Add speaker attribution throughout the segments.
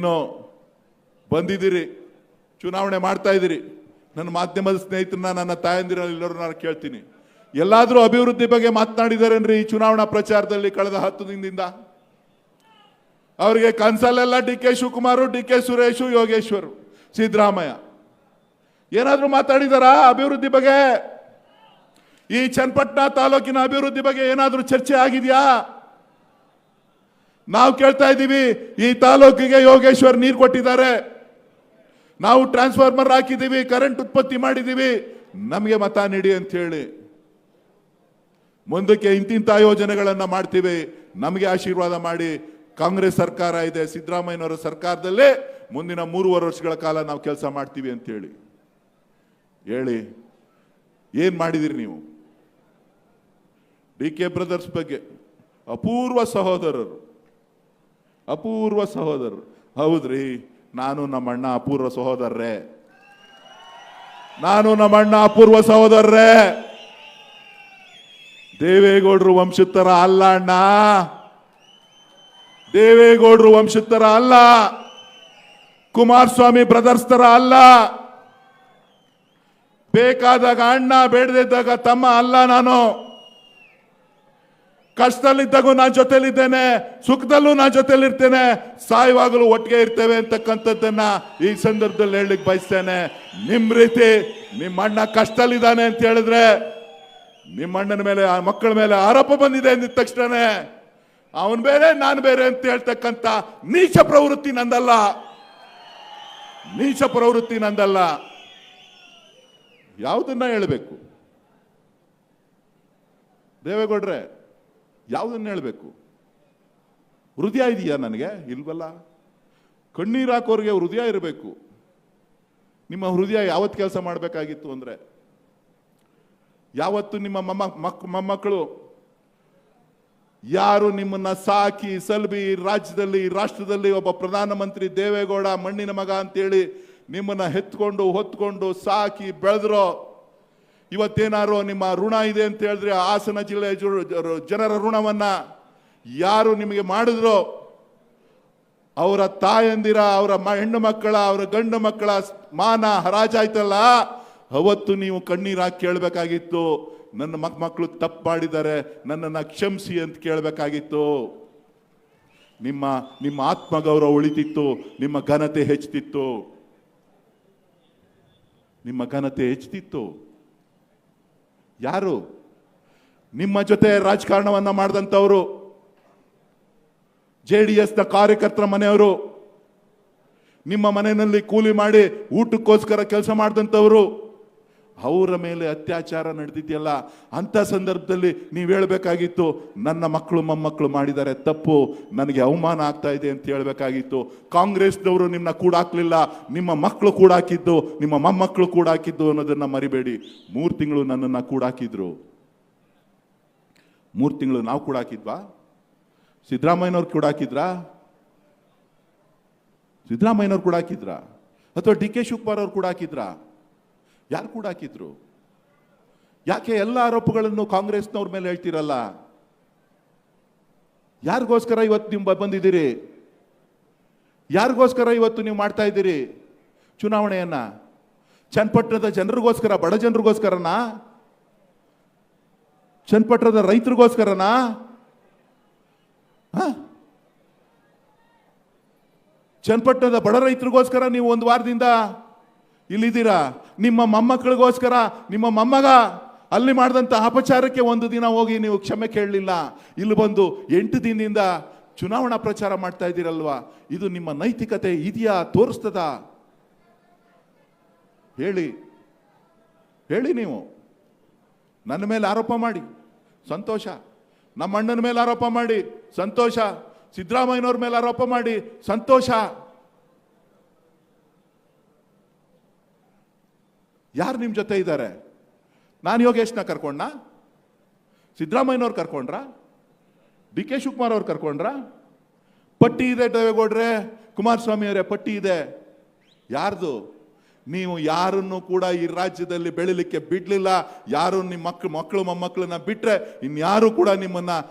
Speaker 1: ಏನು ಬಂದಿದ್ದೀರಿ, ಚುನಾವಣೆ ಮಾಡ್ತಾ ಇದ್ದೀರಿ. ನನ್ನ ಮಾಧ್ಯಮದ ಸ್ನೇಹಿತರನ್ನ, ನನ್ನ ತಾಯಂದಿರೆಲ್ಲರೂ ನಾನು ಕೇಳ್ತೀನಿ, ಎಲ್ಲಾದರೂ ಅಭಿವೃದ್ಧಿ ಬಗ್ಗೆ ಮಾತನಾಡಿದಾರೇನ್ರಿ ಈ ಚುನಾವಣಾ ಪ್ರಚಾರದಲ್ಲಿ ಕಳೆದ 10 ದಿನದಿಂದ? ಅವರಿಗೆ ಕನ್ಸಲ್ಲೆಲ್ಲ D K Shivakumar, D K Suresh, Yogeshwar, Siddaramaiah ಏನಾದರೂ ಮಾತಾಡಿದಾರಾ ಅಭಿವೃದ್ಧಿ ಬಗ್ಗೆ? ಈ ಚನ್ನಪಟ್ಟಣ ತಾಲೂಕಿನ ಅಭಿವೃದ್ಧಿ ಬಗ್ಗೆ ಏನಾದರೂ ಚರ್ಚೆ ಆಗಿದೆಯಾ? ನಾವು ಕೇಳ್ತಾ ಇದ್ದೀವಿ. ಈ ತಾಲೂಕಿಗೆ ಯೋಗೇಶ್ವರ್ ನೀರು ಕೊಟ್ಟಿದ್ದಾರೆ, ನಾವು ಟ್ರಾನ್ಸ್ಫಾರ್ಮರ್ ಹಾಕಿದ್ದೀವಿ, ಕರೆಂಟ್ ಉತ್ಪತ್ತಿ ಮಾಡಿದ್ದೀವಿ, ನಮಗೆ ಮತ ನೀಡಿ ಅಂತ ಹೇಳಿ. ಮುಂದಕ್ಕೆ ಇಂತಿಂಥ ಯೋಜನೆಗಳನ್ನು ಮಾಡ್ತೀವಿ, ನಮಗೆ ಆಶೀರ್ವಾದ ಮಾಡಿ. ಕಾಂಗ್ರೆಸ್ ಸರ್ಕಾರ ಇದೆ, ಸಿದ್ದರಾಮಯ್ಯನವರ ಸರ್ಕಾರದಲ್ಲೇ ಮುಂದಿನ 3.5 ವರ್ಷಗಳ ಕಾಲ ನಾವು ಕೆಲಸ ಮಾಡ್ತೀವಿ ಅಂತ ಹೇಳಿ ಏನ್ ಮಾಡಿದಿರಿ ನೀವು? ಡಿ ಕೆ ಬ್ರದರ್ಸ್ ಬಗ್ಗೆ ಅಪೂರ್ವ ಸಹೋದರರು. ಹೌದ್ರಿ, ನಾನು ನಮ್ಮಣ್ಣ ಅಪೂರ್ವ ಸಹೋದರರೇ. ದೇವೇಗೌಡರು ವಂಶಸ್ಥರ ಅಲ್ಲ ಅಣ್ಣ, ದೇವೇಗೌಡರು ವಂಶಸ್ಥರ ಅಲ್ಲ, ಕುಮಾರಸ್ವಾಮಿ ಬ್ರದರ್ಸ್ ತರ ಅಲ್ಲ. ಬೇಕಾದಾಗ ಅಣ್ಣ, ಬೇಡದಿದ್ದಾಗ ತಮ್ಮ ಅಲ್ಲ. ನಾನು ಕಷ್ಟದಲ್ಲಿದ್ದಾಗೂ ನಾನು ಜೊತೆಲಿದ್ದೇನೆ, ಸುಖದಲ್ಲೂ ನಾನು ಜೊತೆಲಿರ್ತೇನೆ, ಸಾಯುವಾಗಲೂ ಒಟ್ಟಿಗೆ ಇರ್ತೇವೆ ಅಂತಕ್ಕಂಥದ್ದನ್ನ ಈ ಸಂದರ್ಭದಲ್ಲಿ ಹೇಳಲಿಕ್ಕೆ ಬಯಸ್ತೇನೆ. ನಿಮ್ ರೀತಿ ನಿಮ್ಮ ಅಣ್ಣ ಕಷ್ಟದಲ್ಲಿದ್ದಾನೆ ಅಂತ ಹೇಳಿದ್ರೆ, ನಿಮ್ಮ ಅಣ್ಣನ ಮೇಲೆ, ಆ ಮಕ್ಕಳ ಮೇಲೆ ಆರೋಪ ಬಂದಿದೆ ಅಂದಿದ ತಕ್ಷಣ ಅವನ್ ಬೇರೆ ನಾನು ಬೇರೆ ಅಂತ ಹೇಳ್ತಕ್ಕಂಥ ನೀಚ ಪ್ರವೃತ್ತಿ ನಂದಲ್ಲ. ಯಾವುದನ್ನ ಹೇಳಬೇಕು ದೇವೇಗೌಡ್ರೆ? ಯಾವುದನ್ನ ಹೇಳಬೇಕು? ಹೃದಯ ಇದೆಯಾ ನನಗೆ? ಇಲ್ವಲ್ಲ. ಕಣ್ಣೀರು ಹಾಕೋರಿಗೆ ಹೃದಯ ಇರಬೇಕು. ನಿಮ್ಮ ಹೃದಯ ಯಾವತ್ತು ಕೆಲಸ ಮಾಡಬೇಕಾಗಿತ್ತು ಅಂದ್ರೆ, ಯಾವತ್ತು ನಿಮ್ಮ ಮೊಮ್ಮಕ್ಕಳು ಯಾರು ನಿಮ್ಮನ್ನ ಸಾಕಿ ಸಲ್ಬಿ ರಾಜ್ಯದಲ್ಲಿ, ರಾಷ್ಟ್ರದಲ್ಲಿ ಒಬ್ಬ ಪ್ರಧಾನಮಂತ್ರಿ ದೇವೇಗೌಡ ಮಣ್ಣಿನ ಮಗ ಅಂತೇಳಿ ನಿಮ್ಮನ್ನ ಹೊತ್ಕೊಂಡು ಸಾಕಿ ಬೆಳೆದ್ರೋ, ಇವತ್ತೇನಾರು ನಿಮ್ಮ ಋಣ ಇದೆ ಅಂತ ಹೇಳಿದ್ರೆ ಹಾಸನ ಜಿಲ್ಲೆ ಜನರ ಋಣವನ್ನ ಯಾರು ನಿಮಗೆ ಮಾಡಿದ್ರೋ, ಅವರ ತಾಯಂದಿರ, ಅವರ ಹೆಣ್ಣು ಮಕ್ಕಳ, ಅವರ ಗಂಡು ಮಕ್ಕಳ ಮಾನ ಹರಾಜಾಯ್ತಲ್ಲ, ಅವತ್ತು ನೀವು ಕಣ್ಣೀರು ಹಾಕಿ ಕೇಳಬೇಕಾಗಿತ್ತು, ನನ್ನ ಮಕ್ಕಳು ತಪ್ಪು ಮಾಡಿದ್ದಾರೆ, ನನ್ನನ್ನು ಕ್ಷಮಿಸಿ ಅಂತ ಕೇಳಬೇಕಾಗಿತ್ತು. ನಿಮ್ಮ ಆತ್ಮಗೌರವ ಉಳಿತಿತ್ತು, ನಿಮ್ಮ ಘನತೆ ಹೆಚ್ಚುತ್ತಿತ್ತು. ಯಾರು ನಿಮ್ಮ ಜೊತೆ ರಾಜಕಾರಣವನ್ನ ಮಾಡಿದಂಥವರು? JDS ನ ಕಾರ್ಯಕರ್ತರ ಮನೆಯವರು, ನಿಮ್ಮ ಮನೆಯಲ್ಲಿ ಕೂಲಿ ಮಾಡಿ ಊಟಕ್ಕೋಸ್ಕರ ಕೆಲಸ ಮಾಡಿದಂಥವರು. ಅವರ ಮೇಲೆ ಅತ್ಯಾಚಾರ ನಡೆದಿದೆಯಲ್ಲ, ಅಂತ ಸಂದರ್ಭದಲ್ಲಿ ನೀವು ಹೇಳಬೇಕಾಗಿತ್ತು, ನನ್ನ ಮಕ್ಕಳು ಮೊಮ್ಮಕ್ಕಳು ಮಾಡಿದ್ದಾರೆ ತಪ್ಪು, ನನಗೆ ಅವಮಾನ ಆಗ್ತಾ ಇದೆ ಅಂತ ಹೇಳಬೇಕಾಗಿತ್ತು. ಕಾಂಗ್ರೆಸ್ನವರು ನಿಮ್ಮನ್ನ ಕೂಡಾಕ್ಲಿಲ್ಲ, ನಿಮ್ಮ ಮಕ್ಕಳು ಕೂಡಾಕಿದ್ದು, ನಿಮ್ಮ ಮೊಮ್ಮಕ್ಕಳು ಕೂಡಾಕಿದ್ದು ಅನ್ನೋದನ್ನ ಮರಿಬೇಡಿ. 3 ತಿಂಗಳು ನನ್ನನ್ನು ಕೂಡಾಕಿದ್ರು. 3 ತಿಂಗಳು ನಾವು ಕೂಡಾಕಿದ್ವಾ? ಸಿದ್ದರಾಮಯ್ಯನವ್ರು ಕೂಡಾಕಿದ್ರಾ? ಅಥವಾ ಡಿ ಕೆ ಶಿವಕುಮಾರ್ ಅವ್ರು ಕೂಡಾಕಿದ್ರಾ? ಯಾರು ಕೂಡ ಹಾಕಿದ್ರು? ಯಾಕೆ ಎಲ್ಲ ಆರೋಪಗಳನ್ನು ಕಾಂಗ್ರೆಸ್ನವ್ರ ಮೇಲೆ ಹೇಳ್ತೀರಲ್ಲ? ಯಾರಿಗೋಸ್ಕರ ಇವತ್ತು ನೀವು ಬಂದಿದ್ದೀರಿ? ಯಾರಿಗೋಸ್ಕರ ಇವತ್ತು ನೀವು ಮಾಡ್ತಾ ಇದ್ದೀರಿ ಚುನಾವಣೆಯನ್ನ? ಚನ್ನಪಟ್ಟಣದ ಜನರಿಗೋಸ್ಕರ, ಬಡ ಜನರಿಗೋಸ್ಕರನಾ? ಚನ್ನಪಟ್ಟಣದ ರೈತರಿಗೋಸ್ಕರನಾ? ಚನ್ನಪಟ್ಟಣದ ಬಡ ರೈತರಿಗೋಸ್ಕರ ನೀವು 1 ವಾರದಿಂದ ಇಲ್ಲಿದ್ದೀರಾ? ನಿಮ್ಮ ಮೊಮ್ಮಕ್ಕಳಿಗೋಸ್ಕರ, ನಿಮ್ಮ ಮೊಮ್ಮಗ ಅಲ್ಲಿ ಮಾಡಿದಂಥ ಅಪಚಾರಕ್ಕೆ 1 ದಿನ ಹೋಗಿ ನೀವು ಕ್ಷಮೆ ಕೇಳಲಿಲ್ಲ. ಇಲ್ಲಿ ಬಂದು 8 ದಿನದಿಂದ ಚುನಾವಣಾ ಪ್ರಚಾರ ಮಾಡ್ತಾ ಇದ್ದೀರಲ್ವಾ? ಇದು ನಿಮ್ಮ ನೈತಿಕತೆ ಇದೆಯಾ? ತೋರಿಸ್ತದ? ಹೇಳಿ. ನೀವು ನನ್ನ ಮೇಲೆ ಆರೋಪ ಮಾಡಿ ಸಂತೋಷ, ನಮ್ಮ ಅಣ್ಣನ ಮೇಲೆ ಆರೋಪ ಮಾಡಿ ಸಂತೋಷ, ಸಿದ್ದರಾಮಯ್ಯನವ್ರ ಮೇಲೆ ಆರೋಪ ಮಾಡಿ ಸಂತೋಷ. ಯಾರು ನಿಮ್ಮ ಜೊತೆ ಇದ್ದಾರೆ? ನಾನು ಯೋಗೇಶ್ನ ಕರ್ಕೊಂಡ? ಸಿದ್ದರಾಮಯ್ಯನವ್ರು ಕರ್ಕೊಂಡ್ರ? ಡಿ ಕೆ ಶಿವಕುಮಾರ್ ಅವ್ರು ಕರ್ಕೊಂಡ್ರ? ಪಟ್ಟಿ ಇದೆ ದೇವೇಗೌಡ್ರೆ, ಕುಮಾರಸ್ವಾಮಿ ಅವರೇ, ಪಟ್ಟಿ ಇದೆ. ಯಾರ್ದು? ನೀವು ಯಾರನ್ನು ಕೂಡ ಈ ರಾಜ್ಯದಲ್ಲಿ ಬೆಳಿಲಿಕ್ಕೆ ಬಿಡ್ಲಿಲ್ಲ. ಯಾರು ನಿಮ್ಮ ಮಕ್ಕಳು ಮೊಮ್ಮಕ್ಕಳನ್ನ ಬಿಟ್ರೆ ಇನ್ಯಾರು ಕೂಡ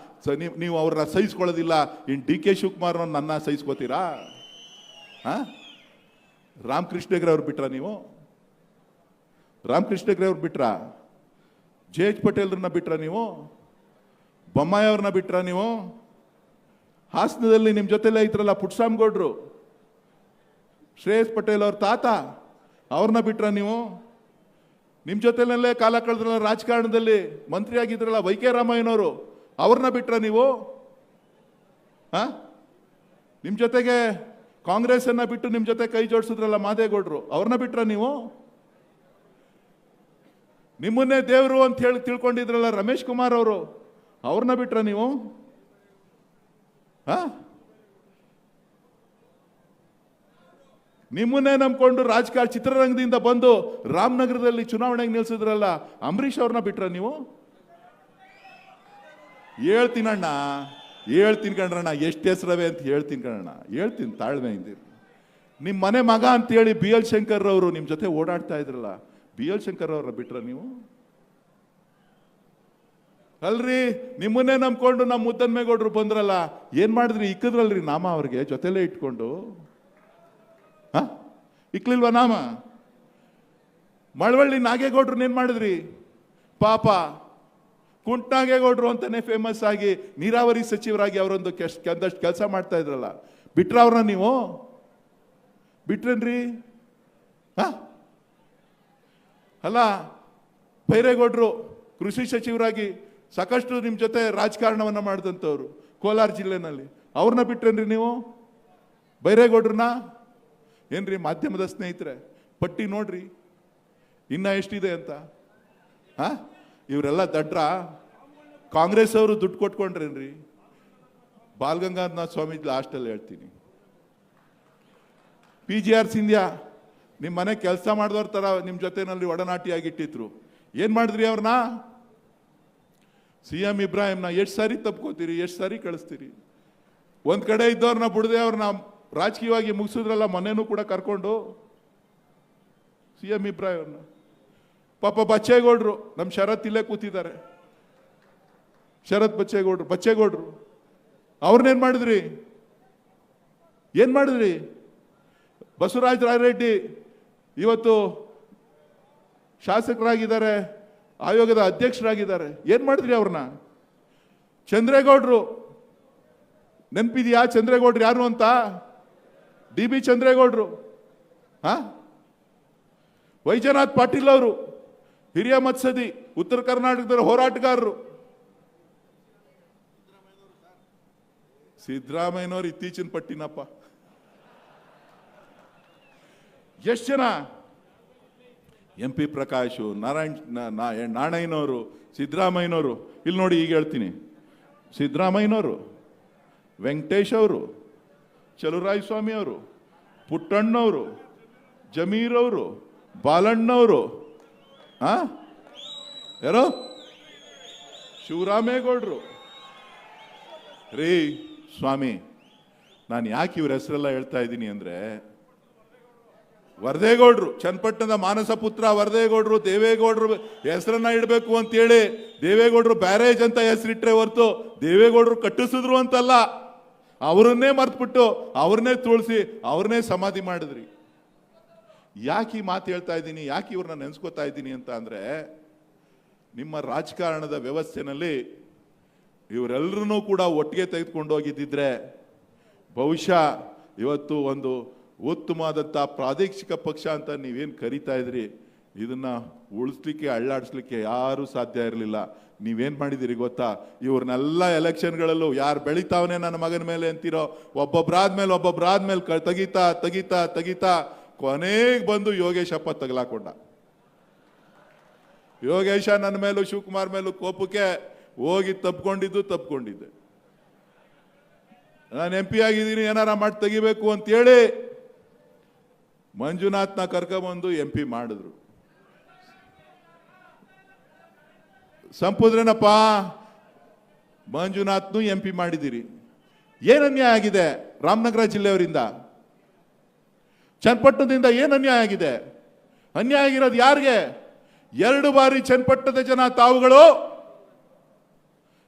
Speaker 1: ನೀವು ಅವ್ರನ್ನ ಸಹಿಸ್ಕೊಳ್ಳೋದಿಲ್ಲ. ಇನ್ನು ಡಿ ಕೆ ಶಿವಕುಮಾರ್ ನನ್ನ ಸಹಿಸ್ಕೋತೀರಾ? ಹಾ, ರಾಮಕೃಷ್ಣ ಹೆಗಡೆ ಅವ್ರು ಬಿಟ್ರಾ ನೀವು? ರಾಮಕೃಷ್ಣ ಹೆಗಡೆ ಅವ್ರು ಬಿಟ್ರಾ? ಜೆ.ಎಚ್. ಪಟೇಲ್ರನ್ನ ಬಿಟ್ರಾ ನೀವು? ಬೊಮ್ಮಾಯಿ ಅವ್ರನ್ನ ಬಿಟ್ರಾ ನೀವು? ಹಾಸನದಲ್ಲಿ ನಿಮ್ಮ ಜೊತೆಲೇ ಇದ್ರಲ್ಲ ಪುಟ್ಟಸ್ವಾಮಿಗೌಡ್ರು, ಶ್ರೇಯಸ್ ಪಟೇಲ್ ಅವ್ರ ತಾತ, ಅವ್ರನ್ನ ಬಿಟ್ರಾ ನೀವು? ನಿಮ್ಮ ಜೊತೆಲೇ ಕಾಲ ಕಳೆದ್ರಲ್ಲ ರಾಜಕಾರಣದಲ್ಲಿ, ಮಂತ್ರಿ ಆಗಿದ್ರಲ್ಲ ವೈ ಕೆ ರಾಮಯ್ಯನವರು, ಅವ್ರನ್ನ ಬಿಟ್ರಾ ನೀವು? ಹಾ, ನಿಮ್ಮ ಜೊತೆಗೆ ಕಾಂಗ್ರೆಸ್ ಅನ್ನ ಬಿಟ್ಟು ನಿಮ್ಮ ಜೊತೆ ಕೈ ಜೋಡಿಸಿದ್ರಲ್ಲ ಮಾದೇಗೌಡರು, ಅವ್ರನ್ನ ಬಿಟ್ರಾ ನೀವು? ನಿಮ್ಮನ್ನೇ ದೇವರು ಅಂತ ಹೇಳಿ ತಿಳ್ಕೊಂಡಿದ್ರಲ್ಲ ರಮೇಶ್ ಕುಮಾರ್ ಅವರು, ಅವ್ರನ್ನ ಬಿಟ್ರಾ ನೀವು? ನಿಮ್ಮನ್ನೇ ನಂಬ್ಕೊಂಡು ರಾಜಕಾರಣ ಚಿತ್ರರಂಗದಿಂದ ಬಂದು ರಾಮನಗರದಲ್ಲಿ ಚುನಾವಣೆಗೆ ನಿಲ್ಸಿದ್ರಲ್ಲ ಅಂಬರೀಷ್ ಅವ್ರನ್ನ ಬಿಟ್ರಾ ನೀವು? ಹೇಳ್ತೀನಣ್ಣ, ಹೇಳ್ತೀನಿ ಕಣ್ರಣ್ಣ, ಎಷ್ಟು ಹೆಸರವೆ ಅಂತ ಹೇಳ್ತೀನಿ ಕಣ್ಣ, ಹೇಳ್ತೀನಿ, ತಾಳ್ಮೆ ಇದ್ದೀರಿ. ನಿಮ್ಮ ಮನೆ ಮಗ ಅಂತೇಳಿ ಬಿ ಎಲ್ ಶಂಕರ್ ಅವರು ನಿಮ್ಮ ಜೊತೆ ಓಡಾಡ್ತಾ ಇದ್ರಲ್ಲ, ಬಿ ಎಲ್ ಶಂಕರ್ ಅವ್ರ ಬಿಟ್ರ ನೀವು? ಅಲ್ರಿ, ನಿಮ್ಮನ್ನೇ ನಂಬ್ಕೊಂಡು ನಮ್ಮ ಮುದ್ದನ್ಮೇಗೌಡರು ಬಂದ್ರಲ್ಲ, ಏನ್ ಮಾಡಿದ್ರಿ? ಇಕ್ಕದ್ರಲ್ರಿ ನಾಮ ಅವ್ರಿಗೆ ಜೊತೆಲೇ ಇಟ್ಕೊಂಡು? ಇಕ್ಲಿಲ್ವಾ ನಾಮ? ಮಳವಳ್ಳಿ ನಾಗೇಗೌಡ್ರನ್ನ ಏನ್ ಮಾಡಿದ್ರಿ? ಪಾಪ ಕುಂಟ್ನಾಗೇಗೌಡರು ಅಂತಾನೆ ಫೇಮಸ್ ಆಗಿ ನೀರಾವರಿ ಸಚಿವರಾಗಿ ಅವರೊಂದು ಒಂದಷ್ಟು ಕೆಲಸ ಮಾಡ್ತಾ ಇದ್ರಲ್ಲ, ಬಿಟ್ರ ಅವ್ರನ್ನ ನೀವು? ಬಿಟ್ರೇನ್ರಿ? ಅಲ್ಲ, ಬೈರೇಗೌಡರು ಕೃಷಿ ಸಚಿವರಾಗಿ ಸಾಕಷ್ಟು ನಿಮ್ಮ ಜೊತೆ ರಾಜಕಾರಣವನ್ನ ಮಾಡಿದಂಥವ್ರು ಕೋಲಾರ ಜಿಲ್ಲೆನಲ್ಲಿ, ಅವ್ರನ್ನ ಬಿಟ್ರೇನ್ರಿ ನೀವು? ಬೈರೇಗೌಡ್ರನ್ನ? ಏನ್ರಿ ಮಾಧ್ಯಮದ ಸ್ನೇಹಿತರೆ, ಪಟ್ಟಿ ನೋಡ್ರಿ ಇನ್ನ ಎಷ್ಟಿದೆ ಅಂತ. ಇವರೆಲ್ಲ ದಡ್ರ? ಕಾಂಗ್ರೆಸ್ ಅವರು ದುಡ್ಡು ಕೊಟ್ಕೊಂಡ್ರೇನ್ರಿ? ಬಾಲಗಂಗಾಧರನಾಥ ಸ್ವಾಮೀಜಿ ಲಾಸ್ಟಲ್ಲಿ ಹೇಳ್ತೀನಿ. PGR ಸಿಂಧ್ಯಾ ನಿಮ್ಮ ಮನೆ ಕೆಲಸ ಮಾಡಿದವ್ರ ತರ ನಿಮ್ಮ ಜೊತೆನಲ್ಲಿ ಒಡನಾಟಿಯಾಗಿಟ್ಟಿದ್ರು, ಏನ್ ಮಾಡಿದ್ರಿ ಅವ್ರನ್ನ? CM ಇಬ್ರಾಹಿಂನ ಎಷ್ಟು ಸಾರಿ ತಪ್ಕೋತೀರಿ, ಎಷ್ಟು ಸಾರಿ ಕಳಿಸ್ತೀರಿ? ಒಂದ್ ಕಡೆ ಇದ್ದವ್ರನ್ನ ಬಿಡದೆ ಅವ್ರನ್ನ ರಾಜಕೀಯವಾಗಿ ಮುಗಿಸಿದ್ರಲ್ಲ, ಮನೇನೂ ಕೂಡ ಕರ್ಕೊಂಡು CM ಇಬ್ರಾಹಿಂನ. ಪಾಪ ಬಚ್ಚೇಗೌಡರು, ನಮ್ಮ ಶರತ್ ಇಲ್ಲೇ ಕೂತಿದ್ದಾರೆ, ಶರತ್ ಬಚ್ಚೇಗೌಡರು ಅವ್ರನ್ನೇನ್ ಮಾಡಿದ್ರಿ? ಏನ್ ಮಾಡಿದ್ರಿ? ಬಸವರಾಜ ರಾಯರೆಡ್ಡಿ ಇವತ್ತು ಶಾಸಕರಾಗಿದ್ದಾರೆ, ಆಯೋಗದ ಅಧ್ಯಕ್ಷರಾಗಿದ್ದಾರೆ, ಏನ್ ಮಾಡಿದ್ರಿ ಅವ್ರನ್ನ? ಚಂದ್ರೇಗೌಡರು ನೆನಪಿದ್ಯಾ? ಚಂದ್ರೇಗೌಡರು ಯಾರು ಅಂತ? DB ಚಂದ್ರೇಗೌಡರು. ವೈಜನಾಥ್ ಪಾಟೀಲ್ ಅವರು ಹಿರಿಯ ಮತ್ಸದಿ, ಉತ್ತರ ಕರ್ನಾಟಕದ ಹೋರಾಟಗಾರರು. ಸಿದ್ದರಾಮಯ್ಯನವರು ಇತ್ತೀಚಿನ ಪಟ್ಟಿನಪ್ಪ. ಎಷ್ಟು ಜನ? MP ಪ್ರಕಾಶು, ನಾರಾಯಣನವರು, ಸಿದ್ದರಾಮಯ್ಯನವರು. ಇಲ್ಲಿ ನೋಡಿ, ಈಗ ಹೇಳ್ತೀನಿ, ಸಿದ್ದರಾಮಯ್ಯನವರು, ವೆಂಕಟೇಶ್ ಅವರು, ಚಲುರಾಯ ಸ್ವಾಮಿ ಅವರು, ಪುಟ್ಟಣ್ಣವರು, ಜಮೀರ್ ಅವರು, ಬಾಲಣ್ಣವರು, ಯಾರೋ ಶಿವರಾಮೇಗೌಡರು. ರೀ ಸ್ವಾಮಿ, ನಾನು ಯಾಕೆ ಇವ್ರ ಹೆಸರೆಲ್ಲ ಹೇಳ್ತಾ ಇದ್ದೀನಿ ಅಂದ್ರೆ, ವರದೇಗೌಡರು, ಚನ್ನಪಟ್ಟಣದ ಮಾನಸ ಪುತ್ರ ವರದೇಗೌಡರು, ದೇವೇಗೌಡರು ಹೆಸರನ್ನ ಇಡಬೇಕು ಅಂತೇಳಿ ದೇವೇಗೌಡರು ಬ್ಯಾರೇಜ್ ಅಂತ ಹೆಸರಿಟ್ರೆ ಹೊರತು ದೇವೇಗೌಡರು ಕಟ್ಟಿಸಿದ್ರು ಅಂತಲ್ಲ, ಅವರನ್ನೇ ಮರ್ತ್ಬಿಟ್ಟು ಅವ್ರನ್ನೇ ತುಳಿಸಿ ಅವ್ರನ್ನೇ ಸಮಾಧಿ ಮಾಡಿದ್ರಿ. ಯಾಕೆ ಈ ಮಾತು ಹೇಳ್ತಾ ಇದ್ದೀನಿ, ಯಾಕೆ ಇವ್ರನ್ನ ನೆನೆಸ್ಕೋತಾ ಇದ್ದೀನಿ ಅಂತ ಅಂದ್ರೆ, ನಿಮ್ಮ ರಾಜಕಾರಣದ ವ್ಯವಸ್ಥೆನಲ್ಲಿ ಇವರೆಲ್ಲರೂ ಕೂಡ ಒಟ್ಟಿಗೆ ತೆಗೆದುಕೊಂಡು ಹೋಗಿದ್ದಿದ್ರೆ ಬಹುಶಃ ಇವತ್ತು ಒಂದು ಉತ್ತಮವಾದಂಥ ಪ್ರಾದೇಶಿಕ ಪಕ್ಷ ಅಂತ ನೀವೇನು ಕರಿತಾ ಇದ್ರಿ, ಇದನ್ನ ಉಳಿಸ್ಲಿಕ್ಕೆ ಅಳ್ಳಾಡಿಸ್ಲಿಕ್ಕೆ ಯಾರೂ ಸಾಧ್ಯ ಇರಲಿಲ್ಲ. ನೀವೇನ್ ಮಾಡಿದಿರಿ ಗೊತ್ತಾ? ಇವ್ರನ್ನೆಲ್ಲ ಎಲೆಕ್ಷನ್ಗಳಲ್ಲೂ ಯಾರು ಬೆಳಿತಾವನೆ ನನ್ನ ಮಗನ ಮೇಲೆ ಅಂತಿರೋ, ಒಬ್ಬೊಬ್ರಾದ್ಮೇಲೆ ತೆಗಿತಾ ತೆಗಿತಾ ತೆಗಿತಾ ಕೊನೆಗೆ ಬಂದು ಯೋಗೇಶಪ್ಪ ತಗಲಾಕೊಂಡ. ಯೋಗೇಶ ನನ್ನ ಮೇಲೂ ಶಿವಕುಮಾರ್ ಮೇಲೂ ಕೋಪಕ್ಕೆ ಹೋಗಿ ತಪ್ಕೊಂಡಿದ್ದೆ. ನಾನು MP ಆಗಿದ್ದೀನಿ, ಏನಾರ ಮಾಡಿ ತೆಗಿಬೇಕು ಅಂತೇಳಿ ಮಂಜುನಾಥ್ನ ಕರ್ಕೊಂಡ್ಬಂದು MP ಮಾಡಿದ್ರು. ಸಂಪುದ್ರನಪ್ಪ, ಮಂಜುನಾಥ್ನು MP ಮಾಡಿದಿರಿ. ಏನ್ ಅನ್ಯಾಯ ಆಗಿದೆ ರಾಮನಗರ ಜಿಲ್ಲೆಯವರಿಂದ? ಚನ್ನಪಟ್ಟಣದಿಂದ ಏನ್ ಅನ್ಯಾಯ ಆಗಿದೆ? ಅನ್ಯಾಯ ಆಗಿರೋದು ಯಾರಿಗೆ? 2 ಬಾರಿ ಚನ್ನಪಟ್ಟಣದ ಜನ ತಾವುಗಳು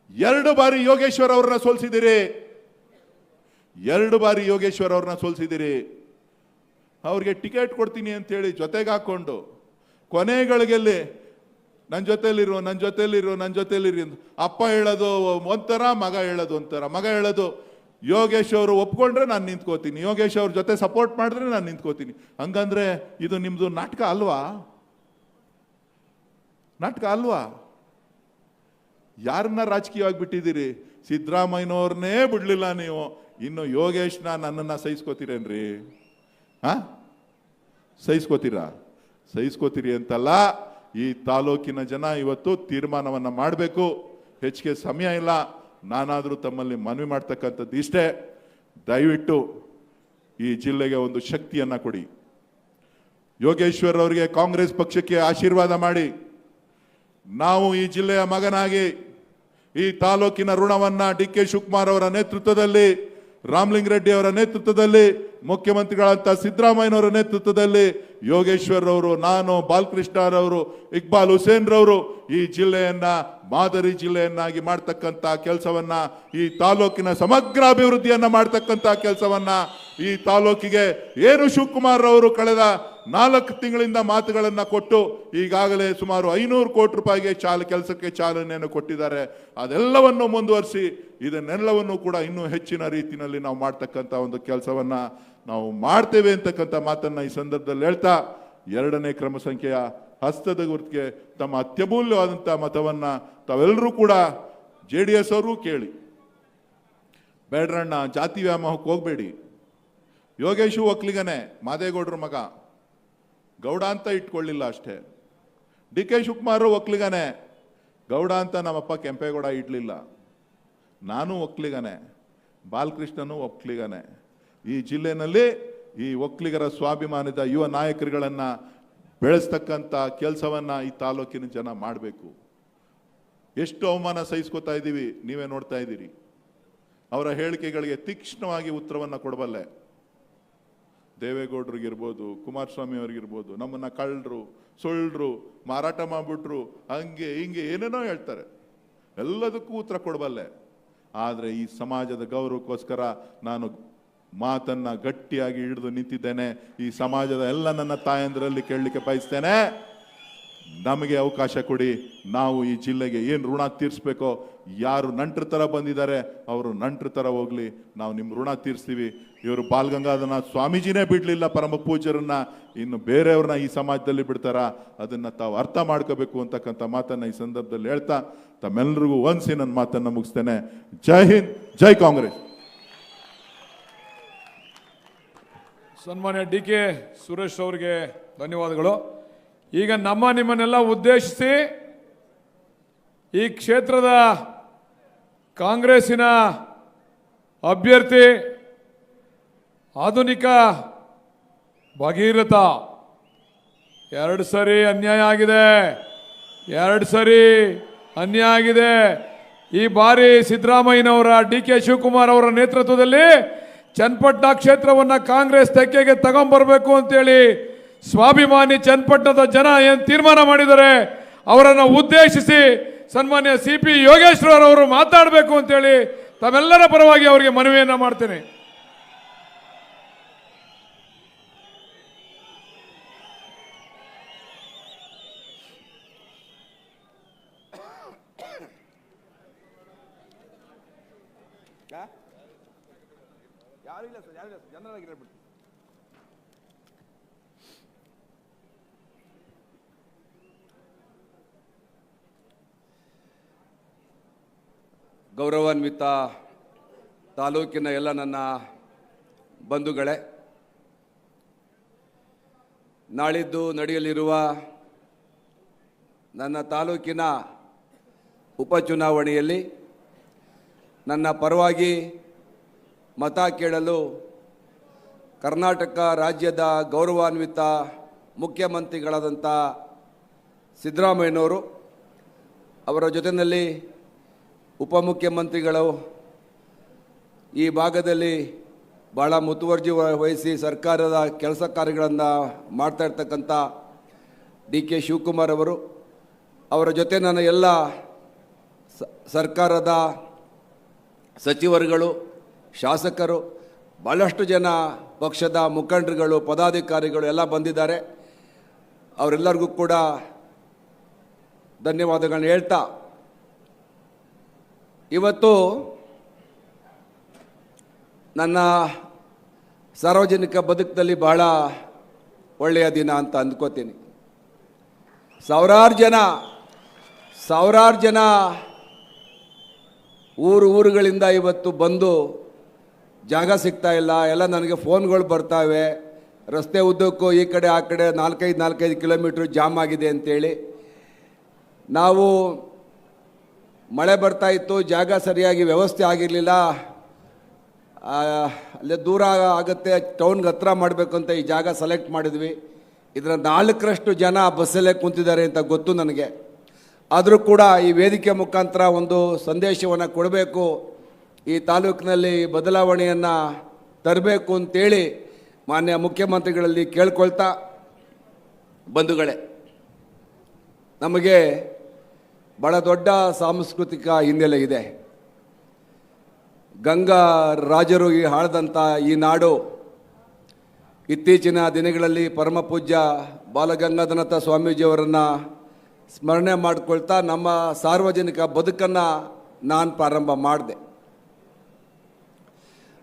Speaker 1: 2 ಬಾರಿ ಯೋಗೇಶ್ವರ್ ಅವ್ರನ್ನ ಸೋಲಿಸಿದಿರಿ. 2 ಬಾರಿ ಯೋಗೇಶ್ವರ್ ಅವ್ರನ್ನ ಸೋಲಿಸಿದಿರಿ. ಅವ್ರಿಗೆ ಟಿಕೆಟ್ ಕೊಡ್ತೀನಿ ಅಂತೇಳಿ ಜೊತೆಗೆ ಹಾಕ್ಕೊಂಡು ಕೊನೆಗಳಿಗೆಲ್ಲಿ ನನ್ನ ಜೊತೆಲಿರು ಅಂತ ಅಪ್ಪ ಹೇಳೋದು ಒಂಥರ, ಮಗ ಹೇಳೋದು ಒಂಥರ. ಮಗ ಹೇಳೋದು ಯೋಗೇಶ್ ಅವರು ಒಪ್ಕೊಂಡ್ರೆ ನಾನು ನಿಂತ್ಕೋತೀನಿ, ಯೋಗೇಶ್ ಅವ್ರ ಜೊತೆ ಸಪೋರ್ಟ್ ಮಾಡಿದ್ರೆ ನಾನು ನಿಂತ್ಕೋತೀನಿ. ಹಂಗಂದ್ರೆ ಇದು ನಿಮ್ದು ನಾಟಕ ಅಲ್ವಾ? ನಾಟಕ ಅಲ್ವಾ? ಯಾರನ್ನ ರಾಜಕೀಯವಾಗಿ ಬಿಟ್ಟಿದ್ದೀರಿ? ಸಿದ್ದರಾಮಯ್ಯನವ್ರನ್ನೇ ಬಿಡ್ಲಿಲ್ಲ ನೀವು, ಇನ್ನು ಯೋಗೇಶ್ನ ನನ್ನನ್ನ ಸಹಿಸ್ಕೋತೀರೇನ್ರಿ? ಸಹಿಸ್ಕೋತೀರಿ ಅಂತಲ್ಲ, ಈ ತಾಲೂಕಿನ ಜನ ಇವತ್ತು ತೀರ್ಮಾನವನ್ನ ಮಾಡಬೇಕು. ಹೆಚ್ಚಿಗೆ ಸಮಯ ಇಲ್ಲ. ನಾನಾದರೂ ತಮ್ಮಲ್ಲಿ ಮನವಿ ಮಾಡ್ತಕ್ಕಂಥದ್ದು ಇಷ್ಟೇ, ದಯವಿಟ್ಟು ಈ ಜಿಲ್ಲೆಗೆ ಒಂದು ಶಕ್ತಿಯನ್ನ ಕೊಡಿ. ಯೋಗೇಶ್ವರ್ ಅವರಿಗೆ ಕಾಂಗ್ರೆಸ್ ಪಕ್ಷಕ್ಕೆ ಆಶೀರ್ವಾದ ಮಾಡಿ, ನಾವು ಈ ಜಿಲ್ಲೆಯ ಮಗನಾಗಿ ಈ ತಾಲೂಕಿನ ಋಣವನ್ನ ಡಿ.ಕೆ. ಶಿವಕುಮಾರ್ ಅವರ ನೇತೃತ್ವದಲ್ಲಿ, ರಾಮಲಿಂಗಾರೆಡ್ಡಿ ಅವರ ನೇತೃತ್ವದಲ್ಲಿ, ಮುಖ್ಯಮಂತ್ರಿಗಳಂತ ಸಿದ್ದರಾಮಯ್ಯನವರ ನೇತೃತ್ವದಲ್ಲಿ ಯೋಗೇಶ್ವರ್ ಅವರು, ನಾನು, ಬಾಲಕೃಷ್ಣರವರು, ಇಕ್ಬಾಲ್ ಹುಸೇನ್ ರವರು ಈ ಜಿಲ್ಲೆಯನ್ನ ಮಾದರಿ ಜಿಲ್ಲೆಯನ್ನಾಗಿ ಮಾಡ್ತಕ್ಕಂಥ ಕೆಲಸವನ್ನ, ಈ ತಾಲೂಕಿನ ಸಮಗ್ರ ಅಭಿವೃದ್ಧಿಯನ್ನ ಮಾಡ್ತಕ್ಕಂಥ ಕೆಲಸವನ್ನ, ಈ ತಾಲೂಕಿಗೆ ಏನು ಶಿವಕುಮಾರ್ ಅವರು ಕಳೆದ 4 ತಿಂಗಳಿಂದ ಮಾತುಗಳನ್ನ ಕೊಟ್ಟು ಈಗಾಗಲೇ ಸುಮಾರು 500 ಕೋಟಿ ರೂಪಾಯಿಗೆ ಕೆಲಸಕ್ಕೆ ಚಾಲನೆಯನ್ನು ಕೊಟ್ಟಿದ್ದಾರೆ. ಅದೆಲ್ಲವನ್ನು ಮುಂದುವರಿಸಿ ಇದನ್ನೆಲ್ಲವನ್ನು ಕೂಡ ಇನ್ನೂ ಹೆಚ್ಚಿನ ರೀತಿಯಲ್ಲಿ ನಾವು ಮಾಡ್ತಕ್ಕಂಥ ಒಂದು ಕೆಲಸವನ್ನ ನಾವು ಮಾಡ್ತೇವೆ ಅಂತಕ್ಕಂಥ ಮಾತನ್ನ ಈ ಸಂದರ್ಭದಲ್ಲಿ ಹೇಳ್ತಾ, 2ನೇ ಕ್ರಮ ಸಂಖ್ಯೆಯ ಹಸ್ತದ ಗುರುತಿಗೆ ತಮ್ಮ ಅತ್ಯಮೂಲ್ಯವಾದಂಥ ಮತವನ್ನ ತಾವೆಲ್ಲರೂ ಕೂಡ JDS ಅವರು ಕೇಳಿ. ಬೇಡ್ರಣ್ಣ, ಜಾತಿ ವ್ಯಾಮೋಹಕ್ಕೆ ಹೋಗ್ಬೇಡಿ. ಯೋಗೇಶು ಒಕ್ಕಲಿಗನೇ, ಮಾದೇಗೌಡರ ಮಗ, ಗೌಡ ಅಂತ ಇಟ್ಕೊಳ್ಳಿಲ್ಲ ಅಷ್ಟೇ. ಡಿ.ಕೆ. ಶಿವಕುಮಾರ್ ಒಕ್ಕಲಿಗನೇ, ಗೌಡ ಅಂತ ನಮ್ಮಪ್ಪ ಕೆಂಪೇಗೌಡ ಇಡ್ಲಿಲ್ಲ. ನಾನು ಒಕ್ಕಲಿಗನೇ, ಬಾಲಕೃಷ್ಣನು ಒಕ್ಕಲಿಗನೇ. ಈ ಜಿಲ್ಲೆನಲ್ಲಿ ಈ ಒಕ್ಕಲಿಗರ ಸ್ವಾಭಿಮಾನದ ಯುವ ನಾಯಕರುಗಳನ್ನ ಬೆಳೆಸ್ತಕ್ಕಂಥ ಕೆಲಸವನ್ನ ಈ ತಾಲೂಕಿನ ಜನ ಮಾಡಬೇಕು. ಎಷ್ಟು ಅವಮಾನ ಸಹಿಸ್ಕೋತಾ ಇದ್ದೀವಿ ನೀವೇ ನೋಡ್ತಾ ಇದ್ದೀರಿ. ಅವರ ಹೇಳಿಕೆಗಳಿಗೆ ತೀಕ್ಷ್ಣವಾಗಿ ಉತ್ತರವನ್ನ ಕೊಡಬಲ್ಲೆ. ದೇವೇಗೌಡರಿಗಿರ್ಬೋದು, ಕುಮಾರಸ್ವಾಮಿ ಅವ್ರಿಗಿರ್ಬೋದು, ನಮ್ಮನ್ನ ಕಳ್ಳರು, ಸುಳ್ಳರು, ಮಾರಾಟ ಮಾಡ್ಬಿಟ್ರು, ಹಂಗೆ ಹಿಂಗೆ ಏನೇನೋ ಹೇಳ್ತಾರೆ. ಎಲ್ಲದಕ್ಕೂ ಉತ್ತರ ಕೊಡಬಲ್ಲೆ. ಆದರೆ ಈ ಸಮಾಜದ ಗೌರವಕ್ಕೋಸ್ಕರ ನಾನು ಮಾತನ್ನ ಗಟ್ಟಿಯಾಗಿ ಹಿಡಿದು ನಿಂತಿದ್ದೇನೆ. ಈ ಸಮಾಜದ ಎಲ್ಲ ನನ್ನ ತಾಯಂದ್ರಲ್ಲಿ ಕೇಳಲಿಕ್ಕೆ ಬಯಸ್ತೇನೆ, ನಮಗೆ ಅವಕಾಶ ಕೊಡಿ. ನಾವು ಈ ಜಿಲ್ಲೆಗೆ ಏನು ಋಣ ತೀರಿಸ್ಬೇಕೋ, ಯಾರು ನಂಟ್ರ ಥರ ಬಂದಿದ್ದಾರೆ ಅವರು ನಂಟ್ರ ಥರ ಹೋಗ್ಲಿ, ನಾವು ನಿಮ್ಮ ಋಣ ತೀರಿಸ್ತೀವಿ. ಇವರು ಬಾಲಗಂಗಾಧರನಾಥ ಸ್ವಾಮೀಜಿನೇ ಬಿಡಲಿಲ್ಲ ಪರಮ ಪೂಜ್ಯರನ್ನ, ಇನ್ನು ಬೇರೆಯವ್ರನ್ನ ಈ ಸಮಾಜದಲ್ಲಿ ಬಿಡ್ತಾರ? ಅದನ್ನ ತಾವು ಅರ್ಥ ಮಾಡ್ಕೋಬೇಕು ಅಂತಕ್ಕಂಥ ಮಾತನ್ನ ಈ ಸಂದರ್ಭದಲ್ಲಿ ಹೇಳ್ತಾ ತಮ್ಮೆಲ್ಲರಿಗೂ ಒಂದ್ಸಿ ನನ್ನ ಮಾತನ್ನ ಮುಗಿಸ್ತೇನೆ. ಜೈ ಹಿಂದ್, ಜೈ ಕಾಂಗ್ರೆಸ್.
Speaker 2: ಸನ್ಮಾನ್ಯ ಡಿ.ಕೆ. ಸುರೇಶ್ ಅವರಿಗೆ ಧನ್ಯವಾದಗಳು. ಈಗ ನಿಮ್ಮನ್ನೆಲ್ಲ ಉದ್ದೇಶಿಸಿ ಈ ಕ್ಷೇತ್ರದ ಕಾಂಗ್ರೆಸ್ಸಿನ ಅಭ್ಯರ್ಥಿ ಆಧುನಿಕ ಭಗೀರಥ, 2 ಸರಿ ಅನ್ಯಾಯ ಆಗಿದೆ. ಈ ಬಾರಿ ಸಿದ್ದರಾಮಯ್ಯನವರ ಡಿ.ಕೆ. ಶಿವಕುಮಾರ್ ಅವರ ನೇತೃತ್ವದಲ್ಲಿ ಚನ್ನಪಟ್ಟಣ ಕ್ಷೇತ್ರವನ್ನ ಕಾಂಗ್ರೆಸ್ ತೆಕ್ಕೆಗೆ ತಗೊಂಡ್ಬರ್ಬೇಕು ಅಂತೇಳಿ ಸ್ವಾಭಿಮಾನಿ ಚನ್ನಪಟ್ಟಣದ ಜನ ಏನ್ ತೀರ್ಮಾನ ಮಾಡಿದ್ದಾರೆ ಅವರನ್ನು ಉದ್ದೇಶಿಸಿ ಸನ್ಮಾನ್ಯ CP ಯೋಗೇಶ್ವರ್ ಅವರು ಮಾತಾಡಬೇಕು ಅಂತೇಳಿ ತಮ್ಮೆಲ್ಲರ ಪರವಾಗಿ ಅವರಿಗೆ ಮನವಿಯನ್ನ ಮಾಡ್ತೇನೆ.
Speaker 3: ಯಾರಿಲ್ಲ ಸರ್, ಜನರಾಗಿ ಹೇಳ್ಬಿಟ್ಟು. ಗೌರವಾನ್ವಿತ ತಾಲೂಕಿನ ಎಲ್ಲ ನನ್ನ ಬಂಧುಗಳೇ, ನಾಳಿದ್ದು ನಡೆಯಲಿರುವ ನನ್ನ ತಾಲೂಕಿನ ಉಪಚುನಾವಣೆಯಲ್ಲಿ ನನ್ನ ಪರವಾಗಿ ಮತ ಕೇಳಲು ಕರ್ನಾಟಕ ರಾಜ್ಯದ ಗೌರವಾನ್ವಿತ ಮುಖ್ಯಮಂತ್ರಿಗಳಾದಂಥ ಸಿದ್ದರಾಮಯ್ಯನವರು, ಅವರ ಜೊತೆಯಲ್ಲಿ ಉಪಮುಖ್ಯಮಂತ್ರಿಗಳು ಈ ಭಾಗದಲ್ಲಿ ಭಾಳ ಮುತುವರ್ಜಿ ವಹಿಸಿ ಸರ್ಕಾರದ ಕೆಲಸ ಕಾರ್ಯಗಳನ್ನು ಮಾಡ್ತಾ ಇರ್ತಕ್ಕಂಥ ಡಿ.ಕೆ. ಶಿವಕುಮಾರ್ ಅವರು, ಅವರ ಜೊತೆ ನನ್ನ ಎಲ್ಲ ಸರ್ಕಾರದ ಸಚಿವರುಗಳು, ಶಾಸಕರು, ಭಾಳಷ್ಟು ಜನ ಪಕ್ಷದ ಮುಖಂಡರುಗಳು, ಪದಾಧಿಕಾರಿಗಳು ಎಲ್ಲ ಬಂದಿದ್ದಾರೆ. ಅವರೆಲ್ಲರಿಗೂ ಕೂಡ ಧನ್ಯವಾದಗಳನ್ನ ಹೇಳ್ತಾ, ಇವತ್ತು ನನ್ನ ಸಾರ್ವಜನಿಕ ಬದುಕಿನಲ್ಲಿ ಬಹಳ ಒಳ್ಳೆಯ ದಿನ ಅಂತ ಅಂದ್ಕೋತೀನಿ. ಸಾವಿರಾರು ಜನ ಊರುಗಳಿಂದ ಇವತ್ತು ಬಂದು ಜಾಗ ಸಿಗ್ತಾ ಇಲ್ಲ, ಎಲ್ಲ ನನಗೆ ಫೋನ್ಗಳು ಬರ್ತಾವೆ, ರಸ್ತೆ ಉದ್ದಕ್ಕೂ ಈ ಕಡೆ ಆ ಕಡೆ 4-5 ಕಿಲೋಮೀಟ್ರ್ ಜಾಮ್ ಆಗಿದೆ ಅಂತೇಳಿ. ನಾವು ಮಳೆ ಬರ್ತಾ ಇತ್ತು, ಜಾಗ ಸರಿಯಾಗಿ ವ್ಯವಸ್ಥೆ ಆಗಿರಲಿಲ್ಲ, ಅಲ್ಲೇ ದೂರ ಆಗುತ್ತೆ, ಟೌನ್ಗೆ ಹತ್ರ ಮಾಡಬೇಕು ಅಂತ ಈ ಜಾಗ ಸೆಲೆಕ್ಟ್ ಮಾಡಿದ್ವಿ. ಇದರ 4ರಷ್ಟು ಜನ ಬಸ್ಸಲ್ಲೇ ಕುಂತಿದ್ದಾರೆ ಅಂತ ಗೊತ್ತು ನನಗೆ. ಆದರೂ ಕೂಡ ಈ ವೇದಿಕೆ ಮುಖಾಂತರ ಒಂದು ಸಂದೇಶವನ್ನು ಕೊಡಬೇಕು, ಈ ತಾಲೂಕಿನಲ್ಲಿ ಬದಲಾವಣೆಯನ್ನು ತರಬೇಕು ಅಂತೇಳಿ ಮಾನ್ಯ ಮುಖ್ಯಮಂತ್ರಿಗಳಲ್ಲಿ ಕೇಳ್ಕೊಳ್ತಾ, ಬಂಧುಗಳೇ, ನಮಗೆ ಬಹಳ ದೊಡ್ಡ ಸಾಂಸ್ಕೃತಿಕ ಹಿನ್ನೆಲೆ ಇದೆ. ಗಂಗಾ ರಾಜರು ಆಳಿದಂಥ ಈ ನಾಡು ಇತ್ತೀಚಿನ ದಿನಗಳಲ್ಲಿ ಪರಮ ಪೂಜ್ಯ ಬಾಲಗಂಗಾಧರನಾಥ ಸ್ವಾಮೀಜಿಯವರನ್ನು ಸ್ಮರಣೆ ಮಾಡಿಕೊಳ್ತಾ ನಮ್ಮ ಸಾರ್ವಜನಿಕ ಬದುಕನ್ನು ನಾನು ಪ್ರಾರಂಭ ಮಾಡಿದೆ.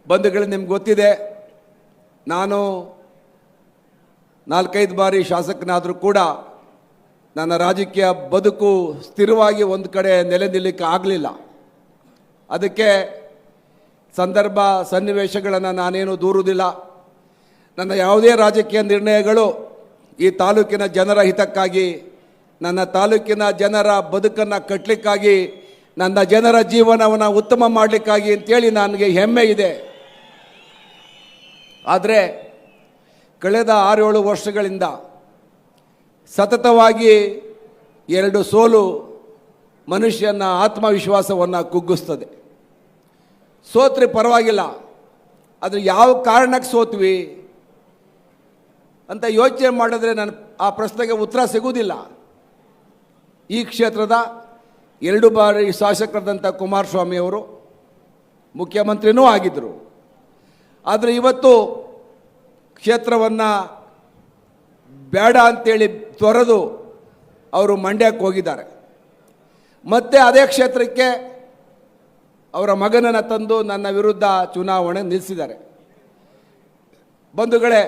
Speaker 3: ಬಂಧುಗಳು, ನಿಮ್ಗೆ ಗೊತ್ತಿದೆ, ನಾನು 4-5 ಬಾರಿ ಶಾಸಕನಾದರೂ ಕೂಡ ನನ್ನ ರಾಜಕೀಯ ಬದುಕು ಸ್ಥಿರವಾಗಿ ಒಂದು ಕಡೆ ನೆಲೆ ನಿಲ್ಲಕ್ಕೆ ಆಗಲಿಲ್ಲ. ಅದಕ್ಕೆ ಸಂದರ್ಭ ಸನ್ನಿವೇಶಗಳನ್ನು ನಾನೇನು ದೂರುವುದಿಲ್ಲ. ನನ್ನ ಯಾವುದೇ ರಾಜಕೀಯ ನಿರ್ಣಯಗಳು ಈ ತಾಲೂಕಿನ ಜನರ ಹಿತಕ್ಕಾಗಿ, ನನ್ನ ತಾಲೂಕಿನ ಜನರ ಬದುಕನ್ನು ಕಟ್ಟಲಿಕ್ಕಾಗಿ, ನನ್ನ ಜನರ ಜೀವನವನ್ನು ಉತ್ತಮ ಮಾಡಲಿಕ್ಕಾಗಿ ಅಂತೇಳಿ ನನಗೆ ಹೆಮ್ಮೆ ಇದೆ. ಆದರೆ ಕಳೆದ 6-7 ವರ್ಷಗಳಿಂದ ಸತತವಾಗಿ 2 ಸೋಲು ಮನುಷ್ಯನ ಆತ್ಮವಿಶ್ವಾಸವನ್ನು ಕುಗ್ಗಿಸ್ತದೆ. ಸೋತ್ರೆ ಪರವಾಗಿಲ್ಲ, ಆದರೆ ಯಾವ ಕಾರಣಕ್ಕೆ ಸೋತ್ವಿ ಅಂತ ಯೋಚನೆ ಮಾಡಿದ್ರೆ ನನ್ನ ಆ ಪ್ರಶ್ನೆಗೆ ಉತ್ತರ ಸಿಗುವುದಿಲ್ಲ. ಈ ಕ್ಷೇತ್ರದ 2 ಬಾರಿ ಶಾಸಕರಾದಂಥ ಕುಮಾರಸ್ವಾಮಿಯವರು ಮುಖ್ಯಮಂತ್ರಿನೂ ಆಗಿದ್ದರು. ಆದರೆ ಇವತ್ತು ಕ್ಷೇತ್ರವನ್ನು ಬೇಡ ಅಂತೇಳಿ ತೊರೆದು ಅವರು ಮಂಡ್ಯಕ್ಕೆ ಹೋಗಿದ್ದಾರೆ. ಮತ್ತೆ ಅದೇ ಕ್ಷೇತ್ರಕ್ಕೆ ಅವರ ಮಗನನ್ನು ತಂದು ನನ್ನ ವಿರುದ್ಧ ಚುನಾವಣೆ ನಿಲ್ಲಿಸಿದ್ದಾರೆ. ಬಂಧುಗಳೇ,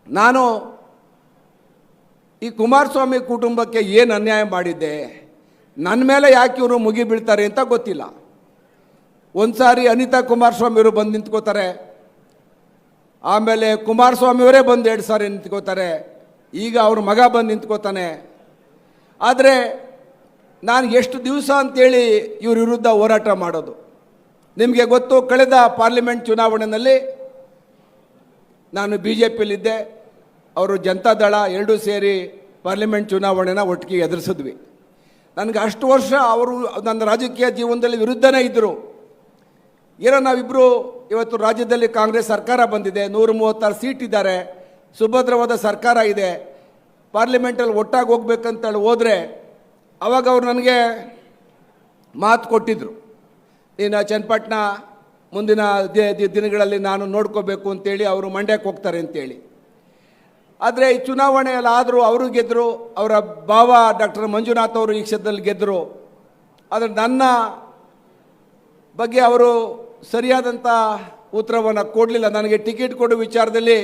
Speaker 3: ನಾನು ಈ ಕುಮಾರಸ್ವಾಮಿ ಕುಟುಂಬಕ್ಕೆ ಏನು ಅನ್ಯಾಯ ಮಾಡಿದ್ದೆ, ನನ್ನ ಮೇಲೆ ಯಾಕೆ ಇವರು ಮುಗಿ ಬೀಳ್ತಾರೆ ಅಂತ ಗೊತ್ತಿಲ್ಲ. ಒಂದು ಸಾರಿ ಅನಿತಾ ಕುಮಾರಸ್ವಾಮಿಯವರು ಬಂದು ನಿಂತ್ಕೋತಾರೆ, ಆಮೇಲೆ ಕುಮಾರಸ್ವಾಮಿಯವರೇ ಬಂದು 2 ಸಾರಿ ನಿಂತ್ಕೋತಾರೆ, ಈಗ ಅವ್ರ ಮಗ ಬಂದು ನಿಂತ್ಕೋತಾನೆ. ಆದರೆ ನಾನು ಎಷ್ಟು ದಿವಸ ಅಂತೇಳಿ ಇವ್ರ ವಿರುದ್ಧ ಹೋರಾಟ ಮಾಡೋದು? ನಿಮಗೆ ಗೊತ್ತು, ಕಳೆದ ಪಾರ್ಲಿಮೆಂಟ್ ಚುನಾವಣೆಯಲ್ಲಿ ನಾನು BJPಯಲ್ಲಿದ್ದೆ, ಅವರು ಜನತಾದಳ, 2 ಸೇರಿ ಪಾರ್ಲಿಮೆಂಟ್ ಚುನಾವಣೆನ ಒಟ್ಟಿಗೆ ಎದುರಿಸಿದ್ವಿ. ನನಗೆ ಅಷ್ಟು ವರ್ಷ ಅವರು ನನ್ನ ರಾಜಕೀಯ ಜೀವನದಲ್ಲಿ ವಿರುದ್ಧನೇ ಇದ್ದರು. ಏನೋ ನಾವಿಬ್ಬರು ಇವತ್ತು ರಾಜ್ಯದಲ್ಲಿ ಕಾಂಗ್ರೆಸ್ ಸರ್ಕಾರ ಬಂದಿದೆ, 136 ಸೀಟ್ ಇದ್ದಾರೆ, ಸುಭದ್ರವಾದ ಸರ್ಕಾರ ಇದೆ, ಪಾರ್ಲಿಮೆಂಟಲ್ಲಿ ಒಟ್ಟಾಗಿ ಹೋಗ್ಬೇಕಂತೇಳಿ ಹೋದರೆ ಆವಾಗ ಅವರು ನನಗೆ ಮಾತು ಕೊಟ್ಟಿದ್ದರು, ನೀನು ಚನ್ನಪಟ್ಟಣ ಮುಂದಿನ ದಿನಗಳಲ್ಲಿ ನಾನು ನೋಡ್ಕೋಬೇಕು ಅಂತೇಳಿ ಅವರು ಮಂಡ್ಯಕ್ಕೆ ಹೋಗ್ತಾರೆ ಅಂತೇಳಿ. ಆದರೆ ಈ ಚುನಾವಣೆಯಲ್ಲಿ ಆದರೂ ಅವರು ಗೆದ್ದರು, ಅವರ ಭಾವ ಡಾಕ್ಟರ್ ಮಂಜುನಾಥ್ ಅವರು ಈ ಕ್ಷೇತ್ರದಲ್ಲಿ ಗೆದ್ದರು. ಆದರೆ ನನ್ನ ಬಗ್ಗೆ ಅವರು ಸರಿಯಾದಂಥ ಉತ್ತರವನ್ನು ಕೊಡಲಿಲ್ಲ. ನನಗೆ ಟಿಕೆಟ್ ಕೊಡೋ ವಿಚಾರದಲ್ಲಿ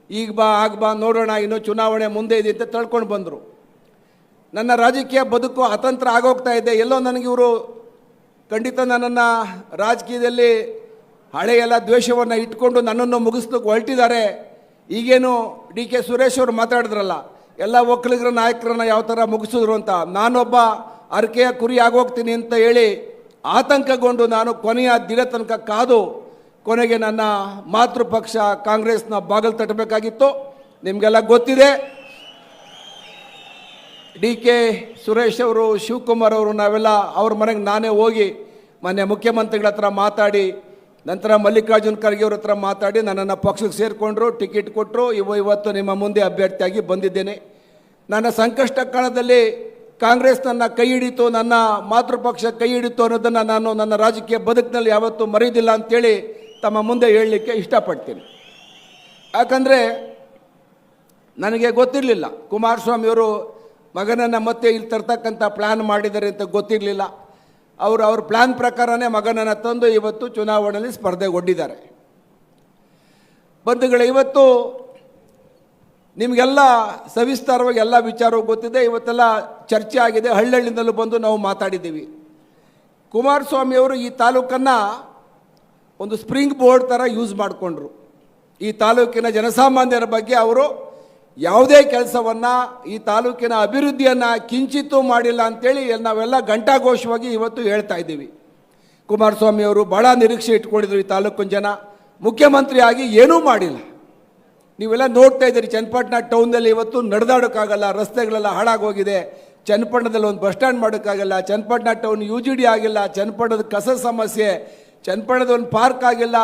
Speaker 3: ಈಗ ಬಾ ಆಗ ಬಾ ನೋಡೋಣ, ಇನ್ನೂ ಚುನಾವಣೆ ಮುಂದೆ ಇದೆ ಅಂತ ತಳ್ಕೊಂಡು ಬಂದರು. ನನ್ನ ರಾಜಕೀಯ ಬದುಕು ಅತಂತ್ರ ಆಗೋಗ್ತಾ ಇದೆ. ಎಲ್ಲೋ ನನಗೆ ಇವರು ಖಂಡಿತ ನನ್ನನ್ನು ರಾಜಕೀಯದಲ್ಲಿ ಹಳೆಯೆಲ್ಲ ದ್ವೇಷವನ್ನು ಇಟ್ಕೊಂಡು ನನ್ನನ್ನು ಮುಗಿಸ್ಲಿಕ್ಕೆ ಹೊರಟಿದ್ದಾರೆ. ಈಗೇನು DK ಸುರೇಶ್ ಅವರು ಮಾತಾಡಿದ್ರಲ್ಲ, ಎಲ್ಲ ಒಕ್ಕಲಿಗರ ನಾಯಕರನ್ನು ಯಾವ ಥರ ಮುಗಿಸಿದ್ರು ಅಂತ, ನಾನೊಬ್ಬ ಅರಕೆಯ ಕುರಿ ಆಗೋಗ್ತೀನಿ ಅಂತ ಹೇಳಿ ಆತಂಕಗೊಂಡು ನಾನು ಕೊನೆಯ ದಿನ ತನಕ ಕಾದು ಕೊನೆಗೆ ನನ್ನ ಮಾತೃಪಕ್ಷ ಕಾಂಗ್ರೆಸ್ನ ಬಾಗಿಲು ತಟ್ಟಬೇಕಾಗಿತ್ತು. ನಿಮಗೆಲ್ಲ ಗೊತ್ತಿದೆ, DK ಸುರೇಶ್ ಅವರು, ಶಿವಕುಮಾರ್ ಅವರು, ನಾವೆಲ್ಲ ಅವ್ರ ಮನೆಗೆ ನಾನೇ ಹೋಗಿ ಮೊನ್ನೆ ಮುಖ್ಯಮಂತ್ರಿಗಳ ಹತ್ರ ಮಾತಾಡಿ, ನಂತರ ಮಲ್ಲಿಕಾರ್ಜುನ್ ಖರ್ಗೆ ಅವ್ರ ಹತ್ರ ಮಾತಾಡಿ ನನ್ನನ್ನು ಪಕ್ಷಕ್ಕೆ ಸೇರಿಕೊಂಡ್ರು, ಟಿಕೆಟ್ ಕೊಟ್ಟರು. ಇವತ್ತು ನಿಮ್ಮ ಮುಂದೆ ಅಭ್ಯರ್ಥಿಯಾಗಿ ಬಂದಿದ್ದೇನೆ. ನನ್ನ ಸಂಕಷ್ಟ ಕಾಲದಲ್ಲಿ ಕಾಂಗ್ರೆಸ್ ನನ್ನ ಕೈ ಹಿಡಿತು, ನನ್ನ ಮಾತೃಪಕ್ಷ ಕೈ ಹಿಡಿತು ಅನ್ನೋದನ್ನು ನಾನು ನನ್ನ ರಾಜಕೀಯ ಬದುಕಿನಲ್ಲಿ ಯಾವತ್ತೂ ಮರೆಯೋದಿಲ್ಲ ಅಂತೇಳಿ ತಮ್ಮ ಮುಂದೆ ಹೇಳಲಿಕ್ಕೆ ಇಷ್ಟಪಡ್ತೀನಿ. ಯಾಕಂದರೆ ನನಗೆ ಗೊತ್ತಿರಲಿಲ್ಲ ಕುಮಾರಸ್ವಾಮಿಯವರು ಮಗನನ್ನು ಮತ್ತೆ ಇಲ್ಲಿ ತರ್ತಕ್ಕಂಥ ಪ್ಲ್ಯಾನ್ ಮಾಡಿದ್ದಾರೆ ಅಂತ ಗೊತ್ತಿರಲಿಲ್ಲ. ಅವ್ರ ಪ್ಲ್ಯಾನ್ ಪ್ರಕಾರನೇ ಮಗನನ್ನು ತಂದು ಇವತ್ತು ಚುನಾವಣೆಯಲ್ಲಿ ಸ್ಪರ್ಧೆಗೊಂಡಿದ್ದಾರೆ. ಬಂಧುಗಳೇ, ಇವತ್ತು ನಿಮಗೆಲ್ಲ ಸವಿಸ್ತಾರವಾಗಿ ಎಲ್ಲ ವಿಚಾರವೂ ಗೊತ್ತಿದೆ. ಇವತ್ತೆಲ್ಲ ಚರ್ಚೆ ಆಗಿದೆ. ಹಳ್ಳಿಯಿಂದಲೂ ಬಂದು ನಾವು ಮಾತಾಡಿದ್ದೀವಿ. ಕುಮಾರಸ್ವಾಮಿಯವರು ಈ ತಾಲೂಕನ್ನು ಒಂದು ಸ್ಪ್ರಿಂಗ್ ಬೋರ್ಡ್ ಥರ ಯೂಸ್ ಮಾಡಿಕೊಂಡ್ರು. ಈ ತಾಲೂಕಿನ ಜನಸಾಮಾನ್ಯರ ಬಗ್ಗೆ ಅವರು ಯಾವುದೇ ಕೆಲಸವನ್ನು, ಈ ತಾಲೂಕಿನ ಅಭಿವೃದ್ಧಿಯನ್ನು ಕಿಂಚಿತ್ತೂ ಮಾಡಿಲ್ಲ ಅಂಥೇಳಿ ನಾವೆಲ್ಲ ಘಂಟಾಘೋಷವಾಗಿ ಇವತ್ತು ಹೇಳ್ತಾ ಇದ್ದೀವಿ. ಕುಮಾರಸ್ವಾಮಿಯವರು ಭಾಳ ನಿರೀಕ್ಷೆ ಇಟ್ಕೊಂಡಿದ್ರು ಈ ತಾಲೂಕಿನ ಜನ. ಮುಖ್ಯಮಂತ್ರಿ ಆಗಿ ಏನೂ ಮಾಡಿಲ್ಲ. ನೀವೆಲ್ಲ ನೋಡ್ತಾ ಇದ್ದೀರಿ, ಚನ್ನಪಟ್ಟಣ ಟೌನ್ನಲ್ಲಿ ಇವತ್ತು ನಡೆದಾಡೋಕ್ಕಾಗಲ್ಲ, ರಸ್ತೆಗಳೆಲ್ಲ ಹಾಳಾಗೋಗಿದೆ. ಚನ್ನಪಟ್ಟಣದಲ್ಲಿ ಒಂದು ಬಸ್ ಸ್ಟ್ಯಾಂಡ್ ಮಾಡೋಕ್ಕಾಗಲ್ಲ, ಚನ್ನಪಟ್ಟಣ ಟೌನ್ UGD ಆಗಿಲ್ಲ, ಚನ್ನಪಟ್ಟಣದ ಕಸ ಸಮಸ್ಯೆ, ಚನ್ನಪಟ್ಟಣದ ಒಂದು ಪಾರ್ಕ್ ಆಗಿಲ್ಲ,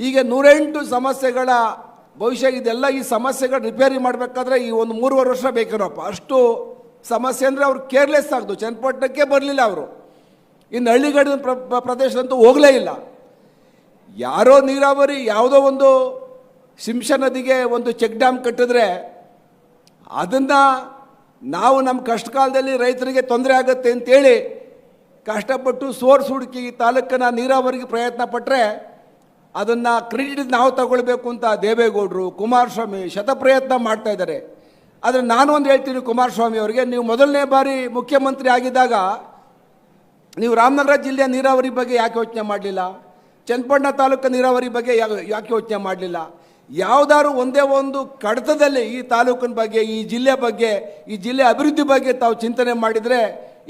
Speaker 3: ಹೀಗೆ 108 ಸಮಸ್ಯೆಗಳ ಬಹುಶಃ ಇದೆಲ್ಲ ಈ ಸಮಸ್ಯೆಗಳು ರಿಪೇರಿ ಮಾಡಬೇಕಾದ್ರೆ ಈ ಒಂದು 3.5 ವರ್ಷ ಬೇಕೇನಪ್ಪ. ಅಷ್ಟು ಸಮಸ್ಯೆ ಅಂದರೆ ಅವ್ರು ಕೇರ್ಲೆಸ್ ಆಗ್ದು. ಚನ್ನಪಟ್ಟಣಕ್ಕೆ ಬರಲಿಲ್ಲ ಅವರು. ಇನ್ನು ಹಳ್ಳಿಗಾಡಿನ ಪ್ರದೇಶದಂತೂ ಹೋಗಲೇ ಇಲ್ಲ. ಯಾರೋ ನೀರಾವರಿ ಯಾವುದೋ ಒಂದು ಶಿಂಷಾ ನದಿಗೆ ಒಂದು ಚೆಕ್ ಡ್ಯಾಮ್ ಕಟ್ಟಿದ್ರೆ ಅದನ್ನು ನಾವು ನಮ್ಮ ಕಷ್ಟ ಕಾಲದಲ್ಲಿ ರೈತರಿಗೆ ತೊಂದರೆ ಆಗುತ್ತೆ ಅಂತೇಳಿ ಕಷ್ಟಪಟ್ಟು ಸೋರ್ಸ್ ಹುಡುಕಿ ಈ ತಾಲೂಕನ್ನು ನೀರಾವರಿಗೆ ಪ್ರಯತ್ನ ಪಟ್ಟರೆ ಅದನ್ನು ಕ್ರೆಡಿಟ್ ನಾವು ತಗೊಳ್ಬೇಕು ಅಂತ ದೇವೇಗೌಡರು, ಕುಮಾರಸ್ವಾಮಿ ಶತಪ್ರಯತ್ನ ಮಾಡ್ತಾ ಇದ್ದಾರೆ. ಆದರೆ ನಾನು ಒಂದು ಹೇಳ್ತೀನಿ ಕುಮಾರಸ್ವಾಮಿ ಅವರಿಗೆ, ನೀವು ಮೊದಲನೇ ಬಾರಿ ಮುಖ್ಯಮಂತ್ರಿ ಆಗಿದ್ದಾಗ ನೀವು ರಾಮನಗರ ಜಿಲ್ಲೆಯ ನೀರಾವರಿ ಬಗ್ಗೆ ಯಾಕೆ ಯೋಚನೆ ಮಾಡಲಿಲ್ಲ? ಚನ್ನಪಟ್ಟಣ ತಾಲೂಕು ನೀರಾವರಿ ಬಗ್ಗೆ ಯಾಕೆ ಯೋಚನೆ ಮಾಡಲಿಲ್ಲ? ಯಾವುದಾದ್ರು ಒಂದೇ ಒಂದು ಕಡತದಲ್ಲಿ ಈ ತಾಲೂಕಿನ ಬಗ್ಗೆ, ಈ ಜಿಲ್ಲೆ ಬಗ್ಗೆ, ಈ ಜಿಲ್ಲೆ ಅಭಿವೃದ್ಧಿ ಬಗ್ಗೆ ತಾವು ಚಿಂತನೆ ಮಾಡಿದರೆ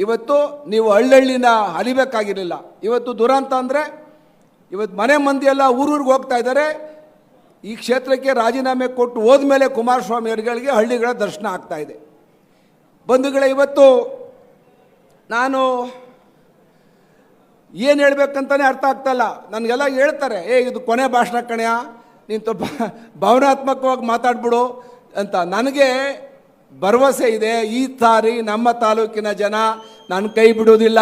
Speaker 3: ಇವತ್ತು ನೀವು ಹಳ್ಳಿನ ಅಲಿಬೇಕಾಗಿರಲಿಲ್ಲ. ಇವತ್ತು ದುರಂತ ಅಂದರೆ ಇವತ್ತು ಮನೆ ಮಂದಿಯೆಲ್ಲ ಊರೂರಿಗೆ ಹೋಗ್ತಾ ಇದ್ದಾರೆ. ಈ ಕ್ಷೇತ್ರಕ್ಕೆ ರಾಜೀನಾಮೆ ಕೊಟ್ಟು ಹೋದ್ಮೇಲೆ ಕುಮಾರಸ್ವಾಮಿ ಅವರುಗಳಿಗೆ ಹಳ್ಳಿಗಳ ದರ್ಶನ ಆಗ್ತಾ ಇದೆ. ಬಂಧುಗಳೇ, ಇವತ್ತು ನಾನು ಏನು ಹೇಳ್ಬೇಕಂತಲೇ ಅರ್ಥ ಆಗ್ತಾಯಿಲ್ಲ. ನನಗೆಲ್ಲ ಹೇಳ್ತಾರೆ, ಇದು ಕೊನೆ ಭಾಷಣ ಕಣೆಯ, ನೀನು ಸ್ವಲ್ಪ ಭಾವನಾತ್ಮಕವಾಗಿ ಮಾತಾಡ್ಬಿಡು ಅಂತ. ನನಗೆ ಭರವಸೆ ಇದೆ, ಈ ಸಾರಿ ನಮ್ಮ ತಾಲೂಕಿನ ಜನ ನನ್ನ ಕೈ ಬಿಡುವುದಿಲ್ಲ.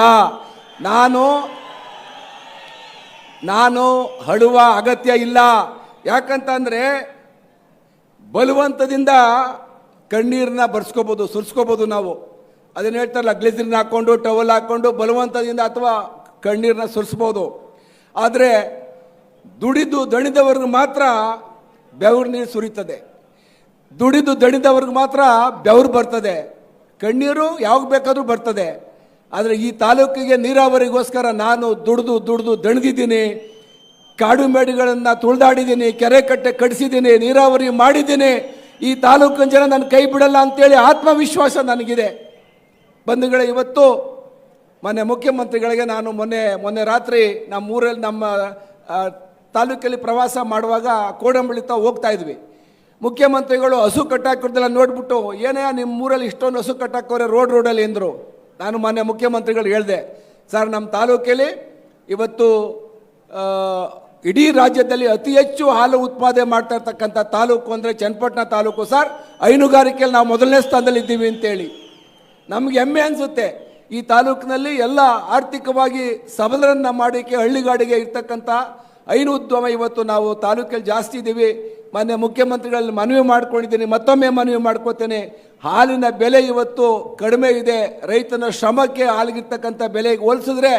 Speaker 3: ನಾನು ಅಳುವ ಅಗತ್ಯ ಇಲ್ಲ. ಯಾಕಂತಂದರೆ ಬಲವಂತದಿಂದ ಕಣ್ಣೀರನ್ನ ಬರ್ಸ್ಕೋಬೋದು, ಸುರಿಸ್ಕೋಬೋದು. ನಾವು ಅದನ್ನು ಹೇಳ್ತಾರಲ್ಲ, ಗ್ಲಿಸರಿನ್ ಹಾಕ್ಕೊಂಡು ಟವಲ್ ಹಾಕ್ಕೊಂಡು ಬಲವಂತದಿಂದ ಅಥವಾ ಕಣ್ಣೀರನ್ನ ಸುರಿಸ್ಬೋದು. ಆದರೆ ದುಡಿದು ದಣಿದವ್ರಿಗೆ ಮಾತ್ರ ಬೆವರು ನೀರು ಸುರಿತದೆ. ದುಡಿದು ದಣಿದವ್ರಿಗೆ ಮಾತ್ರ ಬೆವರು ಬರ್ತದೆ, ಕಣ್ಣೀರು ಯಾವಾಗ ಬೇಕಾದರೂ ಬರ್ತದೆ. ಆದರೆ ಈ ತಾಲೂಕಿಗೆ ನೀರಾವರಿಗೋಸ್ಕರ ನಾನು ದುಡಿದು ದಣಿದಿದ್ದೀನಿ. ಕಾಡು ಮೇಡುಗಳನ್ನು ತುಳಿದಾಡಿದ್ದೀನಿ, ಕೆರೆ ಕಟ್ಟೆ ಕಟ್ಟಿಸಿದ್ದೀನಿ, ನೀರಾವರಿ ಮಾಡಿದ್ದೀನಿ. ಈ ತಾಲೂಕಿನ ಜನ ನನ್ನ ಕೈ ಬಿಡಲ್ಲ ಅಂತೇಳಿ ಆತ್ಮವಿಶ್ವಾಸ ನನಗಿದೆ. ಬಂಧುಗಳೇ, ಇವತ್ತು ಮೊನ್ನೆ ಮುಖ್ಯಮಂತ್ರಿಗಳಿಗೆ ನಾನು ಮೊನ್ನೆ ರಾತ್ರಿ ನಮ್ಮ ತಾಲೂಕಲ್ಲಿ ಪ್ರವಾಸ ಮಾಡುವಾಗ ಕೋಡಂಬಳಿತ ಹೋಗ್ತಾ ಇದ್ವಿ. ಮುಖ್ಯಮಂತ್ರಿಗಳು ಹಸು ಕಟ್ಟಾಕಿರೋದೆಲ್ಲ ನೋಡ್ಬಿಟ್ಟು, ಏನೇ ನಿಮ್ಮ ಊರಲ್ಲಿ ಇಷ್ಟೊಂದು ಹಸು ಕಟ್ಟಾಕೋರೆ ರೋಡಲ್ಲಿ ಎಂದರು. ನಾನು ಮೊನ್ನೆ ಮುಖ್ಯಮಂತ್ರಿಗಳು ಹೇಳಿದೆ, ಸರ್ ನಮ್ಮ ತಾಲೂಕಲ್ಲಿ ಇವತ್ತು ಇಡೀ ರಾಜ್ಯದಲ್ಲಿ ಅತಿ ಹೆಚ್ಚು ಹಾಲು ಉತ್ಪಾದನೆ ಮಾಡ್ತಾ ಇರ್ತಕ್ಕಂಥ ತಾಲೂಕು ಅಂದರೆ ಚನ್ನಪಟ್ಟಣ ತಾಲೂಕು ಸರ್. ಹೈನುಗಾರಿಕೆಯಲ್ಲಿ ನಾವು ಮೊದಲನೇ ಸ್ಥಾನದಲ್ಲಿ ಇದ್ದೀವಿ ಅಂತೇಳಿ ನಮಗೆ ಹೆಮ್ಮೆ ಅನಿಸುತ್ತೆ. ಈ ತಾಲೂಕಿನಲ್ಲಿ ಎಲ್ಲ ಆರ್ಥಿಕವಾಗಿ ಸಬಲರನ್ನು ಮಾಡೋಕ್ಕೆ ಹಳ್ಳಿಗಾಡಿಗೆ ಇರ್ತಕ್ಕಂಥ ಹೈನು ಉದ್ಯಮ ಇವತ್ತು ನಾವು ತಾಲೂಕಲ್ಲಿ ಜಾಸ್ತಿ ಇದ್ದೀವಿ. ಮೊನ್ನೆ ಮುಖ್ಯಮಂತ್ರಿಗಳಲ್ಲಿ ಮನವಿ ಮಾಡ್ಕೊಂಡಿದ್ದೀನಿ, ಮತ್ತೊಮ್ಮೆ ಮನವಿ ಮಾಡ್ಕೋತೇನೆ. ಹಾಲಿನ ಬೆಲೆ ಇವತ್ತು ಕಡಿಮೆ ಇದೆ. ರೈತನ ಶ್ರಮಕ್ಕೆ ಹಾಲಿಗಿರ್ತಕ್ಕಂಥ ಬೆಲೆಗೆ ಹೋಲಿಸಿದ್ರೆ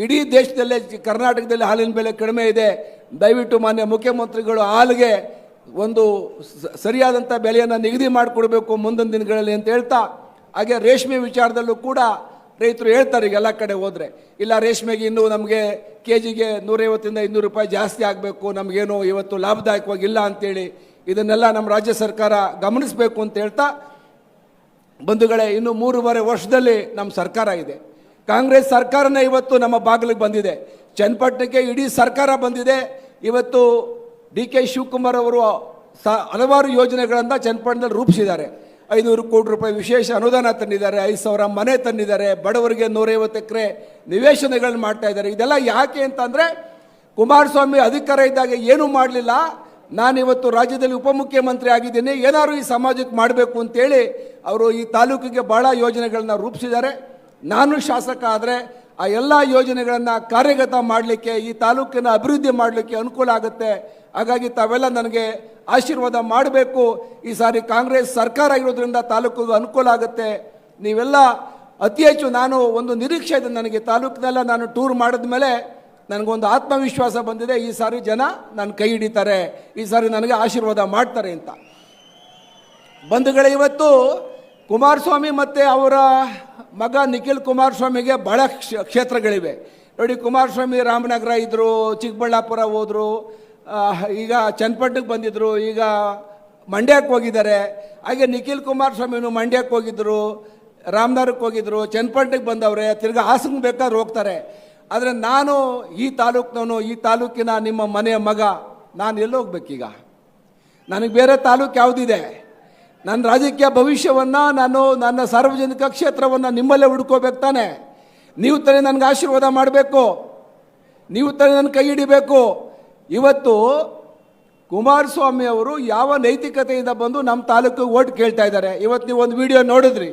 Speaker 3: ಇಡೀ ದೇಶದಲ್ಲೇ ಕರ್ನಾಟಕದಲ್ಲಿ ಹಾಲಿನ ಬೆಲೆ ಕಡಿಮೆ ಇದೆ. ದಯವಿಟ್ಟು ಮಾನ್ಯ ಮುಖ್ಯಮಂತ್ರಿಗಳು ಹಾಲಿಗೆ ಒಂದು ಸರಿಯಾದಂಥ ಬೆಲೆಯನ್ನು ನಿಗದಿ ಮಾಡಿಕೊಡ್ಬೇಕು ಮುಂದಿನ ದಿನಗಳಲ್ಲಿ ಅಂತ ಹೇಳ್ತಾ, ಹಾಗೆ ರೇಷ್ಮೆ ವಿಚಾರದಲ್ಲೂ ಕೂಡ ರೈತರು ಹೇಳ್ತಾರೆ, ಈಗ ಎಲ್ಲ ಕಡೆ ಹೋದರೆ ಇಲ್ಲ ರೇಷ್ಮೆಗೆ ಇನ್ನೂ ನಮಗೆ KGಗೆ 150ರಿಂದ 200 ರೂಪಾಯಿ ಜಾಸ್ತಿ ಆಗಬೇಕು, ನಮಗೇನು ಇವತ್ತು ಲಾಭದಾಯಕವಾಗಿಲ್ಲ ಅಂತೇಳಿ ಇದನ್ನೆಲ್ಲ ನಮ್ಮ ರಾಜ್ಯ ಸರ್ಕಾರ ಗಮನಿಸಬೇಕು ಅಂತ ಹೇಳ್ತಾ, ಬಂಧುಗಳೇ, ಇನ್ನು 3.5 ವರ್ಷದಲ್ಲಿ ನಮ್ಮ ಸರ್ಕಾರ ಇದೆ. ಕಾಂಗ್ರೆಸ್ ಸರ್ಕಾರನೇ ಇವತ್ತು ನಮ್ಮ ಬಾಗಿಲಿಗೆ ಬಂದಿದೆ. ಚನ್ನಪಟ್ಟಣಕ್ಕೆ ಇಡೀ ಸರ್ಕಾರ ಬಂದಿದೆ. ಇವತ್ತು DK ಶಿವಕುಮಾರ್ ಅವರು ಹಲವಾರು ಯೋಜನೆಗಳನ್ನು ಚನ್ನಪಟ್ಟಣದಲ್ಲಿ ರೂಪಿಸಿದ್ದಾರೆ. 500 ಕೋಟಿ ರೂಪಾಯಿ ವಿಶೇಷ ಅನುದಾನ ತಂದಿದ್ದಾರೆ, 5,000 ಮನೆ ತಂದಿದ್ದಾರೆ, ಬಡವರಿಗೆ 150 ಎಕರೆ ನಿವೇಶನಗಳನ್ನ ಮಾಡ್ತಾ ಇದ್ದಾರೆ. ಇದೆಲ್ಲ ಯಾಕೆ ಅಂತಂದರೆ ಕುಮಾರಸ್ವಾಮಿ ಅಧಿಕಾರ ಇದ್ದಾಗ ಏನೂ ಮಾಡಲಿಲ್ಲ. ನಾನಿವತ್ತು ರಾಜ್ಯದಲ್ಲಿ ಉಪಮುಖ್ಯಮಂತ್ರಿ ಆಗಿದ್ದೀನಿ, ಏನಾದರೂ ಈ ಸಮಾಜಕ್ಕೆ ಮಾಡಬೇಕು ಅಂತೇಳಿ ಅವರು ಈ ತಾಲೂಕಿಗೆ ಭಾಳ ಯೋಜನೆಗಳನ್ನ ರೂಪಿಸಿದ್ದಾರೆ. ನಾನು ಶಾಸಕ ಆದರೆ ಆ ಎಲ್ಲ ಯೋಜನೆಗಳನ್ನು ಕಾರ್ಯಗತ ಮಾಡಲಿಕ್ಕೆ, ಈ ತಾಲೂಕಿನ ಅಭಿವೃದ್ಧಿ ಮಾಡಲಿಕ್ಕೆ ಅನುಕೂಲ ಆಗುತ್ತೆ. ಹಾಗಾಗಿ ತಾವೆಲ್ಲ ನನಗೆ ಆಶೀರ್ವಾದ ಮಾಡಬೇಕು. ಈ ಸಾರಿ ಕಾಂಗ್ರೆಸ್ ಸರ್ಕಾರ ಇರೋದ್ರಿಂದ ತಾಲೂಕಿಗೆ ಅನುಕೂಲ ಆಗುತ್ತೆ. ನೀವೆಲ್ಲ ಅತಿ ಹೆಚ್ಚು, ನಾನು ಒಂದು ನಿರೀಕ್ಷೆ ಇದೆ ನನಗೆ, ತಾಲೂಕಿನೆಲ್ಲ ನಾನು ಟೂರ್ ಮಾಡಿದ ಮೇಲೆ ನನಗೊಂದು ಆತ್ಮವಿಶ್ವಾಸ ಬಂದಿದೆ, ಈ ಸಾರಿ ಜನ ನನ್ನ ಕೈ ಹಿಡಿತಾರೆ, ಈ ಸಾರಿ ನನಗೆ ಆಶೀರ್ವಾದ ಮಾಡ್ತಾರೆ ಅಂತ. ಬಂಧುಗಳೇ, ಇವತ್ತು ಕುಮಾರಸ್ವಾಮಿ ಮತ್ತು ಅವರ ಮಗ ನಿಖಿಲ್ ಕುಮಾರಸ್ವಾಮಿಗೆ ಭಾಳ ಕ್ಷೇತ್ರಗಳಿವೆ ನೋಡಿ. ಕುಮಾರಸ್ವಾಮಿ ರಾಮನಗರ ಇದ್ದರು, ಚಿಕ್ಕಬಳ್ಳಾಪುರ ಹೋದರು, ಈಗ ಚನ್ನಪಟ್ಟಣಕ್ಕೆ ಬಂದಿದ್ದರು, ಈಗ ಮಂಡ್ಯಕ್ಕೆ ಹೋಗಿದ್ದಾರೆ. ಹಾಗೆ ನಿಖಿಲ್ ಕುಮಾರಸ್ವಾಮಿನೂ ಮಂಡ್ಯಕ್ಕೆ ಹೋಗಿದ್ದರು, ರಾಮನಗರಕ್ಕೆ ಹೋಗಿದ್ದರು, ಚನ್ನಪಟ್ಟಣಕ್ಕೆ ಬಂದವ್ರೆ, ತಿರ್ಗಿ ಹಾಸನ ಬೇಕಾದ್ರೆ ಹೋಗ್ತಾರೆ. ಆದರೆ ನಾನು ಈ ತಾಲೂಕಿನವನು, ಈ ತಾಲೂಕಿನ ನಿಮ್ಮ ಮನೆಯ ಮಗ, ನಾನು ಎಲ್ಲಿ ಹೋಗ್ಬೇಕೀಗ? ನನಗೆ ಬೇರೆ ತಾಲೂಕು ಯಾವುದಿದೆ? ನನ್ನ ರಾಜಕೀಯ ಭವಿಷ್ಯವನ್ನು ನಾನು ನನ್ನ ಸಾರ್ವಜನಿಕ ಕ್ಷೇತ್ರವನ್ನು ನಿಮ್ಮಲ್ಲೇ ಹುಡ್ಕೋಬೇಕು ತಾನೆ. ನೀವು ತಾನೇ ನನಗೆ ಆಶೀರ್ವಾದ ಮಾಡಬೇಕು, ನೀವು ತಾನೇ ನನ್ನ ಕೈ ಹಿಡಿಬೇಕು. ಇವತ್ತು ಕುಮಾರಸ್ವಾಮಿ ಅವರು ಯಾವ ನೈತಿಕತೆಯಿಂದ ಬಂದು ನಮ್ಮ ತಾಲೂಕಿಗೆ ಓಟ್ ಕೇಳ್ತಾ ಇದ್ದಾರೆ? ಇವತ್ತು ನೀವು ಒಂದು ವಿಡಿಯೋ ನೋಡಿದ್ರಿ,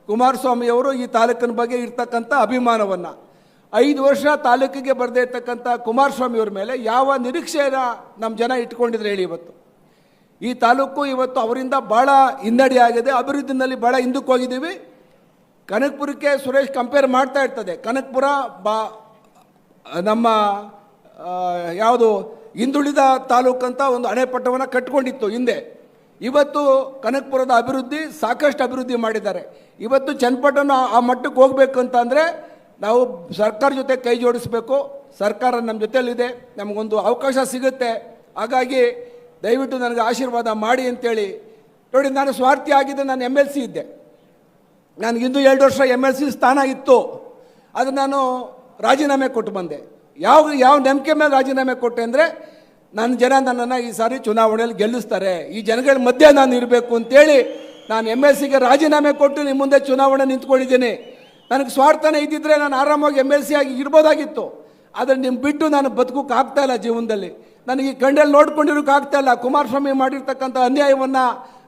Speaker 3: ಕುಮಾರಸ್ವಾಮಿ ಅವರು ಈ ತಾಲೂಕಿನ ಬಗ್ಗೆ ಇರ್ತಕ್ಕಂಥ ಅಭಿಮಾನವನ್ನು. 5 ವರ್ಷ ತಾಲೂಕಿಗೆ ಬರದೇ ಇರ್ತಕ್ಕಂಥ ಕುಮಾರಸ್ವಾಮಿಯವ್ರ ಮೇಲೆ ಯಾವ ನಿರೀಕ್ಷೆಯನ್ನು ನಮ್ಮ ಜನ ಇಟ್ಕೊಂಡಿದ್ರೆ ಹೇಳಿ? ಇವತ್ತು ಈ ತಾಲೂಕು ಇವತ್ತು ಅವರಿಂದ ಭಾಳ ಹಿನ್ನಡೆ ಆಗಿದೆ, ಅಭಿವೃದ್ಧಿನಲ್ಲಿ ಭಾಳ ಹಿಂದಕ್ಕೆ ಹೋಗಿದ್ದೀವಿ. ಕನಕಪುರಕ್ಕೆ ಸುರೇಶ್ ಕಂಪೇರ್ ಮಾಡ್ತಾ ಇರ್ತದೆ. ಕನಕಪುರ ನಮ್ಮ ಯಾವುದು ಹಿಂದುಳಿದ ತಾಲೂಕಂತ ಒಂದು ಅಣೆಪಟ್ಟವನ್ನು ಕಟ್ಕೊಂಡಿತ್ತು ಹಿಂದೆ. ಇವತ್ತು ಕನಕಪುರದ ಅಭಿವೃದ್ಧಿ, ಸಾಕಷ್ಟು ಅಭಿವೃದ್ಧಿ ಮಾಡಿದ್ದಾರೆ. ಇವತ್ತು ಚನ್ನಪಟ್ಟಣ ಆ ಮಟ್ಟಕ್ಕೆ ಹೋಗ್ಬೇಕು ಅಂತಂದರೆ ನಾವು ಸರ್ಕಾರ ಜೊತೆ ಕೈ ಜೋಡಿಸಬೇಕು. ಸರ್ಕಾರ ನಮ್ಮ ಜೊತೆಯಲ್ಲಿದೆ, ನಮಗೊಂದು ಅವಕಾಶ ಸಿಗುತ್ತೆ. ಹಾಗಾಗಿ ದಯವಿಟ್ಟು ನನಗೆ ಆಶೀರ್ವಾದ ಮಾಡಿ ಅಂತೇಳಿ. ನೋಡಿ, ನಾನು ಸ್ವಾರ್ಥಿ ಆಗಿದ್ದೆ, ನಾನು MLC ಇದ್ದೆ. ನನಗಿಂದು 2 ವರ್ಷ MLC ಸ್ಥಾನ ಇತ್ತು, ಅದು ನಾನು ರಾಜೀನಾಮೆ ಕೊಟ್ಟು ಬಂದೆ. ಯಾವ ನಂಬಿಕೆ ಮೇಲೆ ರಾಜೀನಾಮೆ ಕೊಟ್ಟೆ ಅಂದರೆ, ನನ್ನ ಜನ ನನ್ನನ್ನು ಈ ಸಾರಿ ಚುನಾವಣೆಯಲ್ಲಿ ಗೆಲ್ಲಿಸ್ತಾರೆ, ಈ ಜನಗಳ ಮಧ್ಯೆ ನಾನು ಇರಬೇಕು ಅಂತೇಳಿ ನಾನು MLCಗೆ ರಾಜೀನಾಮೆ ಕೊಟ್ಟು ನಿಮ್ಮ ಮುಂದೆ ಚುನಾವಣೆ ನಿಂತ್ಕೊಂಡಿದ್ದೀನಿ. ನನಗೆ ಸ್ವಾರ್ಥನೇ ಇದ್ದಿದ್ರೆ ನಾನು ಆರಾಮಾಗಿ MLC ಆಗಿ ಇರ್ಬೋದಾಗಿತ್ತು. ಆದರೆ ನಿಮ್ಮ ಬಿಟ್ಟು ನಾನು ಬದುಕೋಕೆ ಆಗ್ತಾಯಿಲ್ಲ ಜೀವನದಲ್ಲಿ. ನನಗೆ ಈ ಕಣ್ಣಲ್ಲಿ ನೋಡ್ಕೊಂಡಿರೋಕೆ ಆಗ್ತಾಯಿಲ್ಲ. ಕುಮಾರಸ್ವಾಮಿ ಮಾಡಿರ್ತಕ್ಕಂಥ ಅನ್ಯಾಯವನ್ನು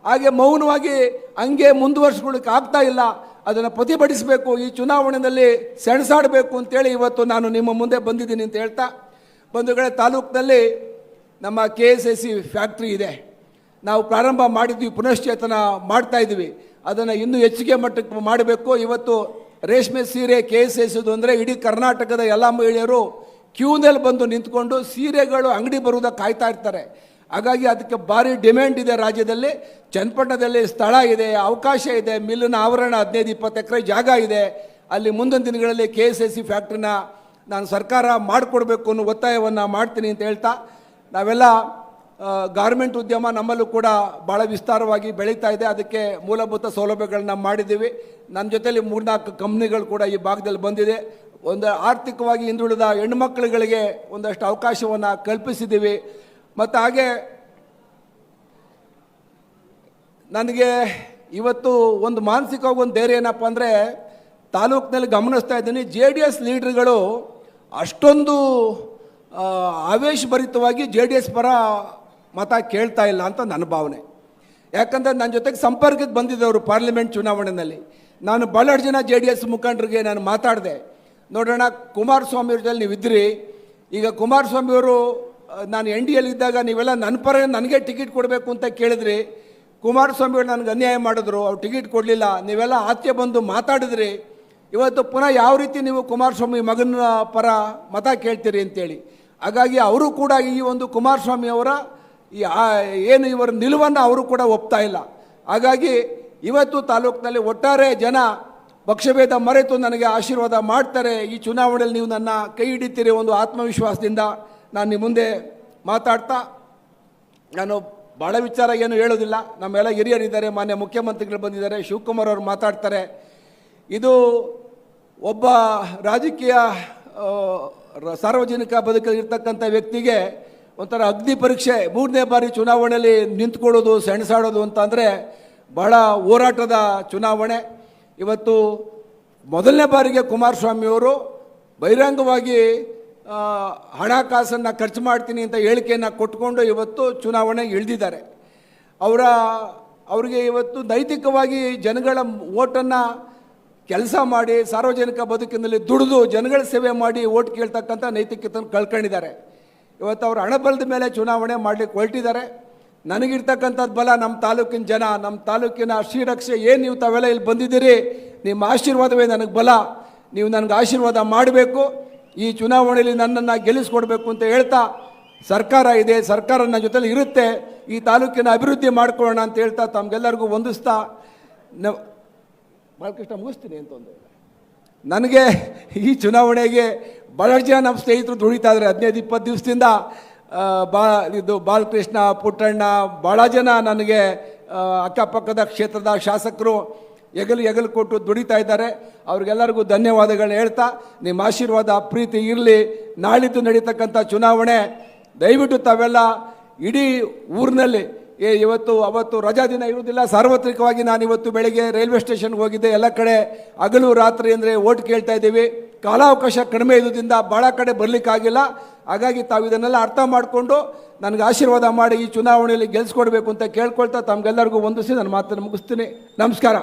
Speaker 3: ಹಾಗೆ ಮೌನವಾಗಿ ಹಂಗೆ ಮುಂದುವರ್ಸ್ಕೊಳ್ಳೋಕೆ ಆಗ್ತಾ ಇಲ್ಲ. ಅದನ್ನು ಪ್ರತಿಭಟಿಸಬೇಕು, ಈ ಚುನಾವಣೆಯಲ್ಲಿ ಸೆಣಸಾಡಬೇಕು ಅಂತೇಳಿ ಇವತ್ತು ನಾನು ನಿಮ್ಮ ಮುಂದೆ ಬಂದಿದ್ದೀನಿ ಅಂತ ಹೇಳ್ತಾ, ಬಂಧುಗಳೇ, ತಾಲೂಕಿನಲ್ಲಿ ನಮ್ಮ KSIC ಫ್ಯಾಕ್ಟ್ರಿ ಇದೆ. ನಾವು ಪ್ರಾರಂಭ ಮಾಡಿದ್ವಿ, ಪುನಶ್ಚೇತನ ಮಾಡ್ತಾ ಇದ್ವಿ. ಅದನ್ನು ಇನ್ನೂ ಹೆಚ್ಚಿಗೆ ಮಟ್ಟಕ್ಕೆ ಮಾಡಬೇಕು. ಇವತ್ತು ರೇಷ್ಮೆ ಸೀರೆ KSICದು ಅಂದರೆ ಇಡೀ ಕರ್ನಾಟಕದ ಎಲ್ಲ ಮಹಿಳೆಯರು ಕ್ಯೂನಲ್ಲಿ ಬಂದು ನಿಂತ್ಕೊಂಡು ಸೀರೆಗಳು ಅಂಗಡಿ ಬರುವುದಕ್ಕೆ ಕಾಯ್ತಾ ಇರ್ತಾರೆ. ಹಾಗಾಗಿ ಅದಕ್ಕೆ ಭಾರಿ ಡಿಮ್ಯಾಂಡ್ ಇದೆ ರಾಜ್ಯದಲ್ಲಿ. ಚನ್ನಪಟ್ಟಣದಲ್ಲಿ ಸ್ಥಳ ಇದೆ, ಅವಕಾಶ ಇದೆ, ಮಿಲ್ಲಿನ ಆವರಣ 15-20 ಎಕರೆ ಜಾಗ ಇದೆ. ಅಲ್ಲಿ ಮುಂದಿನ ದಿನಗಳಲ್ಲಿ KSIC ಫ್ಯಾಕ್ಟ್ರಿನ ನಾನು ಸರ್ಕಾರ ಮಾಡಿಕೊಡ್ಬೇಕು ಅನ್ನೋ ಒತ್ತಾಯವನ್ನು ಮಾಡ್ತೀನಿ ಅಂತ ಹೇಳ್ತಾ, ನಾವೆಲ್ಲ ಗಾರ್ಮೆಂಟ್ ಉದ್ಯಮ ನಮ್ಮಲ್ಲೂ ಕೂಡ ಭಾಳ ವಿಸ್ತಾರವಾಗಿ ಬೆಳೀತಾ ಇದೆ. ಅದಕ್ಕೆ ಮೂಲಭೂತ ಸೌಲಭ್ಯಗಳನ್ನ ಮಾಡಿದ್ದೀವಿ. ನನ್ನ ಜೊತೆಲಿ 3-4 ಕಂಪ್ನಿಗಳು ಕೂಡ ಈ ಭಾಗದಲ್ಲಿ ಬಂದಿದೆ. ಒಂದು ಆರ್ಥಿಕವಾಗಿ ಹಿಂದುಳಿದ ಹೆಣ್ಣುಮಕ್ಕಳುಗಳಿಗೆ ಒಂದಷ್ಟು ಅವಕಾಶವನ್ನು ಕಲ್ಪಿಸಿದ್ದೀವಿ. ಮತ್ತು ಹಾಗೆ ನನಗೆ ಇವತ್ತು ಒಂದು ಮಾನಸಿಕವಾಗಿ ಒಂದು ಧೈರ್ಯ ಏನಪ್ಪ ಅಂದರೆ, ತಾಲೂಕಿನಲ್ಲಿ ಗಮನಿಸ್ತಾ ಇದ್ದೀನಿ, JDS ಲೀಡ್ರ್ಗಳು ಅಷ್ಟೊಂದು ಆವೇಶಭರಿತವಾಗಿ JDS ಪರ ಮತ ಕೇಳ್ತಾ ಇಲ್ಲ ಅಂತ ನನ್ನ ಭಾವನೆ. ಯಾಕಂದರೆ ನನ್ನ ಜೊತೆಗೆ ಸಂಪರ್ಕಕ್ಕೆ ಬಂದಿದ್ದವರು ಪಾರ್ಲಿಮೆಂಟ್ ಚುನಾವಣೆಯಲ್ಲಿ. ನಾನು ಭಾಳಷ್ಟು ಜನ JDS ಮುಖಂಡರಿಗೆ ನಾನು ಮಾತಾಡಿದೆ, ನೋಡೋಣ ಕುಮಾರಸ್ವಾಮಿಯವ್ರ ಜೊತೆ ನೀವು ಇದ್ರಿ, ಈಗ ಕುಮಾರಸ್ವಾಮಿಯವರು ನಾನು NDAಯಲ್ಲಿ ಇದ್ದಾಗ ನೀವೆಲ್ಲ ನನ್ನ ಪರ ನನಗೆ ಟಿಕೆಟ್ ಕೊಡಬೇಕು ಅಂತ ಕೇಳಿದ್ರಿ. ಕುಮಾರಸ್ವಾಮಿಯವರು ನನಗೆ ಅನ್ಯಾಯ ಮಾಡಿದ್ರು, ಅವ್ರು ಟಿಕೆಟ್ ಕೊಡಲಿಲ್ಲ, ನೀವೆಲ್ಲ ಆಚೆ ಬಂದು ಮಾತಾಡಿದ್ರಿ. ಇವತ್ತು ಪುನಃ ಯಾವ ರೀತಿ ನೀವು ಕುಮಾರಸ್ವಾಮಿ ಮಗನ ಪರ ಮತ ಕೇಳ್ತೀರಿ ಅಂತೇಳಿ. ಹಾಗಾಗಿ ಅವರು ಕೂಡ ಈ ಒಂದು ಕುಮಾರಸ್ವಾಮಿ ಅವರ ಏನು ಇವರ ನಿಲುವನ್ನು ಅವರು ಕೂಡ ಒಪ್ತಾ ಇಲ್ಲ. ಹಾಗಾಗಿ ಇವತ್ತು ತಾಲೂಕಿನಲ್ಲಿ ಒಟ್ಟಾರೆ ಜನ ಪಕ್ಷಭೇದ ಮರೆತು ನನಗೆ ಆಶೀರ್ವಾದ ಮಾಡ್ತಾರೆ. ಈ ಚುನಾವಣೆಯಲ್ಲಿ ನೀವು ನನ್ನ ಕೈ ಹಿಡಿತೀರಿ ಒಂದು ಆತ್ಮವಿಶ್ವಾಸದಿಂದ ನಾನು ನಿಮ್ಮ ಮುಂದೆ ಮಾತಾಡ್ತಾ, ನಾನು ಭಾಳ ವಿಚಾರ ಏನು ಹೇಳೋದಿಲ್ಲ. ನಮ್ಮೆಲ್ಲ ಹಿರಿಯರಿದ್ದಾರೆ, ಮಾನ್ಯ ಮುಖ್ಯಮಂತ್ರಿಗಳು ಬಂದಿದ್ದಾರೆ, ಶಿವಕುಮಾರ್ ಅವರು ಮಾತಾಡ್ತಾರೆ. ಇದು ಒಬ್ಬ ರಾಜಕೀಯ ಸಾರ್ವಜನಿಕ ಬದುಕಲ್ಲಿ ಇರ್ತಕ್ಕಂಥ ವ್ಯಕ್ತಿಗೆ ಒಂಥರ ಅಗ್ನಿ ಪರೀಕ್ಷೆ. 3ನೇ ಬಾರಿ ಚುನಾವಣೆಯಲ್ಲಿ ನಿಂತ್ಕೊಳ್ಳೋದು, ಸೆಣಸಾಡೋದು ಅಂತ ಅಂದರೆ ಬಹಳ ಹೋರಾಟದ ಚುನಾವಣೆ. ಇವತ್ತು ಮೊದಲನೇ ಬಾರಿಗೆ ಕುಮಾರಸ್ವಾಮಿಯವರು ಬಹಿರಂಗವಾಗಿ ಹಣಕಾಸನ್ನು ಖರ್ಚು ಮಾಡ್ತೀನಿ ಅಂತ ಹೇಳಿಕೆಯನ್ನು ಕೊಟ್ಕೊಂಡು ಇವತ್ತು ಚುನಾವಣೆಗೆ ಇಳಿದಿದ್ದಾರೆ. ಅವರಿಗೆ ಇವತ್ತು ನೈತಿಕವಾಗಿ ಜನಗಳ ಓಟನ್ನು ಕೆಲಸ ಮಾಡಿ ಸಾರ್ವಜನಿಕ ಬದುಕಿನಲ್ಲಿ ದುಡಿದು ಜನಗಳ ಸೇವೆ ಮಾಡಿ ಓಟ್ ಕೇಳ್ತಕ್ಕಂಥ ನೈತಿಕತೆಯನ್ನು ಕಳ್ಕೊಂಡಿದ್ದಾರೆ. ಇವತ್ತು ಅವರು ಹಣಬಲದ ಮೇಲೆ ಚುನಾವಣೆ ಮಾಡಲಿಕ್ಕೆ ಹೊರಟಿದ್ದಾರೆ. ನನಗಿರ್ತಕ್ಕಂಥದ್ದು ಬಲ ನಮ್ಮ ತಾಲೂಕಿನ ಜನ, ನಮ್ಮ ತಾಲೂಕಿನ ಶ್ರೀರಕ್ಷೆ ಏನು ನೀವು ತಾವೆಲ್ಲ ಇಲ್ಲಿ ಬಂದಿದ್ದೀರಿ, ನಿಮ್ಮ ಆಶೀರ್ವಾದವೇ ನನಗೆ ಬಲ. ನೀವು ನನಗೆ ಆಶೀರ್ವಾದ ಮಾಡಬೇಕು, ಈ ಚುನಾವಣೆಯಲ್ಲಿ ನನ್ನನ್ನು ಗೆಲ್ಲಿಸ್ಕೊಡ್ಬೇಕು ಅಂತ ಹೇಳ್ತಾ, ಸರ್ಕಾರ ಇದೆ, ಸರ್ಕಾರ ನನ್ನ ಜೊತೆಲಿ ಇರುತ್ತೆ, ಈ ತಾಲೂಕಿನ ಅಭಿವೃದ್ಧಿ ಮಾಡ್ಕೊಳ್ಳೋಣ ಅಂತ ಹೇಳ್ತಾ ತಮಗೆಲ್ಲರಿಗೂ ವಂದಿಸ್ತಾ ಬಾಲಕೃಷ್ಣ ಮುಗಿಸ್ತೀನಿ ಅಂತಂದು. ನನಗೆ ಈ ಚುನಾವಣೆಗೆ ಭಾಳ ಜನ ನಮ್ಮ ಸ್ನೇಹಿತರು ದುಡಿತಾ ಇದ್ದಾರೆ. 15-20 ದಿವಸದಿಂದ ಬಾಲಕೃಷ್ಣ, ಪುಟ್ಟಣ್ಣ, ಭಾಳ ಜನ ನನಗೆ ಅಕ್ಕಪಕ್ಕದ ಕ್ಷೇತ್ರದ ಶಾಸಕರು ಎಗಲು ಕೊಟ್ಟು ದುಡಿತಾ ಇದ್ದಾರೆ. ಅವ್ರಿಗೆಲ್ಲರಿಗೂ ಧನ್ಯವಾದಗಳನ್ನ ಹೇಳ್ತಾ, ನಿಮ್ಮ ಆಶೀರ್ವಾದ ಪ್ರೀತಿ ಇರಲಿ. ನಾಳಿದ್ದು ನಡೀತಕ್ಕಂಥ ಚುನಾವಣೆ ದಯವಿಟ್ಟು ತಾವೆಲ್ಲ ಇಡೀ ಊರಿನಲ್ಲಿ ಅವತ್ತು ರಜಾ ದಿನ ಇರುವುದಿಲ್ಲ. ಸಾರ್ವತ್ರಿಕವಾಗಿ ನಾನು ಇವತ್ತು ಬೆಳಗ್ಗೆ ರೈಲ್ವೆ ಸ್ಟೇಷನ್ಗೆ ಹೋಗಿದ್ದೆ. ಎಲ್ಲ ಕಡೆ ಹಗಲು ರಾತ್ರಿ ಅಂದರೆ ಓಟ್ ಕೇಳ್ತಾ ಇದ್ದೀವಿ. ಕಾಲಾವಕಾಶ ಕಡಿಮೆ ಇರೋದ್ರಿಂದ ಭಾಳ ಕಡೆ ಬರಲಿಕ್ಕಾಗಿಲ್ಲ. ಹಾಗಾಗಿ ತಾವು ಇದನ್ನೆಲ್ಲ ಅರ್ಥ ಮಾಡಿಕೊಂಡು ನನಗೆ ಆಶೀರ್ವಾದ ಮಾಡಿ ಈ ಚುನಾವಣೆಯಲ್ಲಿ ಗೆಲ್ಲಿಸ್ಕೊಡ್ಬೇಕು ಅಂತ ಕೇಳ್ಕೊಳ್ತಾ ತಮಗೆಲ್ಲರಿಗೂ ವಂದಿಸಿ ನನ್ನ ಮಾತನ್ನು ಮುಗಿಸ್ತೀನಿ. ನಮಸ್ಕಾರ.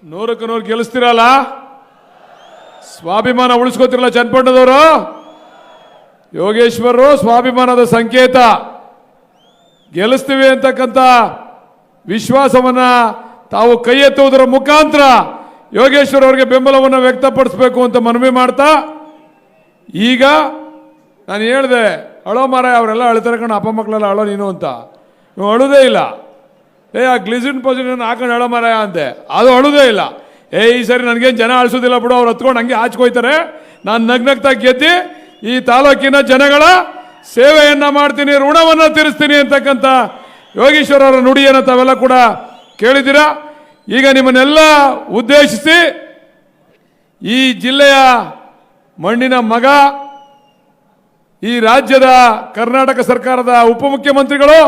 Speaker 2: 100ಕ್ಕೆ 100 ಗೆಲ್ಲಿಸ್ತೀರಲ್ಲ? ಸ್ವಾಭಿಮಾನ ಉಳಿಸ್ಕೋತಿರಲ್ಲ ಚನ್ನಪಟ್ಟಣದವರು? ಯೋಗೇಶ್ವರರು ಸ್ವಾಭಿಮಾನದ ಸಂಕೇತ. ಗೆಲ್ಲಿಸ್ತೀವಿ ಅಂತಕ್ಕಂಥ ವಿಶ್ವಾಸವನ್ನ ತಾವು ಕೈ ಎತ್ತುವುದರ ಮುಖಾಂತರ ಯೋಗೇಶ್ವರ್ ಅವರಿಗೆ ಬೆಂಬಲವನ್ನು ವ್ಯಕ್ತಪಡಿಸಬೇಕು ಅಂತ ಮನವಿ ಮಾಡ್ತಾ, ಈಗ ನಾನು ಹೇಳಿದೆ ಅಳೋ ಮಾರಾಯ, ಅವರೆಲ್ಲ ಅಳ್ತಾರೆ ಕಣ, ಅಪ್ಪ ಮಕ್ಕಳೆಲ್ಲ ಅಳೋ ನೀನು ಅಂತ. ನೀವು ಅಳುದೇ ಇಲ್ಲ. ಆ ಗ್ಲಿಸಿನ್ ಪೊಸಿಷನ್ ಹಾಕೊಂಡು ಅಳೋ ಮಾರಾಯ ಅಂತೆ, ಅದು ಅಳುದೇ ಇಲ್ಲ. ಈ ಸರಿ ನನಗೇನು ಜನ ಅಳಿಸೋದಿಲ್ಲ ಬಿಡು, ಅವ್ರು ಹತ್ಕೊಂಡು ಹಂಗೆ ಹಾಚ್ಕೋಯ್ತಾರೆ, ನಾನು ನಗ್ನಗ್ತಾ ಗೆದ್ದಿ ಈ ತಾಲೂಕಿನ ಜನಗಳ ಸೇವೆಯನ್ನ ಮಾಡ್ತೀನಿ, ಋಣವನ್ನು ತೀರಿಸ್ತೀನಿ ಅಂತಕ್ಕಂಥ ಯೋಗೇಶ್ವರ ಅವರ ನುಡಿಯನ್ನು ತಾವೆಲ್ಲ ಕೂಡ ಕೇಳಿದ್ದೀರಾ. ಈಗ ನಿಮ್ಮನ್ನೆಲ್ಲ ಉದ್ದೇಶಿಸಿ ಈ ಜಿಲ್ಲೆಯ ಮಣ್ಣಿನ ಮಗ, ಈ ರಾಜ್ಯದ ಕರ್ನಾಟಕ ಸರ್ಕಾರದ ಉಪಮುಖ್ಯಮಂತ್ರಿಗಳು,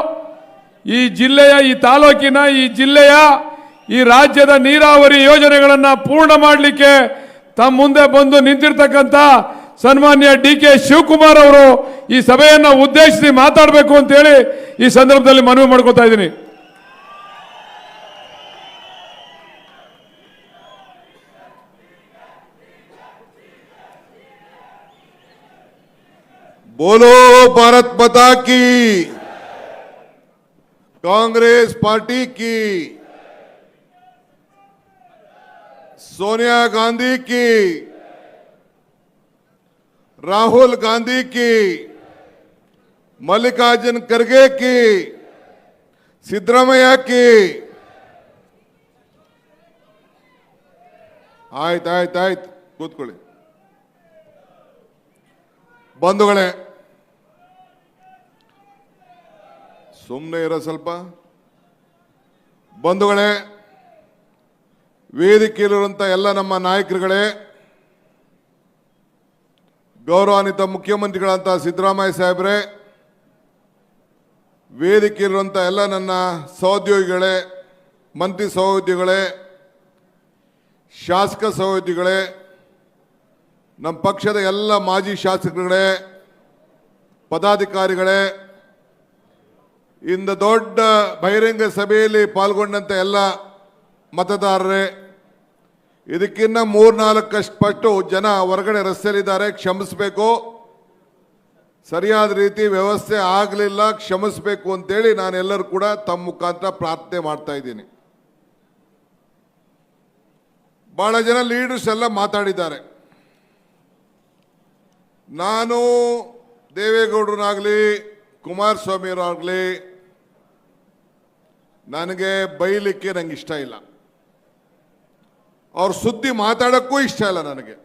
Speaker 2: ಈ ಜಿಲ್ಲೆಯ, ಈ ತಾಲೂಕಿನ, ಈ ಜಿಲ್ಲೆಯ, ಈ ರಾಜ್ಯದ ನೀರಾವರಿ ಯೋಜನೆಗಳನ್ನು ಪೂರ್ಣ ಮಾಡಲಿಕ್ಕೆ ತಮ್ಮ ಮುಂದೆ ಬಂದು ನಿಂತಿರ್ತಕ್ಕಂಥ ಸನ್ಮಾನ್ಯ DK ಶಿವಕುಮಾರ್ ಅವರು ಈ ಸಭೆಯನ್ನು ಉದ್ದೇಶಿಸಿ ಮಾತಾಡಬೇಕು ಅಂತೇಳಿ ಈ ಸಂದರ್ಭದಲ್ಲಿ ಮನವಿ ಮಾಡ್ಕೊತಾ ಇದ್ದೀನಿ.
Speaker 4: बोलो भारत माता की, कांग्रेस पार्टी की, सोनिया गांधी की, राहुल गांधी की, मल्लिकार्जुन खड़गे की, सिद्धरामಯ್ಯ की. ಆಯ್ತು ಕೂತ್ಕೊಳ್ಳಿ ಬಂಧುಗಳೇ. ಸುಮ್ಮನೆ ಇರೋ ಸ್ವಲ್ಪ. ಬಂಧುಗಳೇ, ವೇದಿಕೆಯಲ್ಲಿರುವಂಥ ಎಲ್ಲ ನಮ್ಮ ನಾಯಕರುಗಳೇ, ಗೌರವಾನ್ವಿತ ಮುಖ್ಯಮಂತ್ರಿಗಳಂತ ಸಿದ್ದರಾಮಯ್ಯ ಸಾಹೇಬ್ರೆ, ವೇದಿಕೆಯಲ್ಲಿರುವಂಥ ಎಲ್ಲ ನನ್ನ ಸಹೋದ್ಯೋಗಿಗಳೇ, ಮಂತ್ರಿ ಸಹೋದ್ಯೋಗಿಗಳೇ, ಶಾಸಕ ಸಹೋದ್ಯೋಗಿಗಳೇ, ನಮ್ಮ ಪಕ್ಷದ ಎಲ್ಲ ಮಾಜಿ ಶಾಸಕರುಗಳೇ, ಪದಾಧಿಕಾರಿಗಳೇ, ಇಂದು ದೊಡ್ಡ ಬಹಿರಂಗ ಸಭೆಯಲ್ಲಿ ಪಾಲ್ಗೊಂಡಂತ ಎಲ್ಲ ಮತದಾರರೇ, ಇದಕ್ಕಿಂತ 3-4 ಪಟ್ಟು ಜನ ಹೊರಗಡೆ ರಸ್ತೆಯಲ್ಲಿದ್ದಾರೆ, ಕ್ಷಮಿಸಬೇಕು. ಸರಿಯಾದ ರೀತಿ ವ್ಯವಸ್ಥೆ ಆಗಲಿಲ್ಲ, ಕ್ಷಮಿಸಬೇಕು ಅಂತೇಳಿ ನಾನೆಲ್ಲರೂ ಕೂಡ ತಮ್ಮ ಮುಖಾಂತರ ಪ್ರಾರ್ಥನೆ ಮಾಡ್ತಾ ಇದ್ದೀನಿ. ಬಹಳ ಜನ ಲೀಡರ್ಸ್ ಎಲ್ಲ ಮಾತಾಡಿದ್ದಾರೆ. ನಾನು ದೇವೇಗೌಡರನ್ನಾಗಲಿ ಕುಮಾರಸ್ವಾಮಿಯವರಾಗಲಿ ನನಗೆ ಬೈಲಿಕ್ಕೆ ನಂಗೆ ಇಷ್ಟ ಇಲ್ಲ, ಅವ್ರ ಸುದ್ದಿ ಮಾತಾಡೋಕ್ಕೂ ಇಷ್ಟ ಇಲ್ಲ ನನಗೆ.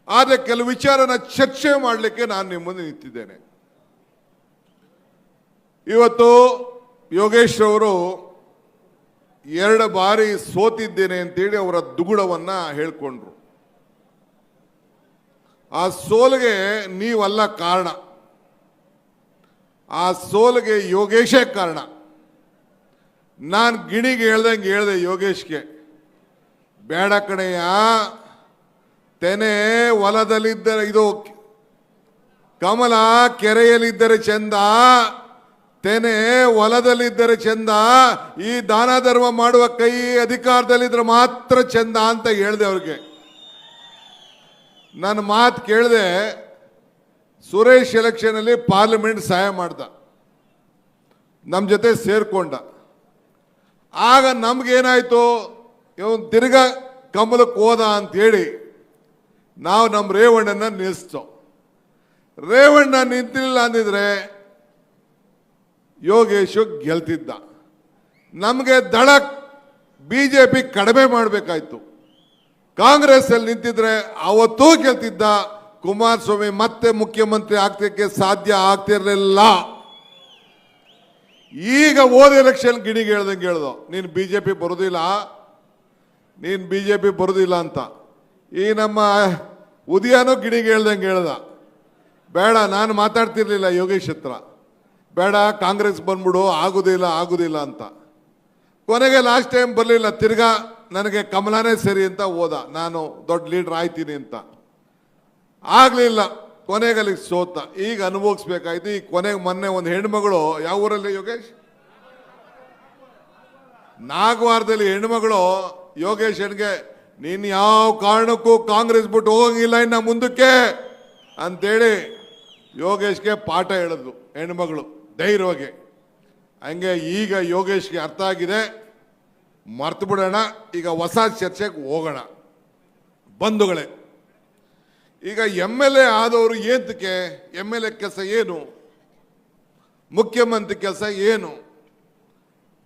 Speaker 4: ಆದರೆ ಕೆಲವು ವಿಚಾರನ ಚರ್ಚೆ ಮಾಡಲಿಕ್ಕೆ ನಾನು ನಿಮ್ಮ ಮುಂದೆ ನಿಂತಿದ್ದೇನೆ. ಇವತ್ತು ಯೋಗೇಶ್ ಅವರು 2 ಬಾರಿ ಸೋತಿದ್ದೇನೆ ಅಂತೇಳಿ ಅವರ ದುಗುಡವನ್ನ ಹೇಳ್ಕೊಂಡ್ರು. ಆ ಸೋಲಿಗೆ ನೀವಲ್ಲ ಕಾರಣ, ಆ ಸೋಲಿಗೆ ಯೋಗೇಶೇ ಕಾರಣ. ನಾನು ಗಿಣಿಗೆ ಹೇಳ್ದಂಗೆ ಹೇಳ್ದೆ ಯೋಗೇಶ್ಗೆ, ಬೇಡ ಕಣಯ್ಯ, ತೆನೆ ಹೊಲದಲ್ಲಿದ್ದರೆ, ಇದು ಕಮಲ ಕೆರೆಯಲ್ಲಿದ್ದರೆ ಚಂದ, ತೆನೆ ಹೊಲದಲ್ಲಿದ್ದರೆ ಚಂದ, ಈ ದಾನ ಧರ್ಮ ಮಾಡುವ ಕೈ ಅಧಿಕಾರದಲ್ಲಿದ್ರೆ ಮಾತ್ರ ಚಂದ ಅಂತ ಹೇಳ್ದೆ ಅವ್ರಿಗೆ. ನನ್ನ ಮಾತು ಕೇಳಿದೆ. ಸುರೇಶ್ ಎಲೆಕ್ಷನ್ ಅಲ್ಲಿ ಪಾರ್ಲಿಮೆಂಟ್ ಸಹಾಯ ಮಾಡ್ದ, ನಮ್ಮ ಜೊತೆ ಸೇರ್ಕೊಂಡ. ಆಗ ನಮ್ಗೇನಾಯ್ತು, ಇವನು ತಿರ್ಗಾ ಕಮಲಕ್ಕೆ ಹೋದ ಅಂತೇಳಿ ನಾವು ನಮ್ಮ ರೇವಣ್ಣನ ನಿಲ್ಲಿಸ್ತೋ. ರೇವಣ್ಣ ನಿಂತಿಲ್ಲ ಅಂದಿದ್ರೆ ಯೋಗೇಶು ಗೆಲ್ತಿದ್ದ. ನಮಗೆ ದಳ ಬಿಜೆಪಿ ಕಡಿಮೆ ಮಾಡಬೇಕಾಯ್ತು. ಕಾಂಗ್ರೆಸ್ ಅಲ್ಲಿ ನಿಂತಿದ್ರೆ ಅವತ್ತೂ ಗೆಲ್ತಿದ್ದ. ಕುಮಾರಸ್ವಾಮಿ ಮತ್ತೆ ಮುಖ್ಯಮಂತ್ರಿ ಆಗ್ಲಿಕ್ಕೆ ಸಾಧ್ಯ ಆಗ್ತಿರ್ಲಿಲ್ಲ. ಈಗ ಹೋದ ಎಲೆಕ್ಷನ್ ಗಿಣಿಗೆ ಹೇಳ್ದಂಗೆ ಹೇಳ್ದು, ನೀನು ಬಿಜೆಪಿ ಬರೋದಿಲ್ಲ, ನೀನು ಬಿಜೆಪಿ ಬರೋದಿಲ್ಲ ಅಂತ. ಈ ನಮ್ಮ ಉದಯನೂ ಗಿಣಿಗೆ ಹೇಳ್ದಂಗೆ ಹೇಳ್ದ, ಬೇಡ ನಾನು ಮಾತಾಡ್ತಿರ್ಲಿಲ್ಲ ಯೋಗೇಶ್ ಹತ್ರ, ಬೇಡ ಕಾಂಗ್ರೆಸ್ ಬಂದ್ಬಿಡು, ಆಗುದಿಲ್ಲ ಅಂತ. ಕೊನೆಗೆ ಲಾಸ್ಟ್ ಟೈಮ್ ಬರಲಿಲ್ಲ, ತಿರ್ಗಾ ನನಗೆ ಕಮಲನೇ ಸರಿ ಅಂತ ಹೋದ, ನಾನು ದೊಡ್ಡ ಲೀಡರ್ ಆಯ್ತೀನಿ ಅಂತ. ಆಗಲಿಲ್ಲ, ಕೊನೆಗೆ ಅಲ್ಲಿಗೆ ಸೋತ. ಈಗ ಅನುಭವಿಸ್ಬೇಕಾಯ್ತು. ಈ ಕೊನೆಗೆ ಮೊನ್ನೆ ಒಂದು ಹೆಣ್ಮಗಳು, ಯಾವ ಊರಲ್ಲಿ ಯೋಗೇಶ್, ನಾಗವಾರದಲ್ಲಿ ಹೆಣ್ಮಗಳು ಯೋಗೇಶನ್ಗೆ ನೀನು ಯಾವ ಕಾರಣಕ್ಕೂ ಕಾಂಗ್ರೆಸ್ ಬಿಟ್ಟು ಹೋಗಂಗಿಲ್ಲ ಇನ್ನ ಮುಂದಕ್ಕೆ ಅಂತೇಳಿ ಯೋಗೇಶ್ಗೆ ಪಾಠ ಹೇಳಿದ್ಲು ಹೆಣ್ಮಗಳು ಧೈರ್ಯವಾಗಿ. ಹಂಗೆ ಈಗ ಯೋಗೇಶ್ಗೆ ಅರ್ಥ ಆಗಿದೆ, ಮರ್ತು ಬಿಡೋಣ, ಈಗ ಹೊಸ ಚರ್ಚೆಗೆ ಹೋಗೋಣ. ಬಂಧುಗಳೇ, ಈಗ ಎಮ್ ಎಲ್ ಎ ಆದವರು ಏತಕ್ಕೆ, ಎಮ್ ಎಲ್ ಎ ಕೆಲಸ ಏನು, ಮುಖ್ಯಮಂತ್ರಿ ಕೆಲಸ ಏನು,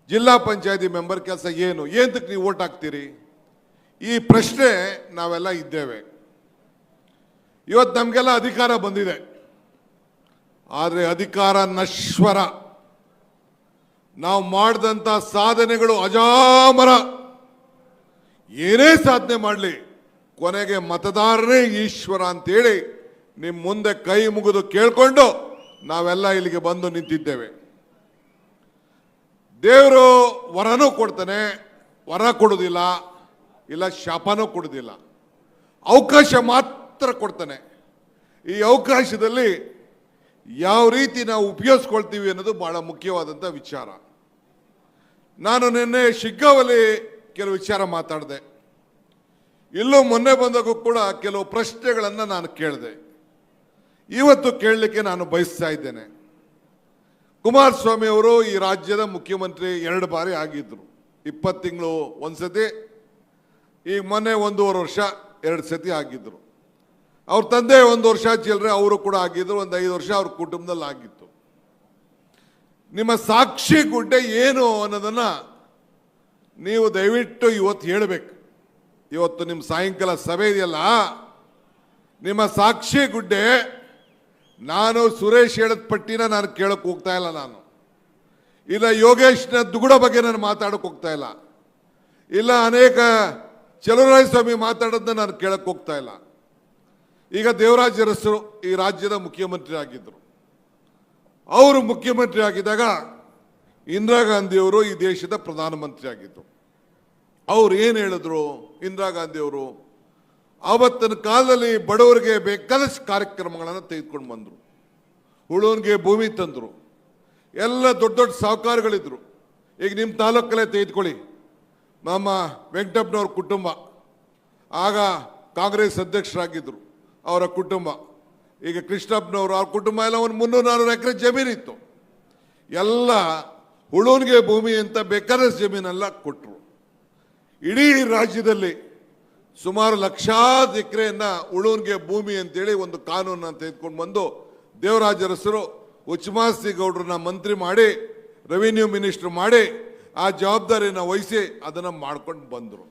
Speaker 4: ಜಿಲ್ಲಾ ಪಂಚಾಯತಿ ಮೆಂಬರ್ ಕೆಲಸ ಏನು, ಏತಕ್ಕೆ ನೀವು ಓಟ್ ಹಾಕ್ತೀರಿ? ಈ ಪ್ರಶ್ನೆ ನಾವೆಲ್ಲ ಇದ್ದೇವೆ. ಇವತ್ತು ನಮಗೆಲ್ಲ ಅಧಿಕಾರ ಬಂದಿದೆ, ಆದರೆ ಅಧಿಕಾರ ನಶ್ವರ. ನಾವು ಮಾಡಿದಂಥ ಸಾಧನೆಗಳು ಅಜಾಮರ. ಏನೇ ಸಾಧನೆ ಮಾಡಲಿ ಕೊನೆಗೆ ಮತದಾರರೇ ಈಶ್ವರ ಅಂತೇಳಿ ನಿಮ್ಮ ಮುಂದೆ ಕೈ ಮುಗಿದು ಕೇಳ್ಕೊಂಡು ನಾವೆಲ್ಲ ಇಲ್ಲಿಗೆ ಬಂದು ನಿಂತಿದ್ದೇವೆ. ದೇವರು ವರನೂ ಕೊಡ್ತಾನೆ, ವರ ಕೊಡೋದಿಲ್ಲ, ಇಲ್ಲ ಶಾಪನೂ ಕೊಡೋದಿಲ್ಲ, ಅವಕಾಶ ಮಾತ್ರ ಕೊಡ್ತಾನೆ. ಈ ಅವಕಾಶದಲ್ಲಿ ಯಾವ ರೀತಿ ನಾವು ಉಪಯೋಗಿಸ್ಕೊಳ್ತೀವಿ ಅನ್ನೋದು ಬಹಳ ಮುಖ್ಯವಾದಂಥ ವಿಚಾರ. ನಾನು ನಿನ್ನೆ ಶಿಗ್ಗಾವಲ್ಲಿ ಕೆಲವು ವಿಚಾರ ಮಾತಾಡಿದೆ. ಇಲ್ಲೂ ಮೊನ್ನೆ ಬಂದಾಗೂ ಕೂಡ ಕೆಲವು ಪ್ರಶ್ನೆಗಳನ್ನು ನಾನು ಕೇಳಿದೆ. ಇವತ್ತು ಕೇಳಲಿಕ್ಕೆ ನಾನು ಬಯಸ್ತಾ ಇದ್ದೇನೆ. ಕುಮಾರಸ್ವಾಮಿ ಅವರು ಈ ರಾಜ್ಯದ ಮುಖ್ಯಮಂತ್ರಿ 2 ಬಾರಿ ಆಗಿದ್ರು. 20 ತಿಂಗಳು ಒಂದ್ಸತಿ, ಈಗ ಮೊನ್ನೆ 1.5 ವರ್ಷ 2 ಸತಿ ಆಗಿದ್ರು. ಅವ್ರ ತಂದೆ 1 ವರ್ಷ ಚಿಲ್ಲರೆ ಅವರು ಕೂಡ ಆಗಿದ್ರು, ಒಂದು 5 ವರ್ಷ ಅವ್ರ ಕುಟುಂಬದಲ್ಲಿ ಆಗಿತ್ತು. ನಿಮ್ಮ ಸಾಕ್ಷಿ ಗುಡ್ಡೆ ಏನು ಅನ್ನೋದನ್ನ ನೀವು ದಯವಿಟ್ಟು ಇವತ್ತು ಹೇಳಬೇಕು. ಇವತ್ತು ನಿಮ್ಮ ಸಾಯಂಕಾಲ ಸಭೆ ಇದೆಯಲ್ಲ, ನಿಮ್ಮ ಸಾಕ್ಷಿ ಗುಡ್ಡೆ. ನಾನು ಸುರೇಶ್ ಹೇಳದ ಪಟ್ಟಿನ ನಾನು ಕೇಳಕ್ಕೆ ಹೋಗ್ತಾ ಇಲ್ಲ, ನಾನು ಇಲ್ಲ ಯೋಗೇಶ್ನ ದುಗುಡ ಬಗ್ಗೆ ನಾನು ಮಾತಾಡಕ್ಕೆ ಹೋಗ್ತಾ ಇಲ್ಲ, ಇಲ್ಲ ಅನೇಕ ಚಲುವರಾಯ ಸ್ವಾಮಿ ಮಾತಾಡೋದನ್ನ ನಾನು ಕೇಳಕ್ಕೆ ಹೋಗ್ತಾ ಇಲ್ಲ. ಈಗ ದೇವರಾಜ ಅರಸರು ಈ ರಾಜ್ಯದ ಮುಖ್ಯಮಂತ್ರಿ ಆಗಿದ್ದರು. ಅವರು ಮುಖ್ಯಮಂತ್ರಿ ಆಗಿದ್ದಾಗ ಇಂದಿರಾ ಗಾಂಧಿಯವರು ಈ ದೇಶದ ಪ್ರಧಾನಮಂತ್ರಿ ಆಗಿದ್ದರು. ಅವ್ರು ಏನು ಹೇಳಿದ್ರು ಇಂದಿರಾ ಗಾಂಧಿಯವರು? ಆವತ್ತಿನ ಕಾಲದಲ್ಲಿ ಬಡವರಿಗೆ ಬೇಕಾದಷ್ಟು ಕಾರ್ಯಕ್ರಮಗಳನ್ನು ತೆಗೆದುಕೊಂಡು ಬಂದರು. ಉಳೋನ್ಗೆ ಭೂಮಿ ತಂದರು. ಎಲ್ಲ ದೊಡ್ಡ ದೊಡ್ಡ ಸಾಹುಕಾರಗಳಿದ್ರು. ಈಗ ನಿಮ್ಮ ತಾಲೂಕಲ್ಲೇ ತೆಗೆದುಕೊಳ್ಳಿ, ನಮ್ಮ ವೆಂಕಟಪ್ಪನವ್ರ ಕುಟುಂಬ ಆಗ ಕಾಂಗ್ರೆಸ್ ಅಧ್ಯಕ್ಷರಾಗಿದ್ದರು, ಅವರ ಕುಟುಂಬ. ಈಗ ಕೃಷ್ಣಪ್ಪನವರು ಅವ್ರ ಕುಟುಂಬ ಎಲ್ಲ ಒಂದು 300-400 ಎಕರೆ ಜಮೀನಿತ್ತು. ಎಲ್ಲ ಉಳೋನ್ಗೆ ಭೂಮಿ ಅಂತ ಬೇಕಾದಷ್ಟು ಜಮೀನೆಲ್ಲ ಕೊಟ್ಟರು. ಇಡೀ ರಾಜ್ಯದಲ್ಲಿ ಸುಮಾರು ಲಕ್ಷಾಂತರ ಎಕರೆಯನ್ನ ಉಳೋನ್ಗೆ ಭೂಮಿ ಅಂತೇಳಿ ಒಂದು ಕಾನೂನನ್ನು ತೆಗೆದುಕೊಂಡು ಬಂದು ದೇವರಾಜ ಅರಸರು ಉಚ್ಚಮಾಸ್ತಿ ಗೌಡ್ರನ್ನ ಮಂತ್ರಿ ಮಾಡಿ, ರೆವಿನ್ಯೂ ಮಿನಿಸ್ಟರ್ ಮಾಡಿ, ಆ ಜವಾಬ್ದಾರಿಯನ್ನು ವಹಿಸಿ ಅದನ್ನು ಮಾಡ್ಕೊಂಡು ಬಂದರು.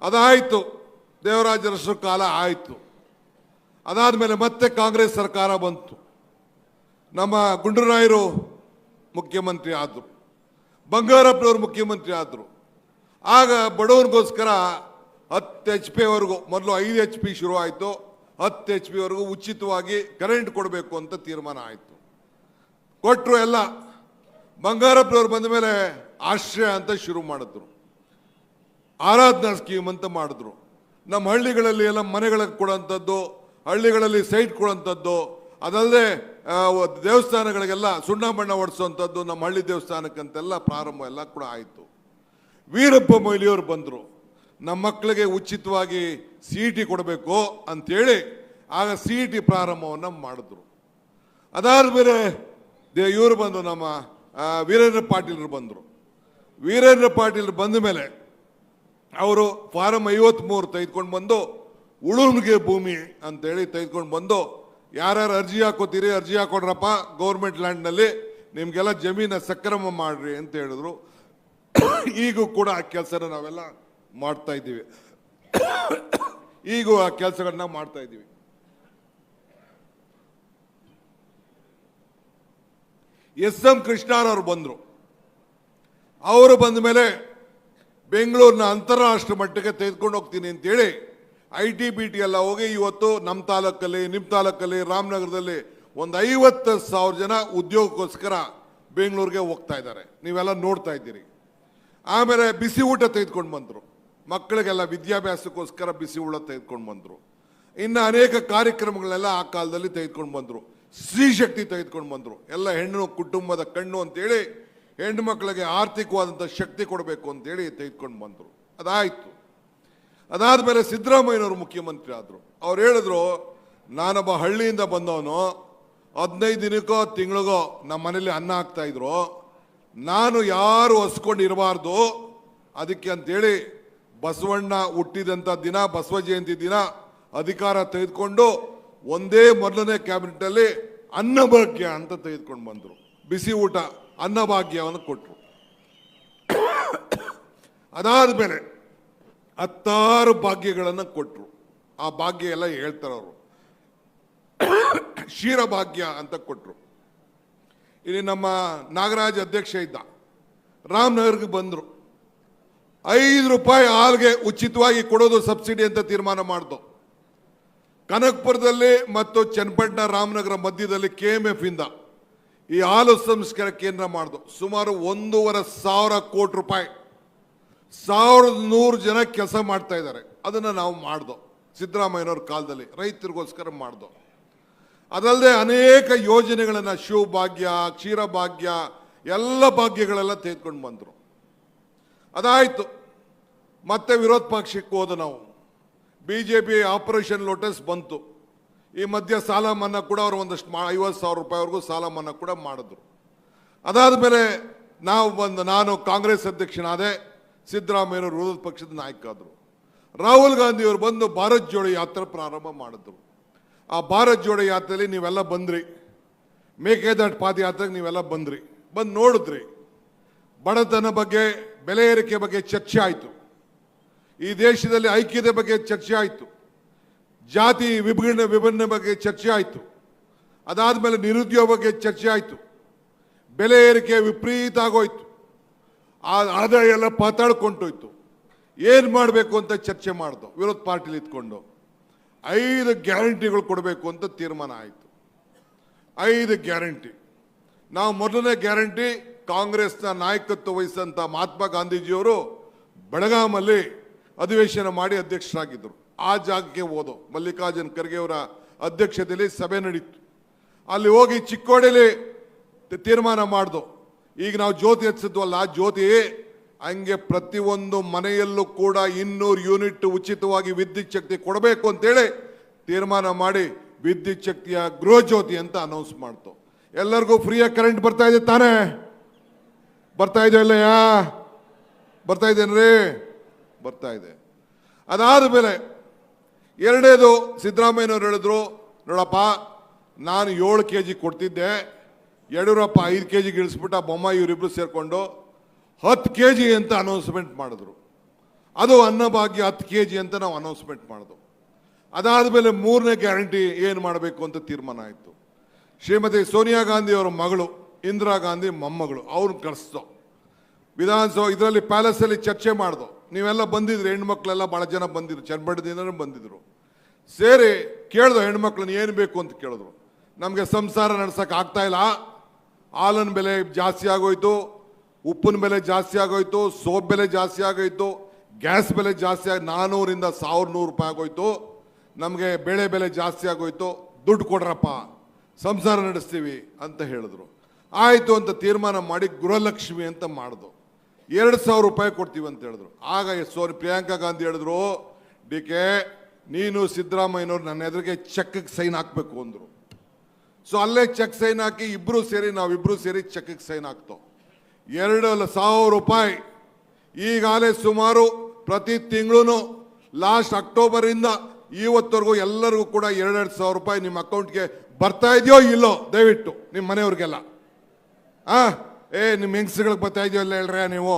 Speaker 4: ಅದಾಯಿತು, ದೇವರಾಜ ಅರಸರ ಕಾಲ ಆಯಿತು. ಅದಾದಮೇಲೆ ಮತ್ತೆ ಕಾಂಗ್ರೆಸ್ ಸರ್ಕಾರ ಬಂತು. ನಮ್ಮ ಗುಂಡೂರಾಯರು ಮುಖ್ಯಮಂತ್ರಿ ಆದರು, ಬಂಗಾರಪ್ಪನವರು ಮುಖ್ಯಮಂತ್ರಿ ಆದರು. ಆಗ ಬಡವರಿಗೋಸ್ಕರ 10 HP ವರೆಗೂ, ಮೊದಲು 5 HP ಶುರು ಆಯಿತು, 10 HP ವರೆಗೂ ಉಚಿತವಾಗಿ ಕರೆಂಟ್ ಕೊಡಬೇಕು ಅಂತ ತೀರ್ಮಾನ ಆಯಿತು. ಕೊಟ್ಟರು ಎಲ್ಲ. ಬಂಗಾರಪ್ಪನವ್ರು ಬಂದ ಮೇಲೆ ಆಶ್ರಯ ಅಂತ ಶುರು ಮಾಡಿದ್ರು, ಆರಾಧನಾ ಸ್ಕೀಮ್ ಅಂತ ಮಾಡಿದ್ರು. ನಮ್ಮ ಹಳ್ಳಿಗಳಲ್ಲಿ ಎಲ್ಲ ಮನೆಗಳಿಗೆ ಕೊಡೋಂಥದ್ದು, ಹಳ್ಳಿಗಳಲ್ಲಿ ಸೈಟ್ ಕೊಡೋಂಥದ್ದು, ಅದಲ್ಲದೆ ದೇವಸ್ಥಾನಗಳಿಗೆಲ್ಲ ಸುಣ್ಣ ಬಣ್ಣ ಹೊಡಿಸುವಂಥದ್ದು, ನಮ್ಮ ಹಳ್ಳಿ ದೇವಸ್ಥಾನಕ್ಕಂತೆಲ್ಲ ಪ್ರಾರಂಭ ಎಲ್ಲ ಕೂಡ ಆಯಿತು. ವೀರಪ್ಪ ಮೊಯ್ಲಿಯವರು ಬಂದರು, ನಮ್ಮ ಮಕ್ಕಳಿಗೆ ಉಚಿತವಾಗಿ CET ಕೊಡಬೇಕು ಅಂಥೇಳಿ ಆಗ CET ಪ್ರಾರಂಭವನ್ನು ಮಾಡಿದ್ರು. ಅದಾದಮೇಲೆ ಇವರು ಬಂದು ನಮ್ಮ ವೀರೇಂದ್ರ ಪಾಟೀಲರು ಬಂದರು. ವೀರೇಂದ್ರ ಪಾಟೀಲ್ ಬಂದ ಮೇಲೆ ಅವರು ಫಾರಂ 53 ತೆಗೆದುಕೊಂಡು ಬಂದು ಉಳುವಿಗೆ ಭೂಮಿ ಅಂತೇಳಿ ತೆಗೆದುಕೊಂಡು ಬಂದು, ಯಾರ್ಯಾರು ಅರ್ಜಿ ಹಾಕೋತೀರಿ ಅರ್ಜಿ ಹಾಕೊಡ್ರಪ್ಪ, ಗೌರ್ಮೆಂಟ್ ಲ್ಯಾಂಡ್ನಲ್ಲಿ ನಿಮಗೆಲ್ಲ ಜಮೀನ ಸಕ್ರಮ ಮಾಡ್ರಿ ಅಂತ ಹೇಳಿದ್ರು. ಈಗೂ ಕೂಡ ಆ ಕೆಲಸನ ನಾವೆಲ್ಲ ಮಾಡ್ತಾ ಇದ್ದೀವಿ. ಈಗೂ ಆ ಕೆಲಸಗಳನ್ನ ಮಾಡ್ತಾ ಇದ್ದೀವಿ. SM ಕೃಷ್ಣರವರು ಬಂದರು. ಅವರು ಬಂದ ಮೇಲೆ ಬೆಂಗಳೂರಿನ ಅಂತಾರಾಷ್ಟ್ರೀಯ ಮಟ್ಟಕ್ಕೆ ತೆಗೆದುಕೊಂಡು ಹೋಗ್ತೀನಿ ಅಂತೇಳಿ IT-BT ಎಲ್ಲ ಹೋಗಿ ಇವತ್ತು ನಮ್ಮ ತಾಲೂಕಲ್ಲಿ, ನಿಮ್ಮ ತಾಲೂಕಲ್ಲಿ, ರಾಮನಗರದಲ್ಲಿ ಒಂದು 50,000 ಜನ ಉದ್ಯೋಗಕ್ಕೋಸ್ಕರ ಬೆಂಗಳೂರಿಗೆ ಹೋಗ್ತಾ ಇದ್ದಾರೆ. ನೀವೆಲ್ಲ ನೋಡ್ತಾ ಇದ್ದೀರಿ. ಆಮೇಲೆ ಬಿಸಿ ಊಟ ತೆಗೆದುಕೊಂಡು ಬಂದರು. ಮಕ್ಕಳಿಗೆಲ್ಲ ವಿದ್ಯಾಭ್ಯಾಸಕ್ಕೋಸ್ಕರ ಬಿಸಿ ಊಟ ತೆಗೆದುಕೊಂಡು ಬಂದರು. ಇನ್ನು ಅನೇಕ ಕಾರ್ಯಕ್ರಮಗಳೆಲ್ಲ ಆ ಕಾಲದಲ್ಲಿ ತೆಗೆದುಕೊಂಡು ಬಂದರು. ಸ್ತ್ರೀ ಶಕ್ತಿ ತೆಗೆದುಕೊಂಡು ಬಂದರು. ಎಲ್ಲ ಹೆಣ್ಣು ಕುಟುಂಬದ ಕಣ್ಣು ಅಂತೇಳಿ ಹೆಣ್ಣು ಮಕ್ಕಳಿಗೆ ಆರ್ಥಿಕವಾದಂಥ ಶಕ್ತಿ ಕೊಡಬೇಕು ಅಂತೇಳಿ ತೆಗೆದುಕೊಂಡು ಬಂದರು. ಅದಾಯಿತು. ಅದಾದಮೇಲೆ ಸಿದ್ದರಾಮಯ್ಯನವರು ಮುಖ್ಯಮಂತ್ರಿ ಆದರು. ಅವ್ರು ಹೇಳಿದ್ರು, ನಾನೊಬ್ಬ ಹಳ್ಳಿಯಿಂದ ಬಂದವನು, 15 ದಿನಕ್ಕೋ ತಿಂಗಳಿಗೋ ನಮ್ಮ ಮನೇಲಿ ಅನ್ನ ಹಾಕ್ತಾ ಇದ್ರು, ನಾನು ಯಾರು ಹಸ್ಕೊಂಡು ಇರಬಾರ್ದು, ಅದಕ್ಕೆ ಅಂತೇಳಿ ಬಸವಣ್ಣ ಹುಟ್ಟಿದಂಥ ದಿನ, ಬಸವ ಜಯಂತಿ ದಿನ ಅಧಿಕಾರ ತೆಗೆದುಕೊಂಡು ಒಂದೇ ಮೊದಲನೇ ಕ್ಯಾಬಿನೆಟಲ್ಲಿ ಅನ್ನಭಾಗ್ಯ ಅಂತ ತೆಗೆದುಕೊಂಡು ಬಂದರು. ಬಿಸಿ ಊಟ ಅನ್ನಭಾಗ್ಯವನ್ನು ಕೊಟ್ಟರು. ಅದಾದಮೇಲೆ 10 ಭಾಗ್ಯಗಳನ್ನು ಕೊಟ್ಟರು. ಆ ಭಾಗ್ಯ ಎಲ್ಲ ಹೇಳ್ತಾರೆ ಅವರು. ಕ್ಷೀರಭಾಗ್ಯ ಅಂತ ಕೊಟ್ಟರು. ಇಲ್ಲಿ ನಮ್ಮ ನಾಗರಾಜ್ ಅಧ್ಯಕ್ಷ ಇದ್ದ, ರಾಮನಗರ್ಗೆ ಬಂದರು. 5 ರೂಪಾಯಿ ಹಾಲ್ಗೆ ಉಚಿತವಾಗಿ ಕೊಡೋದು ಸಬ್ಸಿಡಿ ಅಂತ ತೀರ್ಮಾನ ಮಾಡ್ದು. ಕನಕಪುರದಲ್ಲಿ ಮತ್ತು ಚನ್ನಪಟ್ಟಣ ರಾಮನಗರ ಮಧ್ಯದಲ್ಲಿ KMF ಇಂದ ಈ ಹಾಲು ಸಂಸ್ಕರಣೆ ಕೇಂದ್ರ ಮಾಡ್ದು. ಸುಮಾರು 1,500 ಕೋಟಿ ರೂಪಾಯಿ, 1,100 ಜನ ಕೆಲಸ ಮಾಡ್ತಾ ಇದ್ದಾರೆ. ಅದನ್ನು ನಾವು ಮಾಡ್ದು ಸಿದ್ದರಾಮಯ್ಯನವ್ರ ಕಾಲದಲ್ಲಿ, ರೈತರಿಗೋಸ್ಕರ ಮಾಡ್ದು. ಅದಲ್ಲದೆ ಅನೇಕ ಯೋಜನೆಗಳನ್ನು, ಶಿವಭಾಗ್ಯ, ಕ್ಷೀರಭಾಗ್ಯ, ಎಲ್ಲ ಭಾಗ್ಯಗಳೆಲ್ಲ ತೆಗೆದುಕೊಂಡು ಬಂದರು. ಅದಾಯಿತು. ಮತ್ತೆ ವಿರೋಧ ಪಕ್ಷಕ್ಕೆ ಹೋದ ನಾವು. BJP ಆಪರೇಷನ್ ಲೋಟಸ್ ಬಂತು. ಈ ಮಧ್ಯ ಸಾಲ ಮನ್ನಾ ಕೂಡ ಅವರು ಒಂದಷ್ಟು 50,000 ರೂಪಾಯಿವರೆಗೂ ಸಾಲ ಮನ್ನಾ ಕೂಡ ಮಾಡಿದ್ರು. ಅದಾದಮೇಲೆ ನಾನು ಕಾಂಗ್ರೆಸ್ ಅಧ್ಯಕ್ಷನಾದೆ, ಸಿದ್ದರಾಮಯ್ಯನವರು ವಿರೋಧ ಪಕ್ಷದ ನಾಯಕ ಆದರು. ರಾಹುಲ್ ಗಾಂಧಿಯವರು ಬಂದು ಭಾರತ್ ಜೋಡೋ ಯಾತ್ರೆ ಪ್ರಾರಂಭ ಮಾಡಿದ್ರು. ಆ ಭಾರತ್ ಜೋಡೋ ಯಾತ್ರೆಯಲ್ಲಿ ನೀವೆಲ್ಲ ಬಂದ್ರಿ. ಮೇಕೆದಾಟು ಪಾದಯಾತ್ರೆಗೆ ನೀವೆಲ್ಲ ಬಂದ್ರಿ, ಬಂದು ನೋಡಿದ್ರಿ. ಬಡತನ ಬಗ್ಗೆ, ಬೆಲೆ ಏರಿಕೆ ಬಗ್ಗೆ ಚರ್ಚೆ ಆಯಿತು. ಈ ದೇಶದಲ್ಲಿ ಐಕ್ಯತೆ ಬಗ್ಗೆ ಚರ್ಚೆ ಆಯಿತು. ಜಾತಿ ವಿಭಿನ್ನ ಬಗ್ಗೆ ಚರ್ಚೆ ಆಯಿತು. ಅದಾದಮೇಲೆ ನಿರುದ್ಯೋಗ ಬಗ್ಗೆ ಚರ್ಚೆ ಆಯಿತು. ಬೆಲೆ ಏರಿಕೆ ವಿಪರೀತ ಆಗೋಯ್ತು. ಆದಾಯ ಎಲ್ಲ ಪಾತಾಡ್ಕೊಂಡೋಯ್ತು. ಏನು ಮಾಡಬೇಕು ಅಂತ ಚರ್ಚೆ ಮಾಡ್ದು. ವಿರೋಧ ಪಾರ್ಟಿಲಿ ಇದ್ಕೊಂಡು 5 ಗ್ಯಾರಂಟಿಗಳು ಕೊಡಬೇಕು ಅಂತ ತೀರ್ಮಾನ ಆಯಿತು. 5 ಗ್ಯಾರಂಟಿ. ನಾವು ಮೊದಲನೇ ಗ್ಯಾರಂಟಿ ಕಾಂಗ್ರೆಸ್ನ ನಾಯಕತ್ವ ವಹಿಸಿದಂಥ ಮಹಾತ್ಮ ಗಾಂಧೀಜಿಯವರು ಬೆಳಗಾಮಲ್ಲಿ ಅಧಿವೇಶನ ಮಾಡಿ ಅಧ್ಯಕ್ಷರಾಗಿದ್ದರು. ಆ ಜಾಗಕ್ಕೆ ಹೋದೋ, ಮಲ್ಲಿಕಾರ್ಜುನ್ ಖರ್ಗೆ ಅವರ ಅಧ್ಯಕ್ಷತೆಯಲ್ಲಿ ಸಭೆ ನಡೀತು. ಅಲ್ಲಿ ಹೋಗಿ ಚಿಕ್ಕೋಡಿಯಲ್ಲಿ ತೀರ್ಮಾನ ಮಾಡ್ದು. ಈಗ ನಾವು ಜ್ಯೋತಿ ಹಚ್ಚಿದ್ವಲ್ಲ, ಆ ಜ್ಯೋತಿ ಹಂಗೆ ಪ್ರತಿಯೊಂದು ಮನೆಯಲ್ಲೂ ಕೂಡ 200 ಯೂನಿಟ್ ಉಚಿತವಾಗಿ ವಿದ್ಯುತ್ ಶಕ್ತಿ ಕೊಡಬೇಕು ಅಂತೇಳಿ ತೀರ್ಮಾನ ಮಾಡಿ ವಿದ್ಯುತ್ ಶಕ್ತಿಯ ಗೃಹ ಜ್ಯೋತಿ ಅಂತ ಅನೌನ್ಸ್ ಮಾಡ್ತು. ಎಲ್ಲರಿಗೂ ಫ್ರೀಯಾಗಿ ಕರೆಂಟ್ ಬರ್ತಾ ಇದೆ ತಾನೇ? ಬರ್ತಾ ಇದೆ ಇಲ್ಲಯ್ಯ? ಬರ್ತಾ ಇದೇನ್ರಿ? ಬರ್ತಾ ಇದೆ. ಅದಾದ ಮೇಲೆ ಎರಡನೇದು ಸಿದ್ದರಾಮಯ್ಯನವರು ಹೇಳಿದ್ರು, ನೋಡಪ್ಪ ನಾನು 7 kg ಕೊಡ್ತಿದ್ದೆ, ಯಡಿಯೂರಪ್ಪ 5 kg ಇಳಿಸ್ಬಿಟ್ಟ, ಬೊಮ್ಮಾಯಿ ಇವರಿಬ್ರು ಸೇರಿಕೊಂಡು 10 kg ಅಂತ ಅನೌನ್ಸ್ಮೆಂಟ್ ಮಾಡಿದ್ರು. ಅದು ಅನ್ನಭಾಗ್ಯ 10 kg ಅಂತ ನಾವು ಅನೌನ್ಸ್ಮೆಂಟ್ ಮಾಡಿದ್ವು. ಅದಾದಮೇಲೆ 3ನೇ ಗ್ಯಾರಂಟಿ ಏನು ಮಾಡಬೇಕು ಅಂತ ತೀರ್ಮಾನ ಆಯಿತು. ಶ್ರೀಮತಿ ಸೋನಿಯಾ ಗಾಂಧಿ ಅವರ ಮಗಳು, ಇಂದಿರಾ ಗಾಂಧಿ ಮೊಮ್ಮಗಳು, ಅವ್ರನ್ನ ಕಳಿಸ್ದೋ ವಿಧಾನಸಭೆ ಇದರಲ್ಲಿ ಪ್ಯಾಲೇಸಲ್ಲಿ ಚರ್ಚೆ ಮಾಡ್ದೋ. ನೀವೆಲ್ಲ ಬಂದಿದ್ರು, ಹೆಣ್ಮಕ್ಳೆಲ್ಲ ಭಾಳ ಜನ ಬಂದಿದ್ರು, ಚನ್ನಪಟ್ಟಣದಿಂದ ಬಂದಿದ್ರು. ಸೇರಿ ಕೇಳ್ದೋ ಹೆಣ್ಮಕ್ಳನ್ನ ಏನು ಬೇಕು ಅಂತ ಕೇಳಿದ್ರು. ನಮಗೆ ಸಂಸಾರ ನಡ್ಸೋಕೆ ಆಗ್ತಾ ಇಲ್ಲ, ಹಾಲಿನ ಬೆಲೆ ಜಾಸ್ತಿ ಆಗೋಯ್ತು, ಉಪ್ಪಿನ ಬೆಲೆ ಜಾಸ್ತಿ ಆಗೋಯ್ತು, ಸೋಪ್ ಬೆಲೆ ಜಾಸ್ತಿ ಆಗೋಯ್ತು, ಗ್ಯಾಸ್ ಬೆಲೆ ಜಾಸ್ತಿ ಆಗಿ 400ರಿಂದ 1,100 ರೂಪಾಯಿ ಆಗೋಯ್ತು, ನಮಗೆ ಬೇಳೆ ಬೆಲೆ ಜಾಸ್ತಿ ಆಗೋಯ್ತು, ದುಡ್ಡು ಕೊಡ್ರಪ್ಪ, ಸಂಸಾರ ನಡೆಸ್ತೀವಿ ಅಂತ ಹೇಳಿದ್ರು. ಆಯಿತು ಅಂತ ತೀರ್ಮಾನ ಮಾಡಿ ಗೃಹಲಕ್ಷ್ಮಿ ಅಂತ ಮಾಡಿದ್ರು. 2,000 ರೂಪಾಯಿ ಕೊಡ್ತೀವಿ ಅಂತ ಹೇಳಿದ್ರು. ಆಗ ಪ್ರಿಯಾಂಕಾ ಗಾಂಧಿ ಹೇಳಿದ್ರು, ಡಿ ಕೆ ನೀನು ಸಿದ್ದರಾಮಯ್ಯನವ್ರು ನನ್ನ ಎದುರಿಗೆ ಚೆಕ್ಗೆ ಸೈನ್ ಹಾಕಬೇಕು ಅಂದರು. ಸೊ ಅಲ್ಲೇ ಚೆಕ್ ಸೈನ್ ಹಾಕಿ ನಾವಿಬ್ಬರು ಸೇರಿ ಚೆಕ್ಗೆ ಸೈನ್ ಹಾಕ್ತೋ. 2,000 ರೂಪಾಯಿ ಈಗಾಗಲೇ ಸುಮಾರು ಪ್ರತಿ ತಿಂಗಳು ಲಾಸ್ಟ್ ಅಕ್ಟೋಬರಿಂದ ಇವತ್ತವರೆಗೂ ಎಲ್ಲರಿಗೂ ಕೂಡ 2,000 ರೂಪಾಯಿ ನಿಮ್ಮ ಅಕೌಂಟ್ಗೆ ಬರ್ತಾ ಇದೆಯೋ ಇಲ್ಲೋ ದಯವಿಟ್ಟು ನಿಮ್ಮ ಮನೆಯವ್ರಿಗೆಲ್ಲ ನಿಮ್ಮ ಹೆಂಗಸ್ಗಳಿಗೆ ಬರ್ತಾ ಇದೆಯೋ ಇಲ್ಲ ಹೇಳ್ರಿ ನೀವು.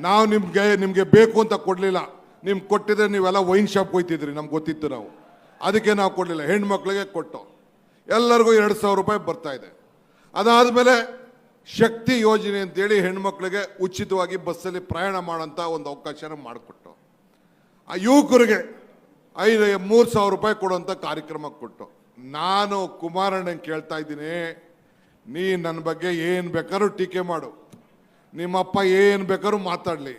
Speaker 4: ನಾವು ನಿಮಗೆ ಬೇಕು ಅಂತ ಕೊಡಲಿಲ್ಲ. ನಿಮ್ಗೆ ಕೊಟ್ಟಿದ್ರೆ ನೀವೆಲ್ಲ ವೈನ್ ಶಾಪ್ ಹೋಯ್ತಿದ್ರಿ, ನಮ್ಗೆ ಗೊತ್ತಿತ್ತು. ನಾವು ಅದಕ್ಕೆ ನಾವು ಕೊಡಲಿಲ್ಲ, ಹೆಣ್ಮಕ್ಳಿಗೆ ಕೊಟ್ಟು ಎಲ್ಲರಿಗೂ 2,000 ರೂಪಾಯಿ ಬರ್ತಾ ಇದೆ. ಅದಾದಮೇಲೆ ಶಕ್ತಿ ಯೋಜನೆ ಅಂತೇಳಿ ಹೆಣ್ಮಕ್ಳಿಗೆ ಉಚಿತವಾಗಿ ಬಸ್ಸಲ್ಲಿ ಪ್ರಯಾಣ ಮಾಡೋಂಥ ಒಂದು ಅವಕಾಶನ ಮಾಡಿಕೊಟ್ಟು, ಆ ಯುವಕರಿಗೆ 3,000 ರೂಪಾಯಿ ಕೊಡುವಂಥ ಕಾರ್ಯಕ್ರಮ ಕೊಟ್ಟು. ನಾನು ಕುಮಾರಣ್ಣನ ಕೇಳ್ತಾ ಇದ್ದೀನಿ, ನೀ ನನ್ನ ಬಗ್ಗೆ ಏನು ಬೇಕಾದ್ರೂ ಟೀಕೆ ಮಾಡು, ನಿಮ್ಮಪ್ಪ ಏನು ಬೇಕಾದ್ರೂ ಮಾತಾಡಲಿ,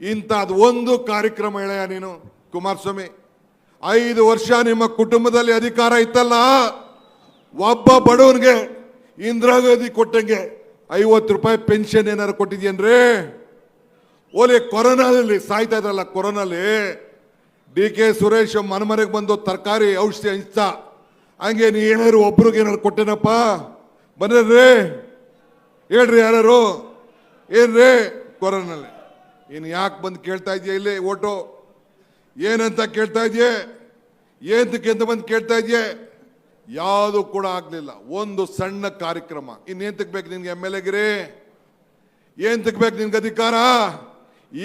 Speaker 4: ಇಂಥದ್ದು ಒಂದು ಕಾರ್ಯಕ್ರಮ ಹೇಳಯ್ಯ ನೀನು ಕುಮಾರಸ್ವಾಮಿ. 5 ವರ್ಷ ನಿಮ್ಮ ಕುಟುಂಬದಲ್ಲಿ ಅಧಿಕಾರ ಇತ್ತಲ್ಲ, ಒಬ್ಬ ಬಡವನಿಗೆ ಇಂದಿರಾ ಗಾಂಧಿ ಕೊಟ್ಟಂಗೆ 50 ರೂಪಾಯಿ ಪೆನ್ಷನ್ ಏನಾರು ಕೊಟ್ಟಿದ್ಯೇನ್ರಿ? ಓಲೆ ಕೊರೋನಾದಲ್ಲಿ ಸಾಯ್ತಾ ಇದ್ರಲ್ಲ, ಕೊರೋನಲ್ಲಿ ಡಿ ಕೆ ಸುರೇಶ್ ಮನೆಗೆ ಬಂದು ತರಕಾರಿ ಔಷಧಿ ಹಂಚ್ತಾ, ಹಂಗೆ ನೀ ಏನಾರು ಒಬ್ರಿಗೆ ಏನಾರು ಕೊಟ್ಟೇನಪ್ಪ? ಬನ್ರಿ ಹೇಳ್ರಿ ಯಾರು ಏನ್ರಿ ಕೊರೋನಲ್ಲಿ. ಇನ್ನು ಯಾಕೆ ಬಂದು ಕೇಳ್ತಾ ಇದೆಯಾ ಇಲ್ಲಿ ಓಟು? ಏನಂತ ಕೇಳ್ತಾ ಇದೆಯೇ? ಏನಕ್ಕೆ ಅಂತ ಬಂದು ಕೇಳ್ತಾ ಇದೆಯೇ? ಯಾವುದು ಕೂಡ ಆಗಲಿಲ್ಲ. ಒಂದು ಸಣ್ಣ ಕಾರ್ಯಕ್ರಮ. ಇನ್ನೇಂತಕ್ಕೆ ಬೇಕು ನಿನ್ಗೆ ಎಮ್ ಎಲ್ ಎಗಿರಿ? ಏಂತಕ್ಕೆ ಬೇಕು ನಿನ್ಗೆ ಅಧಿಕಾರ?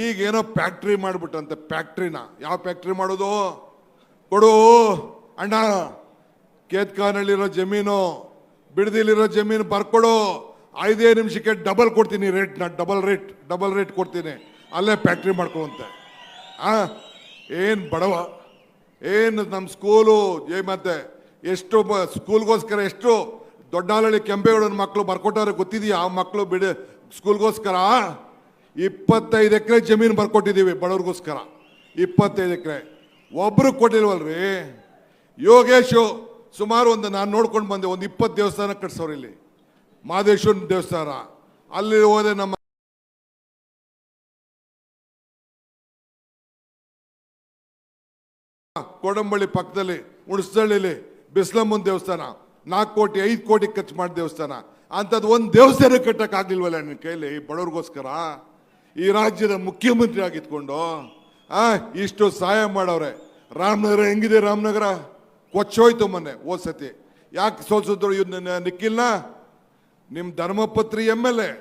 Speaker 4: ಈಗೇನೋ ಫ್ಯಾಕ್ಟ್ರಿ ಮಾಡಿಬಿಟ್ಟಂತೆ. ಫ್ಯಾಕ್ಟ್ರಿನ ಯಾವ ಫ್ಯಾಕ್ಟ್ರಿ ಮಾಡೋದು? ಕೊಡು ಅಣ್ಣ, ಕೇತ್ಕಾನಲ್ಲಿರೋ ಜಮೀನು, ಬಿಡದಿಲಿರೋ ಜಮೀನು ಬರ್ಕೊಡು, 5 ನಿಮಿಷಕ್ಕೆ ಡಬಲ್ ಕೊಡ್ತೀನಿ ರೇಟ್ನ, ಡಬಲ್ ರೇಟ್ ಕೊಡ್ತೀನಿ, ಅಲ್ಲೇ ಫ್ಯಾಕ್ಟ್ರಿ ಮಾಡ್ಕೊಳುವಂತೆ. ಏನು ಬಡವ, ಏನು ನಮ್ಮ ಸ್ಕೂಲು ಮತ್ತೆ ಎಷ್ಟು ಸ್ಕೂಲ್ಗೋಸ್ಕರ ಎಷ್ಟು ದೊಡ್ಡಾಲಹಳ್ಳಿ ಕೆಂಪೇಗೌಡನ ಮಕ್ಕಳು ಬರ್ಕೊಟ್ಟವ್ರೆ ಗೊತ್ತಿದೆಯಾ? ಆ ಮಕ್ಕಳು ಸ್ಕೂಲ್ಗೋಸ್ಕರ 25 ಎಕರೆ ಜಮೀನು ಬರ್ಕೊಟ್ಟಿದ್ದೀವಿ ಬಡವ್ರಿಗೋಸ್ಕರ. 25 ಎಕರೆ ಒಬ್ರು ಕೊಟ್ಟಿಲ್ವಲ್ರಿ? ಯೋಗೇಶು ಸುಮಾರು ನಾನು ನೋಡ್ಕೊಂಡು ಬಂದೆ, ಒಂದು 20 ದೇವಸ್ಥಾನ ಕಟ್ಸೋರು ಇಲ್ಲಿ. ಮಹದೇಶ್ವರನ ದೇವಸ್ಥಾನ ಅಲ್ಲಿ ಹೋದೆ, ನಮ್ಮ ಕೋಡಂಬಳ್ಳಿ ಪಕ್ಕದಲ್ಲಿ ಹುಣಸಳ್ಳಿಲಿ ಬಿಸ್ಲಮ್ಮನ ದೇವಸ್ಥಾನ 4 ಕೋಟಿ 5 ಕೋಟಿ ಖರ್ಚು ಮಾಡಿ ದೇವಸ್ಥಾನ. ಅಂಥದ್ದು ಒಂದು ದೇವಸ್ಥಾನ ಕಟ್ಟಕ್ಕಾಗ್ಲಿಲ್ವಲ್ಲ ನಿನ್ನ ಕೈಲಿ ಬಡವ್ರಿಗೋಸ್ಕರ? ಈ ರಾಜ್ಯದ ಮುಖ್ಯಮಂತ್ರಿ ಆಗಿತ್ಕೊಂಡು ಇಷ್ಟು ಸಹಾಯ ಮಾಡವ್ರೆ. ರಾಮನಗರ ಹೆಂಗಿದೆ? ರಾಮನಗರ ಕೊಚ್ಚೋಯ್ತು ಮೊನ್ನೆ ಹೋದ್ ಸತಿ. ಯಾಕೆ ಸೋಲ್ಸಿದ್ರು ನಿಖಿಲ್ನ? ನಿಮ್ಮ ಧರ್ಮಪತ್ರಿ ಎಮ್ ಎಲ್ ಎ,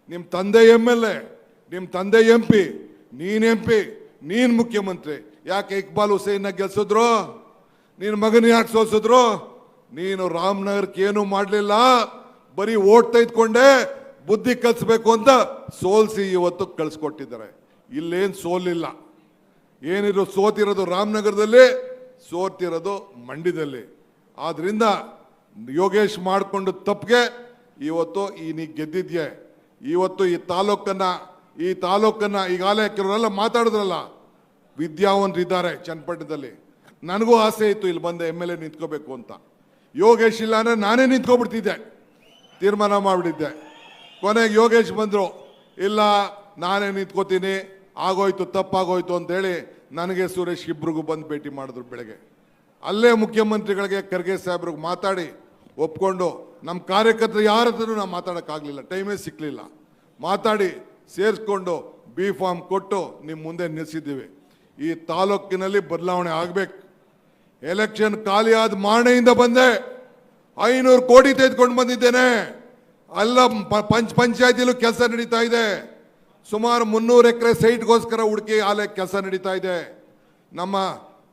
Speaker 4: ನಿಮ್ಮ ತಂದೆ ಎಮ್ ಎಲ್ ಎ, ನಿಮ್ಮ ತಂದೆ MP, ನೀನು MP, ನೀನು ಮುಖ್ಯಮಂತ್ರಿ. ಯಾಕೆ ಇಕ್ಬಾಲ್ ಹುಸೇನ್ನ ಗೆಲ್ಸಿದ್ರು? ನಿನ್ನ ಮಗನ ಯಾಕೆ ಸೋಲ್ಸಿದ್ರು? ನೀನು ರಾಮನಗರಕ್ಕೆ ಏನು ಮಾಡಲಿಲ್ಲ, ಬರೀ ಓಟ್ ತೆಗೆದುಕೊಂಡೆ, ಬುದ್ಧಿ ಕಲಿಸ್ಬೇಕು ಅಂತ ಸೋಲ್ಸಿ ಇವತ್ತು ಕಳಿಸ್ಕೊಟ್ಟಿದ್ದಾರೆ. ಇಲ್ಲೇನು ಸೋಲಿಲ್ಲ. ಏನಿದ್ರು ಸೋತಿರೋದು ರಾಮನಗರದಲ್ಲಿ, ಸೋತಿರೋದು ಮಂಡ್ಯದಲ್ಲಿ. ಆದ್ರಿಂದ ಯೋಗೇಶ್ ಮಾಡಿಕೊಂಡು ತಪ್ಪಿಗೆ ಇವತ್ತು ನೀ ಗೆದ್ದಿದ್ಯೆ. ಇವತ್ತು ಈ ತಾಲೂಕನ್ನ ಈಗಾಗಲೇ ಕೆಲವರೆಲ್ಲ ಮಾತಾಡಿದ್ರಲ್ಲ, ವಿದ್ಯಾವಂತರಿದ್ದಾರೆ ಚನ್ನಪಟ್ಟಣದಲ್ಲಿ. ನನಗೂ ಆಸೆ ಇತ್ತು ಇಲ್ಲಿ ಬಂದೆ MLA ನಿಂತ್ಕೋಬೇಕು ಅಂತ. ಯೋಗೇಶ್ ಇಲ್ಲ ಅಂದರೆ ನಾನೇ ನಿಂತ್ಕೊಬಿಡ್ತಿದ್ದೆ, ತೀರ್ಮಾನ ಮಾಡಿಬಿಟ್ಟಿದ್ದೆ. ಕೊನೆಗೆ ಯೋಗೇಶ್ ಬಂದರು, ಇಲ್ಲ ನಾನೇ ನಿಂತ್ಕೋತೀನಿ, ಆಗೋಯ್ತು ತಪ್ಪಾಗೋಯ್ತು ಅಂತೇಳಿ ನನಗೆ ಸುರೇಶ್ ಇಬ್ರಿಗೂ ಬಂದು ಭೇಟಿ ಮಾಡಿದ್ರು ಬೆಳಗ್ಗೆ. ಅಲ್ಲೇ ಮುಖ್ಯಮಂತ್ರಿಗಳಿಗೆ ಖರ್ಗೆ ಸಾಹೇಬ್ರಿಗೆ ಮಾತಾಡಿ ಒಪ್ಕೊಂಡು, ನಮ್ಮ ಕಾರ್ಯಕರ್ತರು ಯಾರ ಹತ್ರನೂ ನಾವು ಮಾತಾಡೋಕ್ಕಾಗಲಿಲ್ಲ, ಟೈಮೇ ಸಿಕ್ಕಲಿಲ್ಲ. ಮಾತಾಡಿ ಸೇರಿಸ್ಕೊಂಡು B ಫಾರ್ಮ್ ಕೊಟ್ಟು ನಿಮ್ಮ ಮುಂದೆ ನಿಲ್ಲಿಸಿದ್ದೀವಿ. ಈ ತಾಲೂಕಿನಲ್ಲಿ ಬದಲಾವಣೆ ಆಗಬೇಕು. ಎಲೆಕ್ಷನ್ ಖಾಲಿ ಆದ ಮಾರಣೆಯಿಂದ ಬಂದೆ, 500 ಕೋಟಿ ತೆಗೆದುಕೊಂಡು ಬಂದಿದ್ದೇನೆ. ಅಲ್ಲ ಪಂಚಾಯತಿಲೂ ಕೆಲಸ ನಡೀತಾ ಇದೆ. ಸುಮಾರು 300 ಎಕರೆ ಸೈಟ್ಗೋಸ್ಕರ ಹುಡುಕಿ ಆಲೆ ಕೆಲಸ ನಡೀತಾ ಇದೆ. ನಮ್ಮ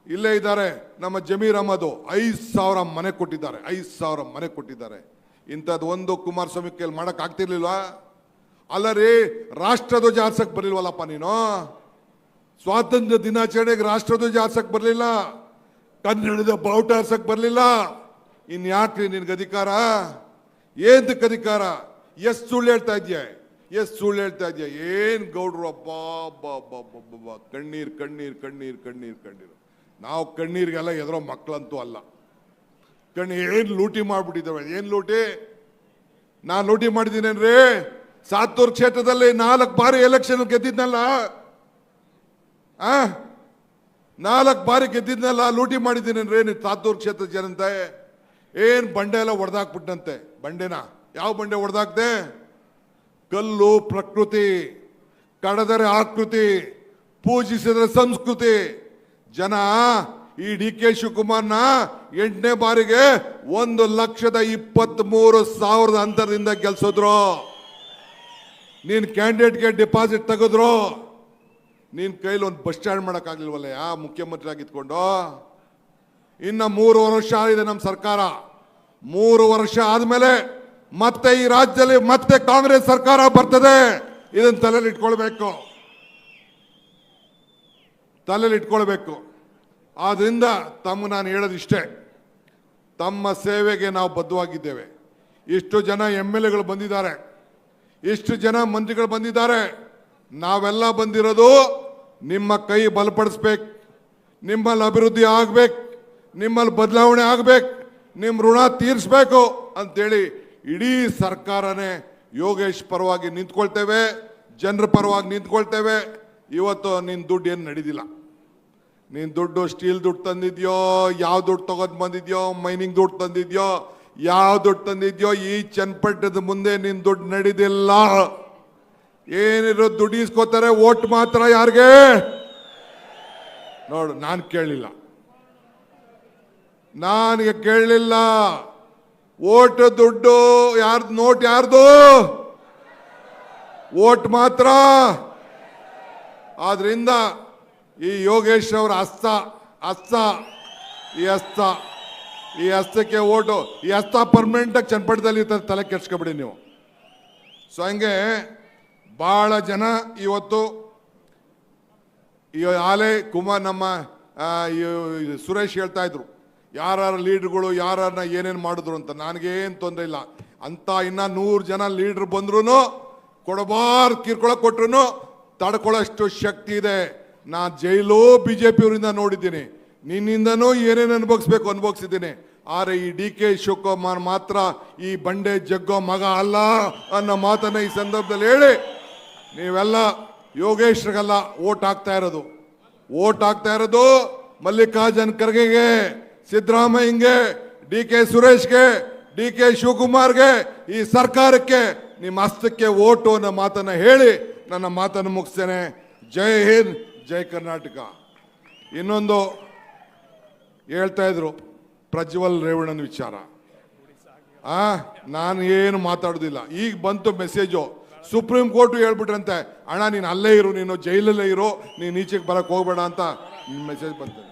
Speaker 4: ಇಲ್ಲೇ ಇದ್ದಾರೆ ನಮ್ಮ ಜಮೀರ್ ಅಹಮದ್, 5,000 ಮನೆ ಕೊಟ್ಟಿದ್ದಾರೆ, 5,000 ಮನೆ ಕೊಟ್ಟಿದ್ದಾರೆ. ಇಂಥದ್ದು ಒಂದು ಕುಮಾರಸ್ವಾಮಿ ಕೈಲಿ ಮಾಡಕ್ ಆಗ್ತಿರ್ಲಿಲ್ವಾ? ಅಲ್ಲ ರೀ, ರಾಷ್ಟ್ರಧ್ವಜ ಹಾರ್ಸಕ್ ಬರಲಿಲ್ವಲ್ಲಪ್ಪ ನೀನು? ಸ್ವಾತಂತ್ರ್ಯ ದಿನಾಚರಣೆಗೆ ರಾಷ್ಟ್ರಧ್ವಜ ಹಾರ್ಸಕ್ ಬರಲಿಲ್ಲ, ಕನ್ನಡದ ಬಾವುಟ ಹಾರ್ಸಕ್ ಬರಲಿಲ್ಲ. ಇನ್ಯಾಕ್ರಿ ನಿನ್ಗೆ ಅಧಿಕಾರ? ಏನಕ್ಕೆ ಅಧಿಕಾರ? ಎಷ್ಟು ಸುಳ್ಳು ಹೇಳ್ತಾ ಇದೆಯಾ? ಎಷ್ಟು ಸುಳ್ಳು ಹೇಳ್ತಾ ಇದೆಯಾ? ಏನ್ ಗೌಡ್ರು, ಅಬ್ಬಾ ಕಣ್ಣೀರ್ ಕಣ್ಣೀರ್ ಕಣ್ಣೀರ್ ಕಣ್ಣೀರ್ ಕಣ್ಣೀರು. ನಾವು ಕಣ್ಣೀರಿಗೆಲ್ಲ ಎದುರೋ ಮಕ್ಕಳಂತೂ ಅಲ್ಲ. ಕಣ್ಣು ಏನು ಲೂಟಿ ಮಾಡ್ಬಿಟ್ಟಿದ್ದಾವೆ. ಏನು ಲೂಟಿ? ನಾನು ಲೂಟಿ ಮಾಡಿದ್ದೀನೇನ್ರಿ? ಸಾತ್ತೂರು ಕ್ಷೇತ್ರದಲ್ಲಿ 4 ಬಾರಿ ಎಲೆಕ್ಷನ್ ಗೆದ್ದಿದ್ನಲ್ಲ, 4 ಬಾರಿ ಗೆದ್ದಿದ್ನಲ್ಲ, ಲೂಟಿ ಮಾಡಿದ್ದೀನೇನ್ರಿ ನೀವು ಸಾತ್ತೂರು ಕ್ಷೇತ್ರದ ಜನತೆ? ಏನು ಬಂಡೆ ಎಲ್ಲ ಹೊಡೆದಾಕ್ಬಿಟ್ಟಂತೆ. ಬಂಡೆನ ಯಾವ ಬಂಡೆ ಹೊಡೆದಾಕ್ದೆ? ಕಲ್ಲು ಪ್ರಕೃತಿ, ಕಡದರೆ ಆಕೃತಿ, ಪೂಜಿಸಿದರೆ ಸಂಸ್ಕೃತಿ. ಜನ ಈ ಡಿ.ಕೆ. ಶಿವಕುಮಾರ್ನ 8ನೇ ಬಾರಿಗೆ 1,23,000 ಅಂತರದಿಂದ ಗೆಲ್ಸಿದ್ರು. ನೀನ್ ಕ್ಯಾಂಡಿಡೇಟ್ಗೆ ಡಿಪಾಸಿಟ್ ತೆಗೆದ್ರು. ನೀನ್ ಕೈಲಿ ಒಂದು ಬಸ್ ಸ್ಟ್ಯಾಂಡ್ ಮಾಡೋಕ್ಕಾಗ್ಲಿಲ್ವಲ್ಲ ಮುಖ್ಯಮಂತ್ರಿ ಆಗಿತ್ಕೊಂಡು? ಇನ್ನ 3 ವರ್ಷ ಆಗಿದೆ ನಮ್ಮ ಸರ್ಕಾರ. 3 ವರ್ಷ ಆದ್ಮೇಲೆ ಮತ್ತೆ ಈ ರಾಜ್ಯದಲ್ಲಿ ಮತ್ತೆ ಕಾಂಗ್ರೆಸ್ ಸರ್ಕಾರ ಬರ್ತದೆ. ಇದನ್ನ ತಲೆಯಲ್ಲಿ ಇಟ್ಕೊಳ್ಬೇಕು. ಆದ್ರಿಂದ ನಾನು ಹೇಳೋದಿಷ್ಟೇ, ತಮ್ಮ ಸೇವೆಗೆ ನಾವು ಬದ್ಧವಾಗಿದ್ದೇವೆ. ಇಷ್ಟು ಜನ MLAಗಳು ಬಂದಿದ್ದಾರೆ, ಇಷ್ಟು ಜನ ಮಂತ್ರಿಗಳು ಬಂದಿದ್ದಾರೆ. ನಾವೆಲ್ಲ ಬಂದಿರೋದು ನಿಮ್ಮ ಕೈ ಬಲಪಡಿಸ್ಬೇಕು, ನಿಮ್ಮಲ್ಲಿ ಅಭಿವೃದ್ಧಿ ಆಗ್ಬೇಕು, ನಿಮ್ಮಲ್ಲಿ ಬದಲಾವಣೆ ಆಗ್ಬೇಕು, ನಿಮ್ಮ ಋಣ ತೀರಿಸ್ಬೇಕು ಅಂತೇಳಿ ಇಡೀ ಸರ್ಕಾರನೇ ಯೋಗೇಶ್ ಪರವಾಗಿ ನಿಂತ್ಕೊಳ್ತೇವೆ, ಜನರ ಪರವಾಗಿ ನಿಂತ್ಕೊಳ್ತೇವೆ. ಇವತ್ತು ನಿನ್ನ ದುಡ್ಡು ಏನು ನಡೀದಿಲ್ಲ. ನೀನು ದುಡ್ಡು ಸ್ಟೀಲ್ ದುಡ್ಡು ತಂದಿದ್ಯೋ, ಯಾವ ದುಡ್ಡು ತಗೊಂಡು ಬಂದಿದ್ಯೋ, ಮೈನಿಂಗ್ ದುಡ್ಡು ತಂದಿದ್ಯೋ, ಯಾವ ದುಡ್ಡು ತಂದಿದ್ಯೋ, ಈ ಚನ್ನಪಟ್ಟಣದ ಮುಂದೆ ನಿನ್ನ ದುಡ್ಡು ನಡೀದಿಲ್ಲ. ಏನಿರೋ ದುಡ್ಡು ಇಸ್ಕೋತಾರೆ, ಓಟ್ ಮಾತ್ರ ಯಾರಿಗೆ? ನೋಡು, ನಾನು ಕೇಳಲಿಲ್ಲ, ನನಗೆ ಕೇಳಲಿಲ್ಲ. ಓಟ್ ದುಡ್ಡು ಯಾರ್ದು? ನೋಟ್ ಯಾರ್ದು? ಓಟ್ ಮಾತ್ರ. ಆದ್ರಿಂದ ಈ ಯೋಗೇಶ್ ಅವರ ಈ ಹಸ್ತಕ್ಕೆ ಓಟು, ಈ ಹಸ್ತ ಪರ್ಮನೆಂಟ್ ಆಗಿ ಚನ್ನಪಟ್ಟಣದಲ್ಲಿ ತಲೆ ಕೆಡ್ಸ್ಕೊಬಿಡಿ ನೀವು. ಸೊ ಹಂಗೆ ಬಹಳ ಜನ ಇವತ್ತು ಈ ಆಲೆ ಕುಮಾರ್ ನಮ್ಮ ಸುರೇಶ್ ಹೇಳ್ತಾ ಇದ್ರು, ಯಾರ ಲೀಡರ್ಗಳು ಯಾರನ್ನ ಏನೇನು ಮಾಡಿದ್ರು ಅಂತ. ನನಗೇನು ತೊಂದರೆ ಇಲ್ಲ ಅಂತ. ಇನ್ನ 100 ಜನ ಲೀಡರ್ ಬಂದ್ರು ಕೊಡಬಾರ್ದು, ಕಿರ್ಕೊಳಕ್ ಕೊಟ್ರು ತಡ್ಕೊಳ್ಳೋಷ್ಟು ಶಕ್ತಿ ಇದೆ. ನಾ ಜೈಲು ಬಿಜೆಪಿ ಅವರಿಂದ ನೋಡಿದ್ದೀನಿ, ನಿನ್ನಿಂದನೂ ಏನೇನು ಅನುಭವಿಸಿದ್ದೀನಿ. ಆದರೆ ಈ ಡಿ.ಕೆ. ಶಿವಕುಮಾರ್ ಮಾತ್ರ ಈ ಬಂಡೆ ಜಗ್ಗೋ ಮಗ ಅಲ್ಲ ಅನ್ನೋ ಮಾತನ್ನ ಈ ಸಂದರ್ಭದಲ್ಲಿ ಹೇಳಿ, ನೀವೆಲ್ಲ ಯೋಗೇಶ್ರಿಗೆಲ್ಲ ಓಟ್ ಹಾಕ್ತಾ ಇರೋದು ಮಲ್ಲಿಕಾರ್ಜುನ್ ಖರ್ಗೆಗೆ, ಸಿದ್ದರಾಮಯ್ಯಂಗೆ, ಡಿ.ಕೆ. ಸುರೇಶ್ಗೆ, ಡಿ.ಕೆ. ಶಿವಕುಮಾರ್ಗೆ, ಈ ಸರ್ಕಾರಕ್ಕೆ ನಿಮ್ಮ ಹಸ್ತಕ್ಕೆ ಓಟು ಅನ್ನೋ ಮಾತನ್ನ ಹೇಳಿ ನನ್ನ ಮಾತನ್ನು ಮುಗಿಸ್ತೇನೆ. ಜೈ ಹಿಂದ್, ಜೈ ಕರ್ನಾಟಕ. ಇನ್ನೊಂದು ಹೇಳ್ತಾ ಇದ್ರು ಪ್ರಜ್ವಲ್ ರೇವಣ್ಣನ ವಿಚಾರ. ನಾನು ಏನು ಮಾತಾಡೋದಿಲ್ಲ. ಈಗ ಬಂತು ಮೆಸೇಜು, ಸುಪ್ರೀಂ ಕೋರ್ಟ್ ಹೇಳ್ಬಿಟ್ರಂತೆ, ಅಣ್ಣ ನೀನು ಅಲ್ಲೇ ಇರು, ನೀನು ಜೈಲಲ್ಲೇ ಇರು, ನೀನು ಈಚೆಗೆ ಬರಕ್ಕೆ ಹೋಗ್ಬೇಡ ಅಂತ ಮೆಸೇಜ್ ಬಂತು.